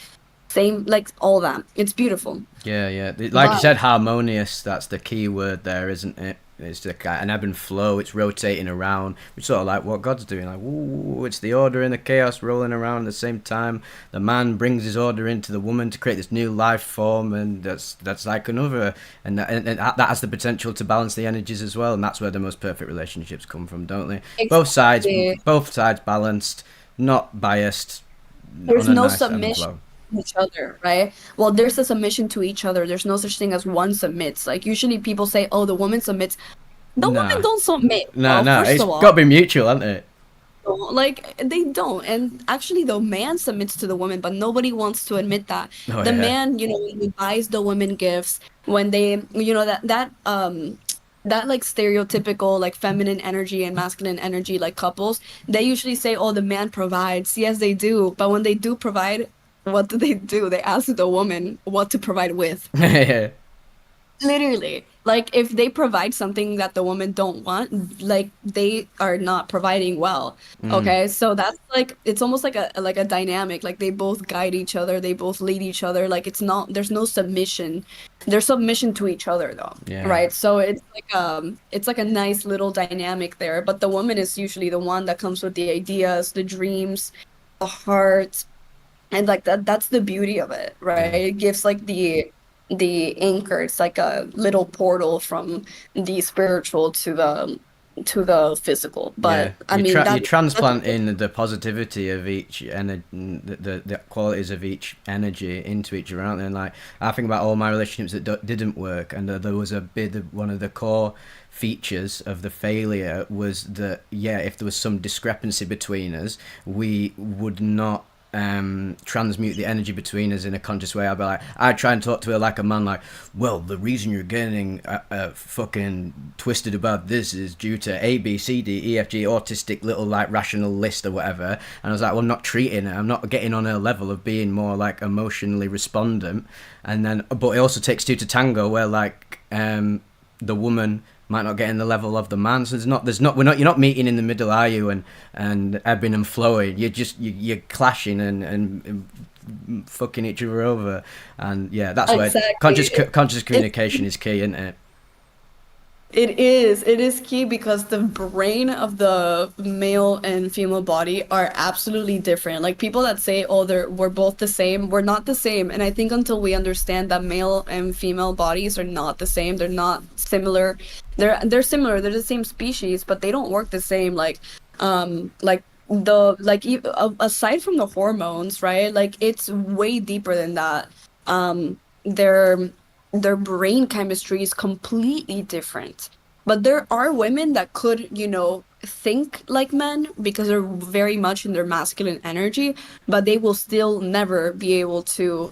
same, like all that. It's beautiful. Yeah, yeah. Like you But said, harmonious. That's the key word there, isn't it? It's the an ebb and flow. It's rotating around. It's sort of like what God's doing. Like, ooh, it's the order and the chaos rolling around at the same time. The man brings his order into the woman to create this new life form, and that's like another. And that has the potential to balance the energies as well. And that's where the most perfect relationships come from, don't they? Both sides, exactly, both sides balanced, not biased, on there's a no nice ebb and submission flow. to each other, right? Well, there's a submission to each other. There's no such thing as one submits. Like usually people say, "Oh, the woman submits." The women Nah, don't submit. nah, Well, nah. first It's of got all, to be mutual, hasn't it? like they don't. And actually, the man submits to the woman, but nobody wants to admit that. Oh The yeah. man, when he buys the women gifts, when they, that like stereotypical like feminine energy and masculine energy like couples, they usually say, "Oh, the man provides." Yes, they do. But when they do provide, what do? They ask the woman what to provide with. Yeah. Literally, like if they provide something that the women don't want, like they are not providing well. Mm. Okay, so that's like it's almost like a dynamic. Like they both guide each other, they both lead each other. Like it's not there's no submission. There's submission to each other though, Yeah. right? So it's like a nice little dynamic there. But the woman is usually the one that comes with the ideas, the dreams, the heart, and like that's the beauty of it, right? Yeah. It gives like the anchor. It's like a little portal from the spiritual to the physical. Yeah, But I mean you're that's transplanting the positivity of each and the qualities of each energy into each other, aren't they? And like I think about all my relationships that didn't work, and there was a bit of one of the core features of the failure was that, yeah, if there was some discrepancy between us, we would not transmute the energy between us in a conscious way. I'll be like, I try and talk to her like a man, like, well, the reason you're getting fucking twisted about this is due to A, B, C, D, E, F, G, autistic little like rational list or whatever. And I was like, well, I'm not treating her. I'm not getting on her level of being more like emotionally respondent. And then, but it also takes two to tango, where like the woman might not get in the level of the man. So you're not meeting in the middle, are you? And ebbing and flowing. You're clashing and fucking each other over. And yeah, that's where Exactly. conscious It, communication is key, isn't it? it is. It is key because the brain of the male and female body are absolutely different. Like people that say, "Oh, we're both the same," we're not the same. And I think until we understand that male and female bodies are not the same, they're not similar. They're similar. They're the same species, but they don't work the same. Like aside from the hormones, right? Like it's way deeper than that. Um, they're their brain chemistry is completely different. But there are women that could, think like men because they're very much in their masculine energy, but they will still never be able to,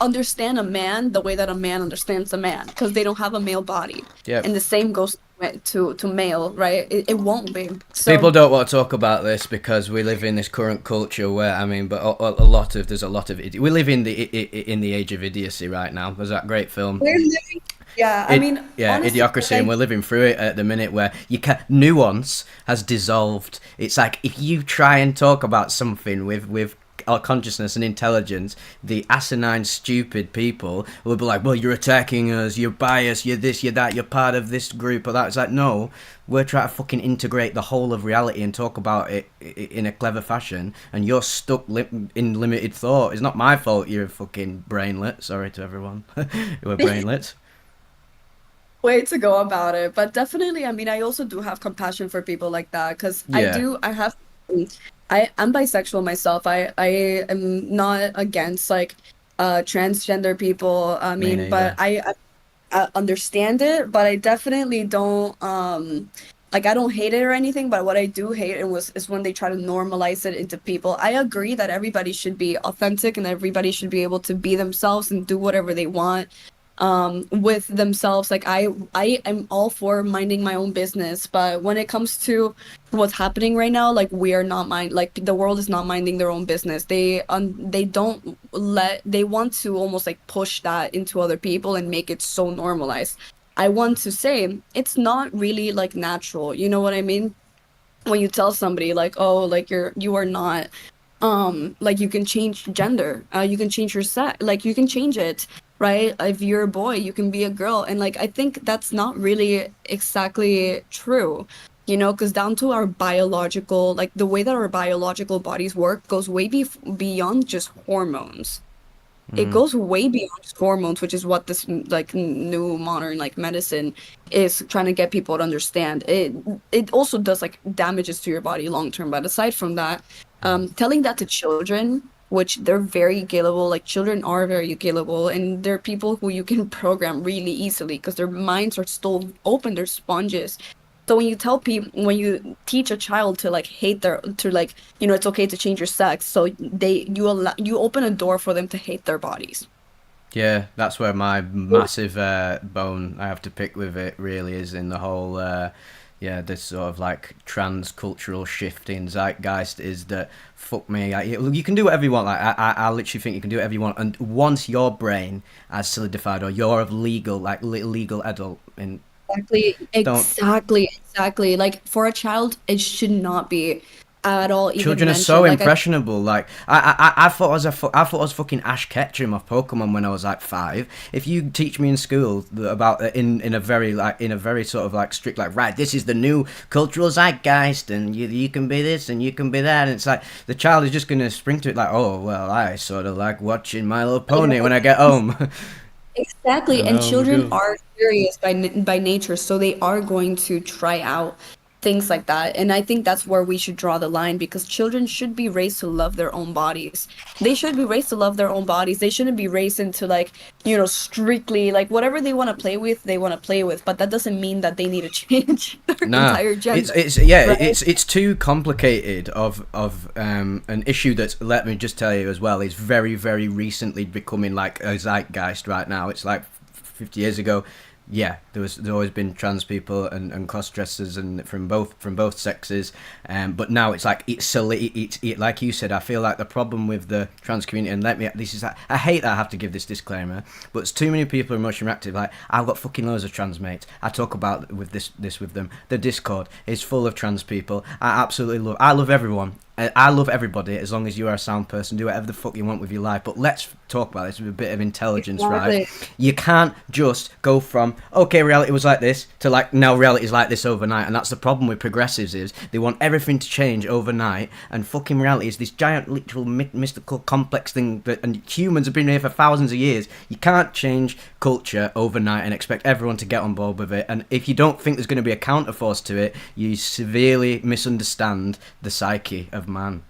understand a man the way that a man understands a man because they don't have a male body. Yep. And the same goes to male, right? It won't be. People So don't want to talk about this because we live in this current culture where, I mean, but a lot of there's a lot of we live in the age of idiocy right now. There's that great film, we're living, yeah, I mean, honestly, like Idiocracy, and we're living through it at the minute where you can nuance has dissolved. It's like if you try and talk about something with our consciousness and intelligence, the asinine, stupid people will be like, "Well, you're attacking us. You're biased. You're this. You're that. You're part of this group or that." It's like, no, we're trying to fucking integrate the whole of reality and talk about it in a clever fashion, and you're stuck in limited thought. It's not my fault you're fucking brainlet. Sorry to everyone who are brainlet. way to go about it. But definitely, I mean, I also do have compassion for people like that because Yeah, I'm bisexual myself. I am not against like transgender people. I me mean, but neither. I understand it, but I definitely don't like I don't hate it or anything, but what I do hate is when they try to normalize it into people. I agree that everybody should be authentic and everybody should be able to be themselves and do whatever they want with themselves. Like I am all for minding my own business, but when it comes to what's happening right now, like we are not mind like the world is not minding their own business. They don't let they want to almost like push that into other people and make it so normalized. I want to say it's not really like natural. You know what I mean? When you tell somebody like, oh, like you are not like you can change gender, you can change your sex, like you can change it, right? If you're a boy you can be a girl, and like I think that's not really exactly true, because down to our biological, like the way that our biological bodies work goes beyond just hormones. It Mm. goes way beyond just hormones, which is what this like new modern like medicine is trying to get people to understand. It also does like damages to your body long term. But aside from that, telling that to children, which they're very gullible, like children are very gullible, and they're people who you can program really easily because their minds are still open, they're sponges. So when you teach a child to like hate to like, it's okay to change your sex. So you open a door for them to hate their bodies. Yeah, that's where my massive bone I have to pick with it really is in the whole, yeah, this sort of like trans cultural shift in zeitgeist is that fuck me, you can do whatever you want. Like I literally think you can do whatever you want, and once your brain has solidified or you're of legal like legal adult, and Exactly, don't exactly. Like for a child, it should not be at all even children are so mentioned. Like I impressionable. Like I thought I thought I was fucking Ash Ketchum of Pokemon when I was like 5. If you teach me in school about in a very like in a very sort of like strict like right, this is the new cultural zeitgeist, and you can be this and you can be that, and it's like the child is just gonna spring to it like, oh well, I sort of like watching My Little Pony when I get home. Exactly, And and home we children go. are curious by nature, so they are going to try out things like that. And I think that's where we should draw the line, because children should be raised to love their own bodies. They should be raised to love their own bodies. They shouldn't be raised into like, strictly like whatever they want to play with, they want to play with. But that doesn't mean that they need to change their Nah, entire it's gender, it's yeah, right? it's too complicated of an issue that, let me just tell you as well, is very very recently becoming like a zeitgeist right now. It's like 50 years ago. Yeah, there's always been trans people and cross dressers and from both sexes, but now it's like it's like you said. I feel like the problem with the trans community, and I hate that I have to give this disclaimer, but it's too many people are emotionally reactive. Like, I've got fucking loads of trans mates. I talk about with this with them. The Discord is full of trans people. I love everyone. I love everybody as long as you are a sound person. Do whatever the fuck you want with your life. But let's talk about this with a bit of intelligence, right? Exactly. You can't just go from, okay, reality was like this, to like, now reality is like this overnight. And that's the problem with progressives, is they want everything to change overnight. And fucking reality is this giant, literal, mystical, complex thing that, and humans have been here for thousands of years. You can't change culture overnight and expect everyone to get on board with it. And if you don't think there's going to be a counterforce to it, you severely misunderstand the psyche of man.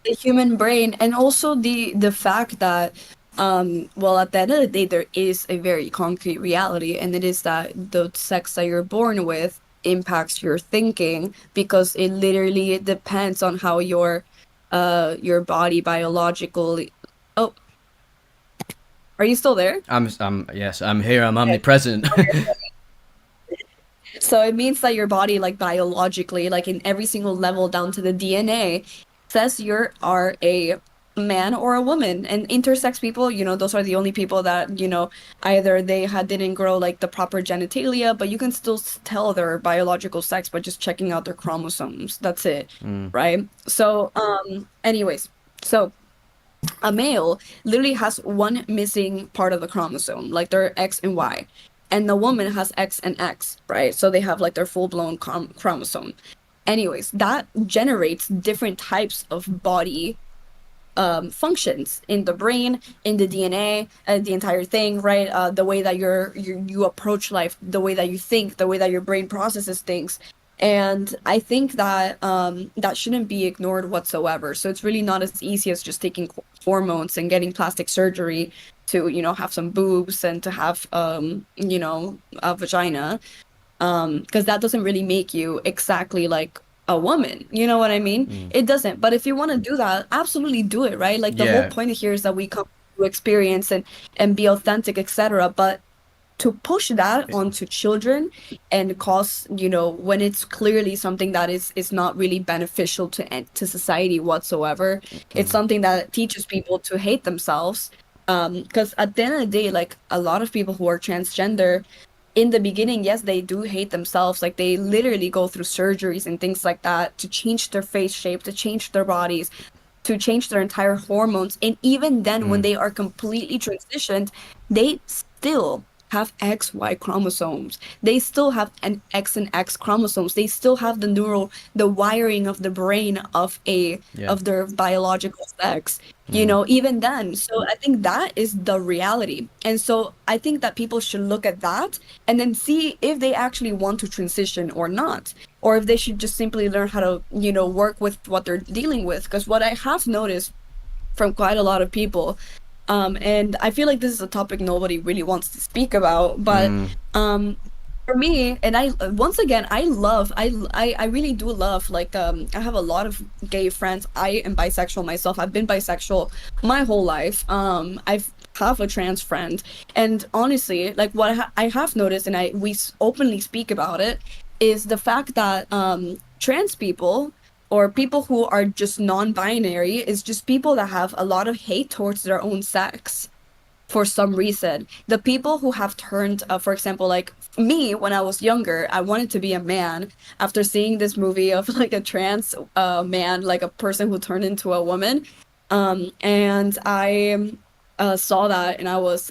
The human brain, and also the fact that well, at the end of the day, there is a very concrete reality, and it is that the sex that you're born with impacts your thinking, because it literally depends on how your body biologically. Oh, are you still there? Yes, I'm here. I'm Okay. omnipresent. So it means that your body, like biologically, like in every single level down to the DNA, says you are a man or a woman. And intersex people, those are the only people that, either they didn't grow like the proper genitalia, but you can still tell their biological sex by just checking out their chromosomes. That's it, Mm, right? So, anyways, so a male literally has one missing part of the chromosome, like their X and Y. And the woman has X and X, right? So they have like their full-blown chromosome. Anyways, that generates different types of body functions in the brain, in the DNA, the entire thing, right? The way that you approach life, the way that you think, the way that your brain processes things. And I think that that shouldn't be ignored whatsoever. So it's really not as easy as just taking hormones and getting plastic surgery to, have some boobs and to have, a vagina, because that doesn't really make you exactly like a woman. You know what I mean? mm. It doesn't. But if you want to do that, absolutely do it, right? Like the whole Yeah. point here is that we come to experience and be authentic, etc. But to push that onto children and cause, when it's clearly something that is not really beneficial to society whatsoever, it's Mm, something that teaches people to hate themselves. Because at the end of the day, like a lot of people who are transgender, in the beginning, yes, they do hate themselves. Like they literally go through surgeries and things like that to change their face shape, to change their bodies, to change their entire hormones. And even then, when mm. they are completely transitioned, they still have XY chromosomes. They still have an X and X chromosomes. They still have the wiring of the brain Yeah. of their biological sex, Mm. even then. So I think that is the reality. And so I think that people should look at that and then see if they actually want to transition or not, or if they should just simply learn how to, work with what they're dealing with. Because what I have noticed from quite a lot of people, and I feel like this is a topic nobody really wants to speak about, but Mm. um, for me, and I once again, I really do love, like, I have a lot of gay friends. I am bisexual myself. I've been bisexual my whole life. I've have a trans friend, and honestly, like what I have noticed, and we openly speak about it, is the fact that trans people or people who are just non-binary is just people that have a lot of hate towards their own sex for some reason. The people who have turned, for example, like me when I was younger, I wanted to be a man after seeing this movie of like a trans man, like a person who turned into a woman. And I saw that, and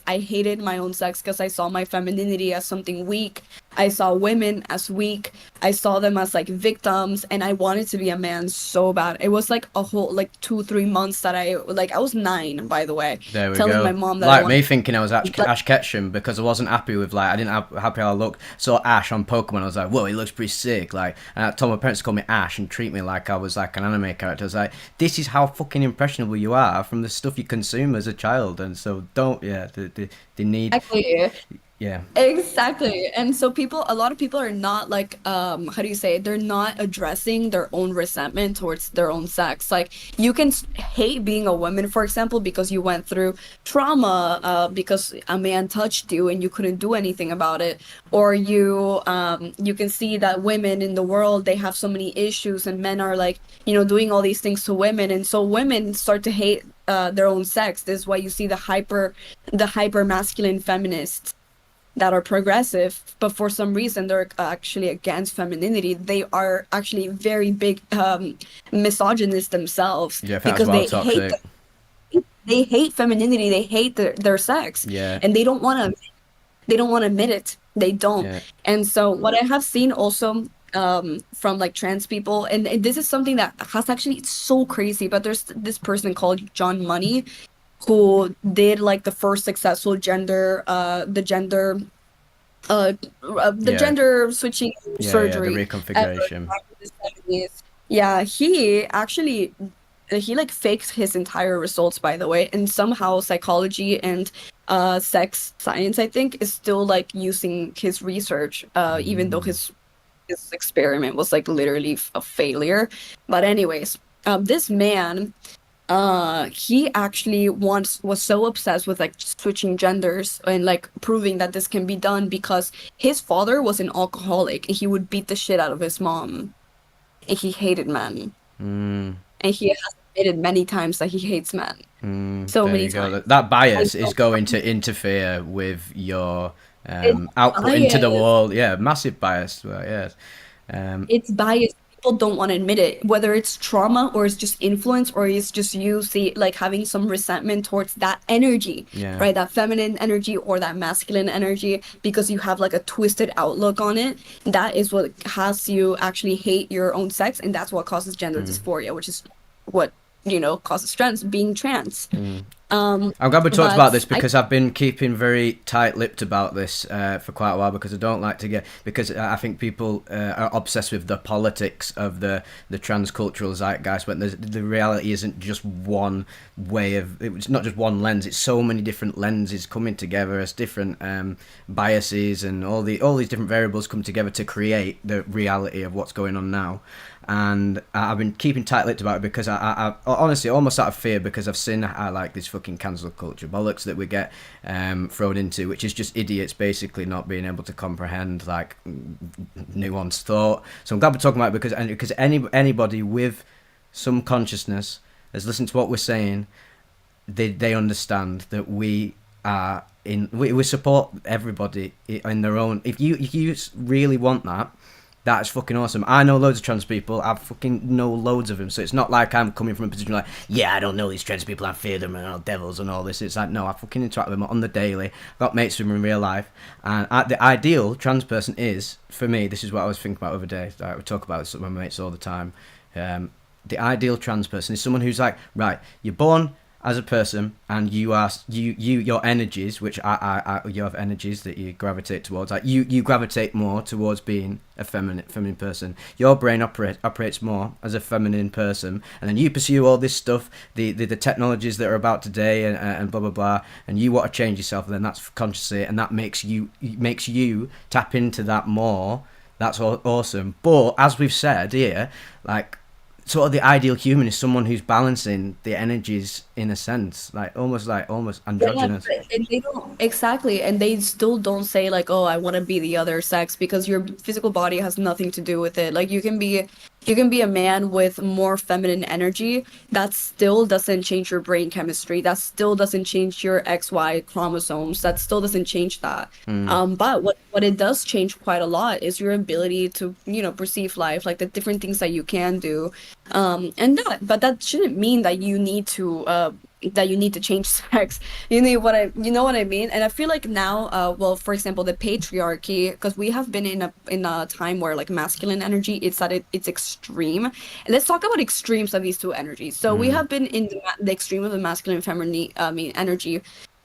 I hated my own sex because I saw my femininity as something weak. I saw women as weak. I saw them as like victims, and I wanted to be a man so bad. It was like a whole like 2 3 months that I was 9, by the way, There we telling my go. mom that I Like wanted me thinking I was like Ash Ketchum because I wasn't happy with like I didn't have happy how I looked. Saw Ash on Pokemon, I was like, whoa, he looks pretty sick. Like, and I told my parents to call me Ash and treat me like I was like an anime character. I was like, this is how fucking impressionable you are from the stuff you consume as a child, and so don't yeah, they need exactly. yeah Exactly. And so a lot of people are not like, how do you say it? They're not addressing their own resentment towards their own sex. Like you can hate being a woman, for example, because you went through trauma, because a man touched you and you couldn't do anything about it. Or you can see that women in the world, they have so many issues and men are like, doing all these things to women. And so women start to hate their own sex. This is why you see the hyper masculine feminists that are progressive, but for some reason they're actually against femininity. They are actually very big misogynists themselves yeah. I think that's because wild toxic. they hate femininity, they hate their sex, Yeah and they don't want to admit it. They don't. yeah And so what I have seen also from like trans people, and this is something that has actually, it's so crazy, but there's this person called John Money who did like the first successful the yeah gender switching yeah. The surgery ever reconfiguration. back in the 70s. Yeah, he like faked his entire results, by the way, and somehow psychology and sex science, I think, is still like using his research, even though Mm. his experiment was like literally a failure. But anyways, this man, he actually once was so obsessed with like switching genders and like proving that this can be done because his father was an alcoholic and he would beat the shit out of his mom, and he hated men, Mm. and he has admitted many times that he hates men, so There many you go. times. That And bias is so going to interfere with your it's output into the biased. world. Yeah, massive bias. Well, yes. Um, It's biased. People don't want to admit it, whether it's trauma or it's just influence or it's just you see like having some resentment towards that energy, yeah. right? That feminine energy or that masculine energy because you have like a twisted outlook on it. That is what has you actually hate your own sex, and that's what causes gender Mm, dysphoria, which is what, causes trans being trans. mm. Um, I'm glad we talked about but this because I've been keeping very tight-lipped about this for quite a while because I don't like to get because I think people are obsessed with the politics of the transcultural zeitgeist when the reality isn't just one way of it's not just one lens, it's so many different lenses coming together as different biases and all these different variables come together to create the reality of what's going on now. And I've been keeping tight-lipped about it because I honestly almost out of fear because I've seen like this fucking cancel culture bollocks that we get thrown into, which is just idiots basically not being able to comprehend like nuanced thought. So I'm glad we're talking about it because anybody with some consciousness has listened to what we're saying, they understand that we support everybody in their own. If you really want that, that's fucking awesome. I know loads of trans people. I fucking know loads of them. So it's not like I'm coming from a position like, yeah, I don't know these trans people. I fear them and all devils and all this. It's like, no, I fucking interact with them on the daily. I've got mates with them in real life. And the ideal trans person is, for me, this is what I was thinking about the other day. Like, we talk about this with my mates all the time. The ideal trans person is someone who's like, right, you're born as a person and your energies, which you have energies that you gravitate towards, like you gravitate more towards being a feminine person. Your brain operates more as a feminine person, and then you pursue all this stuff, the technologies that are about today and blah blah blah, and you want to change yourself, and then that's consciously, and that makes you tap into that more. That's awesome. But as we've said here, like, sort of the ideal human is someone who's balancing the energies in a sense, like almost yeah, androgynous. and they don't exactly, and they still don't say like, "Oh, I want to be the other sex," because your physical body has nothing to do with it. Like you can be a man with more feminine energy. That still doesn't change your brain chemistry. That still doesn't change your XY chromosomes. That still doesn't change that. Mm, But what it does change quite a lot is your ability to, perceive life, like the different things that you can do. But that shouldn't mean that you need to that you need to change sex. You know what I mean? And I feel like now, well, for example, the patriarchy, because we have been in a time where like masculine energy, it's at its extreme. And let's talk about extremes of these two energies. So we Mm. have been in the extreme of the masculine and feminine, I mean, energy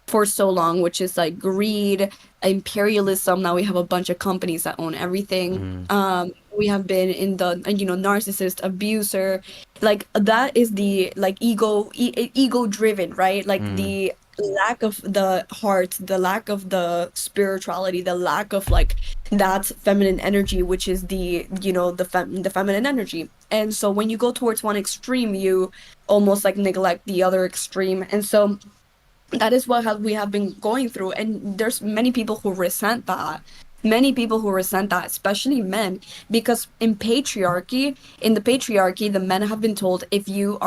for so long, which is like greed, imperialism. Now we have a bunch of companies that own everything. Mm. We have been in the, narcissist, abuser, like that is the like ego driven, right? Like Mm. the lack of the heart, the lack of the spirituality, the lack of like that feminine energy, which is the, the feminine energy. And so when you go towards one extreme, you almost like neglect the other extreme. And so that is we have been going through, and there's many people who resent that, especially men, because in the patriarchy, the men have been told, if you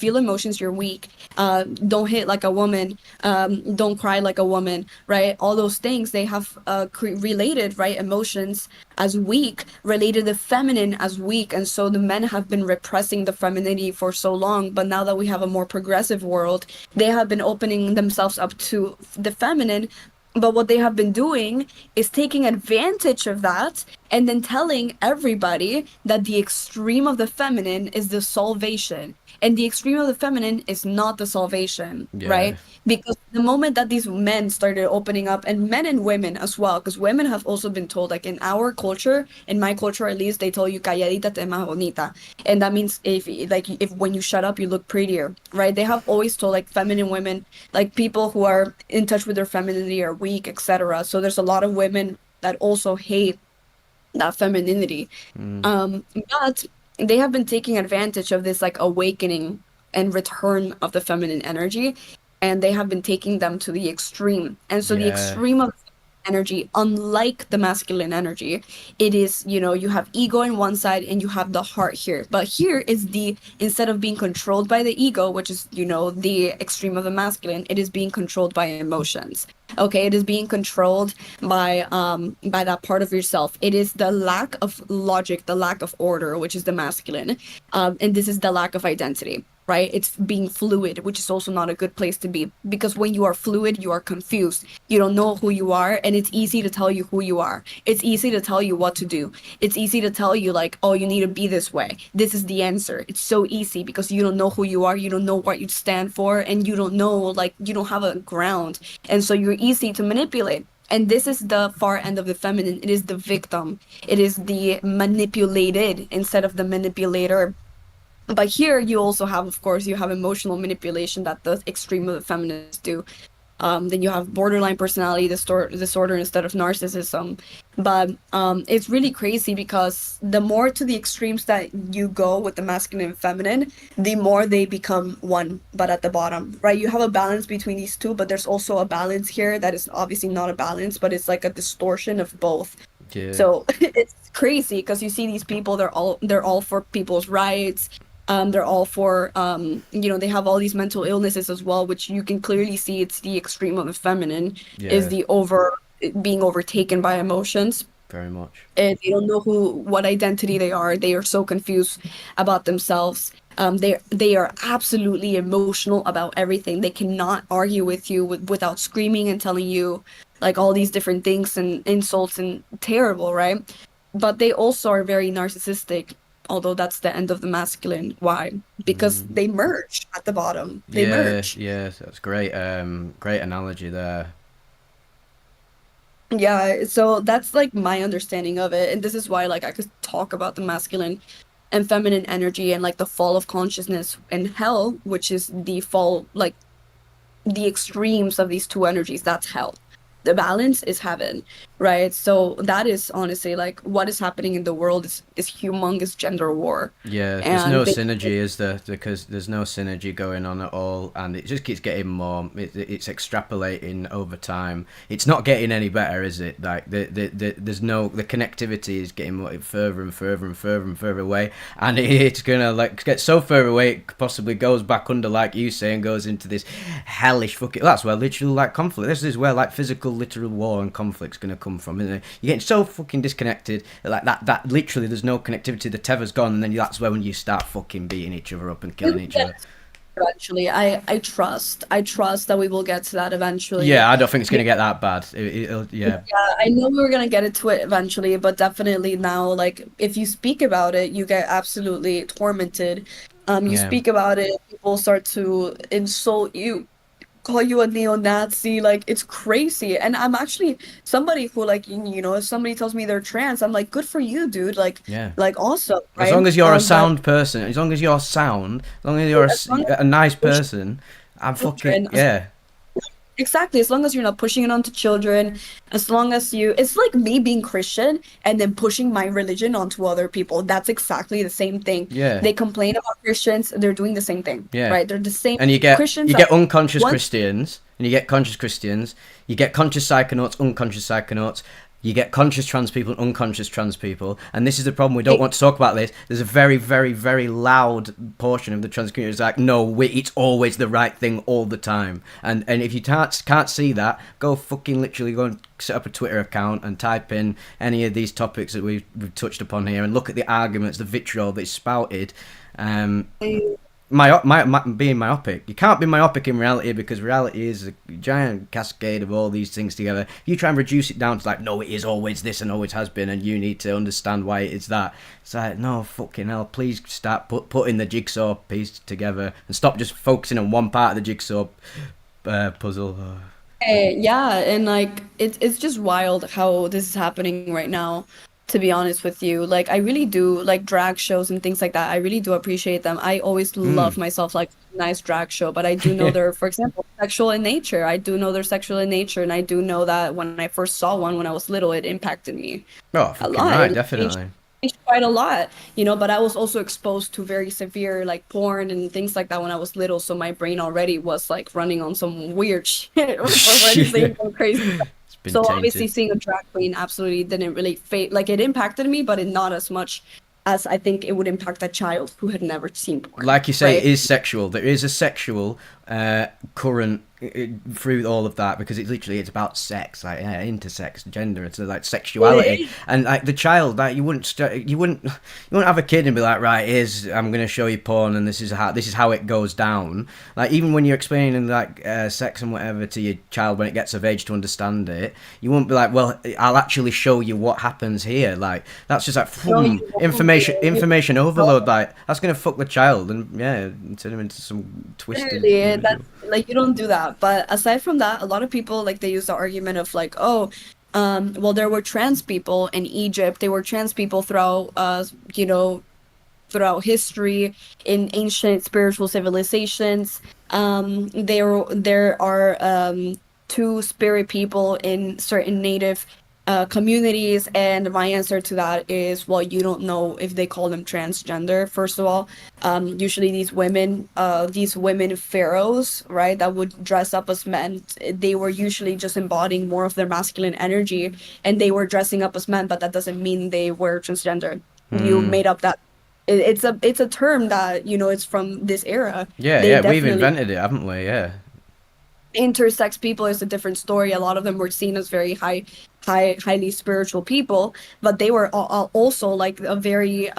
feel emotions, you're weak. Don't hit like a woman. Don't cry like a woman, right? All those things they have related, right, emotions as weak, related the feminine as weak. And so the men have been repressing the femininity for so long, but now that we have a more progressive world, they have been opening themselves up to the feminine. But what they have been doing is taking advantage of that and then telling everybody that the extreme of the feminine is the salvation. And the extreme of the feminine is not the salvation, Yeah. right? Because the moment that these men started opening up, and men and women as well, because women have also been told, like in our culture, in my culture at least, they tell you calladita te más bonita. And that means if when you shut up, you look prettier, right? They have always told like feminine women, like people who are in touch with their femininity are weak, etc. So there's a lot of women that also hate that femininity. Mm. But they have been taking advantage of this like awakening and return of the feminine energy, and they have been taking them to the extreme. And so the Yeah. extreme of energy, unlike the masculine energy, it is, you have ego in one side and you have the heart here. But here is instead of being controlled by the ego, which is, the extreme of the masculine, it is being controlled by emotions. Okay, it is being controlled by that part of yourself. It is the lack of logic, the lack of order, which is the masculine. And this is the lack of identity, right? It's being fluid, which is also not a good place to be, because when you are fluid, you are confused. You don't know who you are, and it's easy to tell you who you are. It's easy to tell you what to do. It's easy to tell you like, oh, you need to be this way. This is the answer. It's so easy because you don't know who you are, you don't know what you stand for, and you don't know, like, you don't have a ground. And so you're easy to manipulate. And this is the far end of the feminine. It is the victim. It is the manipulated instead of the manipulator. But here you also have, of course, you have emotional manipulation that the extreme of the feminists do. Then you have borderline personality disorder instead of narcissism. But it's really crazy because the more to the extremes that you go with the masculine and feminine, the more they become one, but at the bottom, right? You have a balance between these two, but there's also a balance here that is obviously not a balance, but it's like a distortion of both. Yeah. So it's crazy because you see these people, they're all for people's rights. They're all for they have all these mental illnesses as well, which you can clearly see it's the extreme of the feminine is Yeah. the being overtaken by emotions. Very much. And they don't know what identity they are. They are so confused about themselves. They are absolutely emotional about everything. They cannot argue with you without screaming and telling you like all these different things and insults and terrible, right? But they also are very narcissistic, although that's the end of the masculine. Why? Because Mm. they merge at the bottom. They Yeah. merge. Yeah. That's great. Great analogy there. Yeah, so that's like my understanding of it. And this is why like I could talk about the masculine and feminine energy and like the fall of consciousness and hell, which is the fall, like the extremes of these two energies. That's hell. The balance is heaven, right? So that is honestly like what is happening in the world is humongous gender war. Yeah, there's no And synergy, is there? Because there's no synergy going on at all, and it just keeps getting more. It's extrapolating over time. It's not getting any better, is it? Like there's no the connectivity is getting further and further and further and further away, and it's gonna like get so far away it possibly goes back under, like you say, and goes into this hellish fucking. That's where literal like conflict. This is where like physical, literal war and conflict's gonna come from, isn't it? You're getting so fucking disconnected like that. That literally there's no connectivity. The tether's gone, and then that's when you start fucking beating each other up and killing each other. eventually. I trust that we will get to that eventually. Yeah, I don't think it's gonna get that bad. Yeah, Yeah, I know we were gonna get into it eventually, but definitely now, like if you speak about it, you get absolutely tormented. You yeah, speak about it, people start to insult you, call you a neo-Nazi, like it's crazy. And I'm actually somebody who like if somebody tells me they're trans, I'm like, good for you, dude. yeah. Like awesome, As right? long as you're a But sound person, as long as you're sound, as long as you're as long as a nice you're pushing person, I'm fucking children, yeah, exactly, as long as you're not pushing it onto children, as long as it's like me being Christian and then pushing my religion onto other people. That's exactly the same thing. yeah, They complain about Christians, they're doing the same thing, yeah. right? They're the same And Christians you that get unconscious once Christians, and you get conscious Christians, you get conscious psychonauts, unconscious psychonauts, you get conscious trans people and unconscious trans people, and this is the problem. We don't want to talk about this. There's a very, very, very loud portion of the trans community that's like, no, it's always the right thing all the time. And if you can't see that, go fucking literally go and set up a Twitter account and type in any of these topics that we've touched upon here and look at the arguments, the vitriol that's spouted. Um, being myopic. You can't be myopic in reality because reality is a giant cascade of all these things together. If you try and reduce it down to like, no, it is always this and always has been, and you need to understand why it is that. It's like, no, fucking hell, please start putting the jigsaw piece together and stop just focusing on one part of the jigsaw puzzle. Yeah, and like it's just wild how this is happening right now, to be honest with you. Like I really do like drag shows and things like that. I really do appreciate them. I always Mm. love myself like a nice drag show, but I do know they're, for example, sexual in nature. I do know they're sexual in nature, and I do know that when I first saw one when I was little, it impacted me Oh, a fucking lot. right, It changed, definitely. changed quite a lot, but I was also exposed to very severe like porn and things like that when I was little, so my brain already was like running on some weird shit, was already saying some crazy stuff. It's been So obviously tainted. seeing a drag queen absolutely didn't really fade, like it impacted me, but it not as much as I think it would impact a child who had never seen porn, Like you say, it right? is sexual. There is a sexual current through all of that because it's about sex, like intersex, gender, it's like sexuality, It is. and like the child, like you wouldn't have a kid and be like, right, here's I'm gonna show you porn and this is how it goes down. Like even when you're explaining like sex and whatever to your child when it gets of age to understand it, you won't be like, well, I'll actually show you what happens here. Like that's just like No, you won't be. information No, overload. Like that's gonna fuck the child and yeah, turn him into some twisted literally, individual. that's like you don't do that. But aside from that, a lot of people like they use the argument of like, oh, well, there were trans people in Egypt. They were trans people throughout, throughout history in ancient spiritual civilizations. There are two spirit people in certain native communities, and my answer to that is, well, you don't know if they call them transgender. First of all, usually these women pharaohs, right, that would dress up as men, they were usually just embodying more of their masculine energy, and they were dressing up as men, but that doesn't mean they were transgender. You Hmm. made up that. It's a term that it's from this era. Yeah, They yeah, we've definitely invented it, haven't we? Yeah. intersex people is a different story. A lot of them were seen as very highly spiritual people, but they were also like a very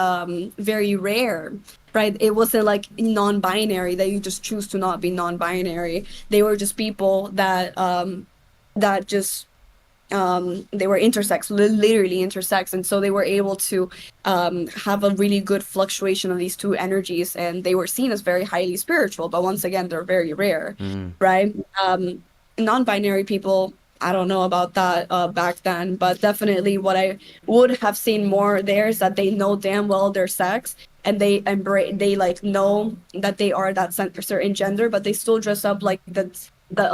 rare, right? It wasn't like non-binary that you just choose to not be non-binary. They were just people that just they were intersex, literally intersex, and so they were able to have a really good fluctuation of these two energies, and they were seen as very highly spiritual, but once again they're very rare, Hmm. right? Non-binary people, I don't know about that back then, but definitely what I would have seen more there is that they know damn well their sex, and they like know that they are that certain gender, but they still dress up like the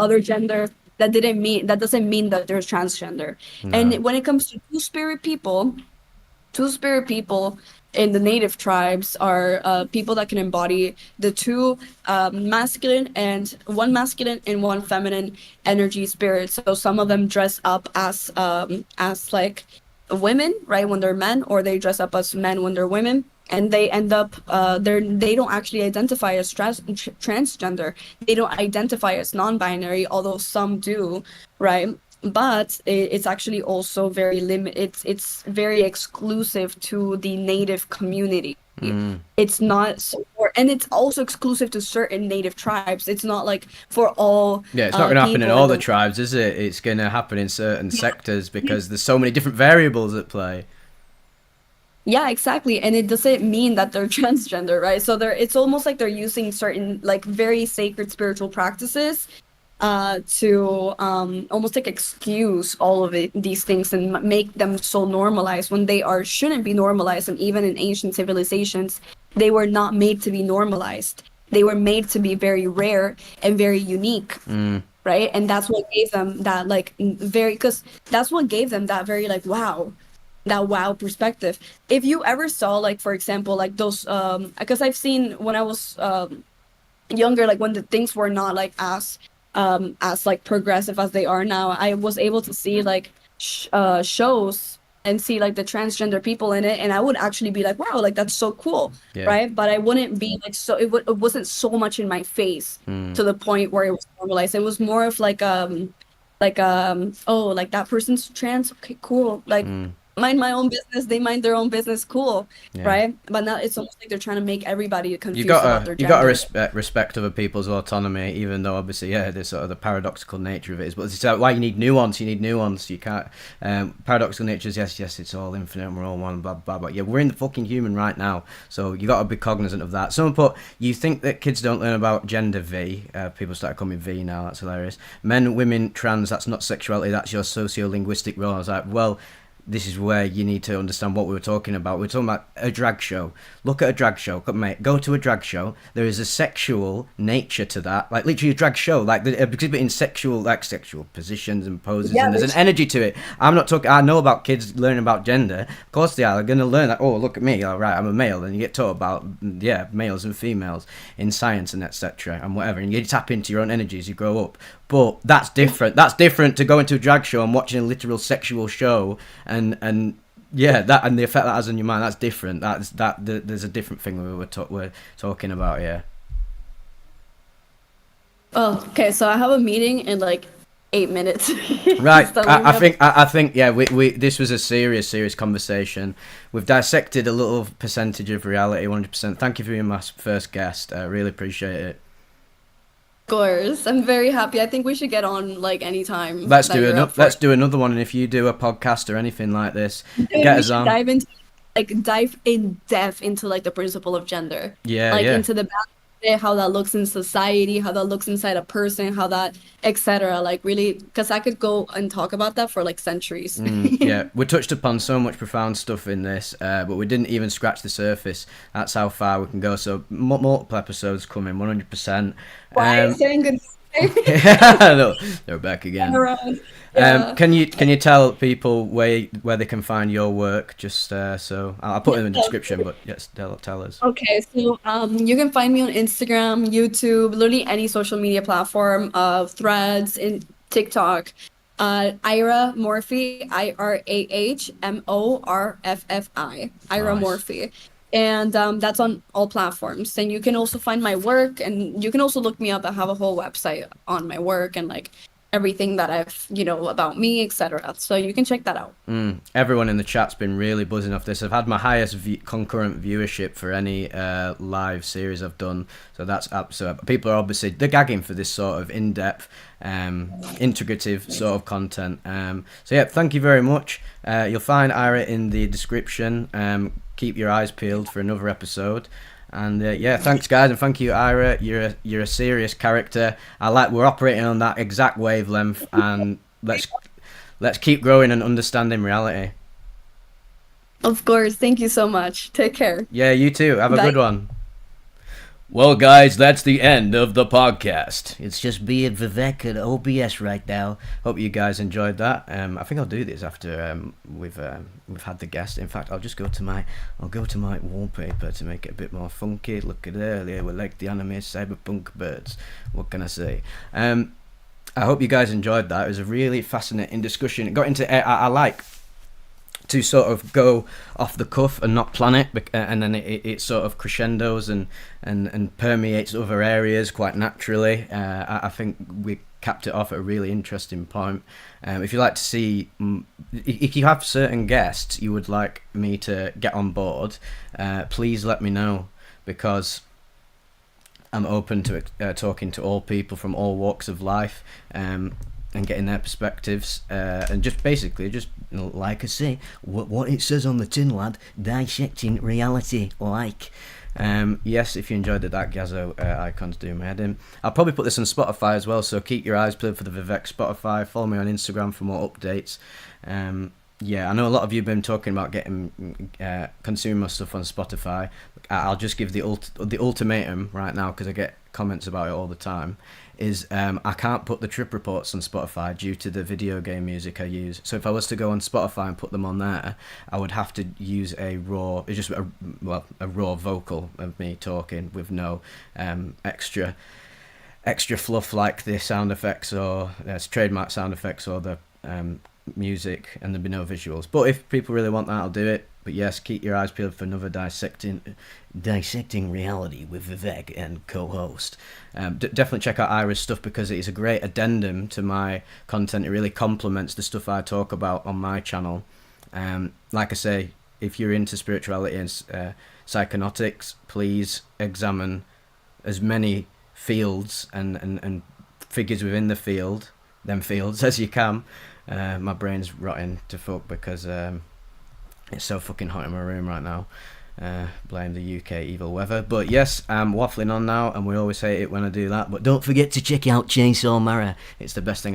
other gender. That doesn't mean that they're transgender. No. And when it comes to two-spirit people in the native tribes are people that can embody the two masculine and one feminine energy spirit. So some of them dress up as like women, right, when they're men, or they dress up as men when they're women, and they end up they don't actually identify as transgender. They don't identify as non-binary, although some do, right? but it's actually also very limited. It's very exclusive to the native community. It's not so, and it's also exclusive to certain native tribes. It's not like for all Yeah, it's not going to happen in people all in the the tribes, is it? It's going to happen in certain yeah. sectors because there's so many different variables at play. Yeah, exactly. And it doesn't mean that they're transgender, right? So it's almost like they're using certain like very sacred spiritual practices to almost like excuse all of these things and make them so normalized when they are shouldn't be normalized. And even in ancient civilizations, they were not made to be normalized. They were made to be very rare and very unique, right? And that's what gave them that like very, because that's what gave them that very like wow perspective. If you ever saw like for example like those because I've seen when I was younger, like when the things were not like as like progressive as they are now, I was able to see like shows and see like the transgender people in it, and I would actually be like, wow, like that's so cool, Yeah. right? But I wouldn't be like so it wasn't so much in my face to the point where it was normalized. It was more of like oh, like that person's trans, okay, cool, like mind my own business, they mind their own business, cool, Yeah. right? But now it's almost like they're trying to make everybody You confused about gotta their you gotta gender. respect other people's autonomy, even though obviously there's sort of the paradoxical nature of it is. But it's why you need nuance. You need nuance. You can't paradoxical nature is yes, it's all infinite and we're all one. Blah blah blah. Yeah, we're in the fucking human right now, so you gotta be cognizant of that. Someone put, you think that kids don't learn about gender V? People started calling me V now. That's hilarious. Men, women, trans. That's not sexuality. That's your socio-linguistic role. I was like, well, this is where you need to understand what we were talking about. We're talking about a drag show. Look at a drag show. Mate, go to a drag show. There is a sexual nature to that. Like, literally a drag show. Like, the exhibiting sexual positions and poses. Yeah, And there's an energy to it. I'm not talking... I know about kids learning about gender. Of course they are. They're going to learn that. Oh, look at me. All right, I'm a male. And you get taught about, males and females in science and etc. and whatever. And you tap into your own energy as you grow up. But that's different. That's different to going to a drag show and watching a literal sexual show and that and the effect that has on your mind. That's different. There's a different thing we're talking about here. Oh, okay. So I have a meeting in like 8 minutes. Right. So I think we this was a serious conversation. We've dissected a little percentage of reality, 100%. Thank you for being my first guest. I really appreciate it. of course, I'm very happy. I think we should get on like anytime Let's that do you're another. up for Let's it. do another one. And if you do a podcast or anything like this, Dude, get we us should on. dive in depth into like the principle of gender, Yeah, like yeah. into the balance of it, how that looks in society, how that looks inside a person, how that etc. Like really, because I could go and talk about that for like centuries. Yeah, we touched upon so much profound stuff in this, but we didn't even scratch the surface. That's how far we can go. So multiple episodes coming, 100%. Why saying good No, they're back again. around? Yeah. Can you tell people where they can find your work? Just so I'll put it in the description, but yes, tell us. Okay, so you can find me on Instagram, YouTube, literally any social media platform, Threads, in TikTok. Irah Morfii, IRAHMORFFI, Irah Nice. Morfii, and that's on all platforms. And you can also find my work, and you can also look me up. I have a whole website on my work and like everything that I've about me, etc. So you can check that out. Everyone in the chat's been really buzzing off this. I've had my highest concurrent viewership for any live series I've done. So that's so people are obviously they're gagging for this sort of in-depth, integrative sort of content. So yeah, thank you very much. You'll find Ira in the description. Keep your eyes peeled for another episode. And thanks guys, and thank you, Ira. You're a serious character. We're operating on that exact wavelength, and let's keep growing and understanding reality. Of course. Thank you so much. Take care. Yeah, you too. Have a Bye. good one. Well, guys, that's the end of the podcast. It's just me and Vivec and OBS right now. Hope you guys enjoyed that. I think I'll do this after we've had the guest. In fact, I'll go to my wallpaper to make it a bit more funky. Look at earlier, we're like the anime cyberpunk birds. What can I say? I hope you guys enjoyed that. It was a really fascinating discussion. It got into I like to sort of go off the cuff and not plan it, and then it sort of crescendos and permeates other areas quite naturally. I think we capped it off at a really interesting point. If you like to see, if you have certain guests you would like me to get on board, please let me know, because I'm open to talking to all people from all walks of life, and getting their perspectives, and just basically, just like I say, what it says on the tin, lad, dissecting reality, like. Yes, if you enjoyed the That Gazzo icons do my head in. I'll probably put this on Spotify as well, so keep your eyes peeled for the Vivec Spotify. Follow me on Instagram for more updates. Yeah, I know a lot of you have been talking about getting consuming my stuff on Spotify. I'll just give the ultimatum right now, because I get comments about it all the time. Is I can't put the trip reports on Spotify due to the video game music I use. So if I was to go on Spotify and put them on there, I would have to use a raw vocal of me talking with no extra fluff like the sound effects or trademark sound effects or the music, and there'd be no visuals. But if people really want that, I'll do it. But yes, keep your eyes peeled for another Dissecting Reality with Vivec and co-host. Definitely check out Irah's stuff, because it is a great addendum to my content. It really complements the stuff I talk about on my channel. Like I say, if you're into spirituality and psychonautics, please examine as many fields and figures within the fields as you can. My brain's rotting to fuck because it's so fucking hot in my room right now. Blame the UK evil weather. But yes, I'm waffling on now, and we always say it when I do that. But don't forget to check out Chainsaw Mara. It's the best thing I've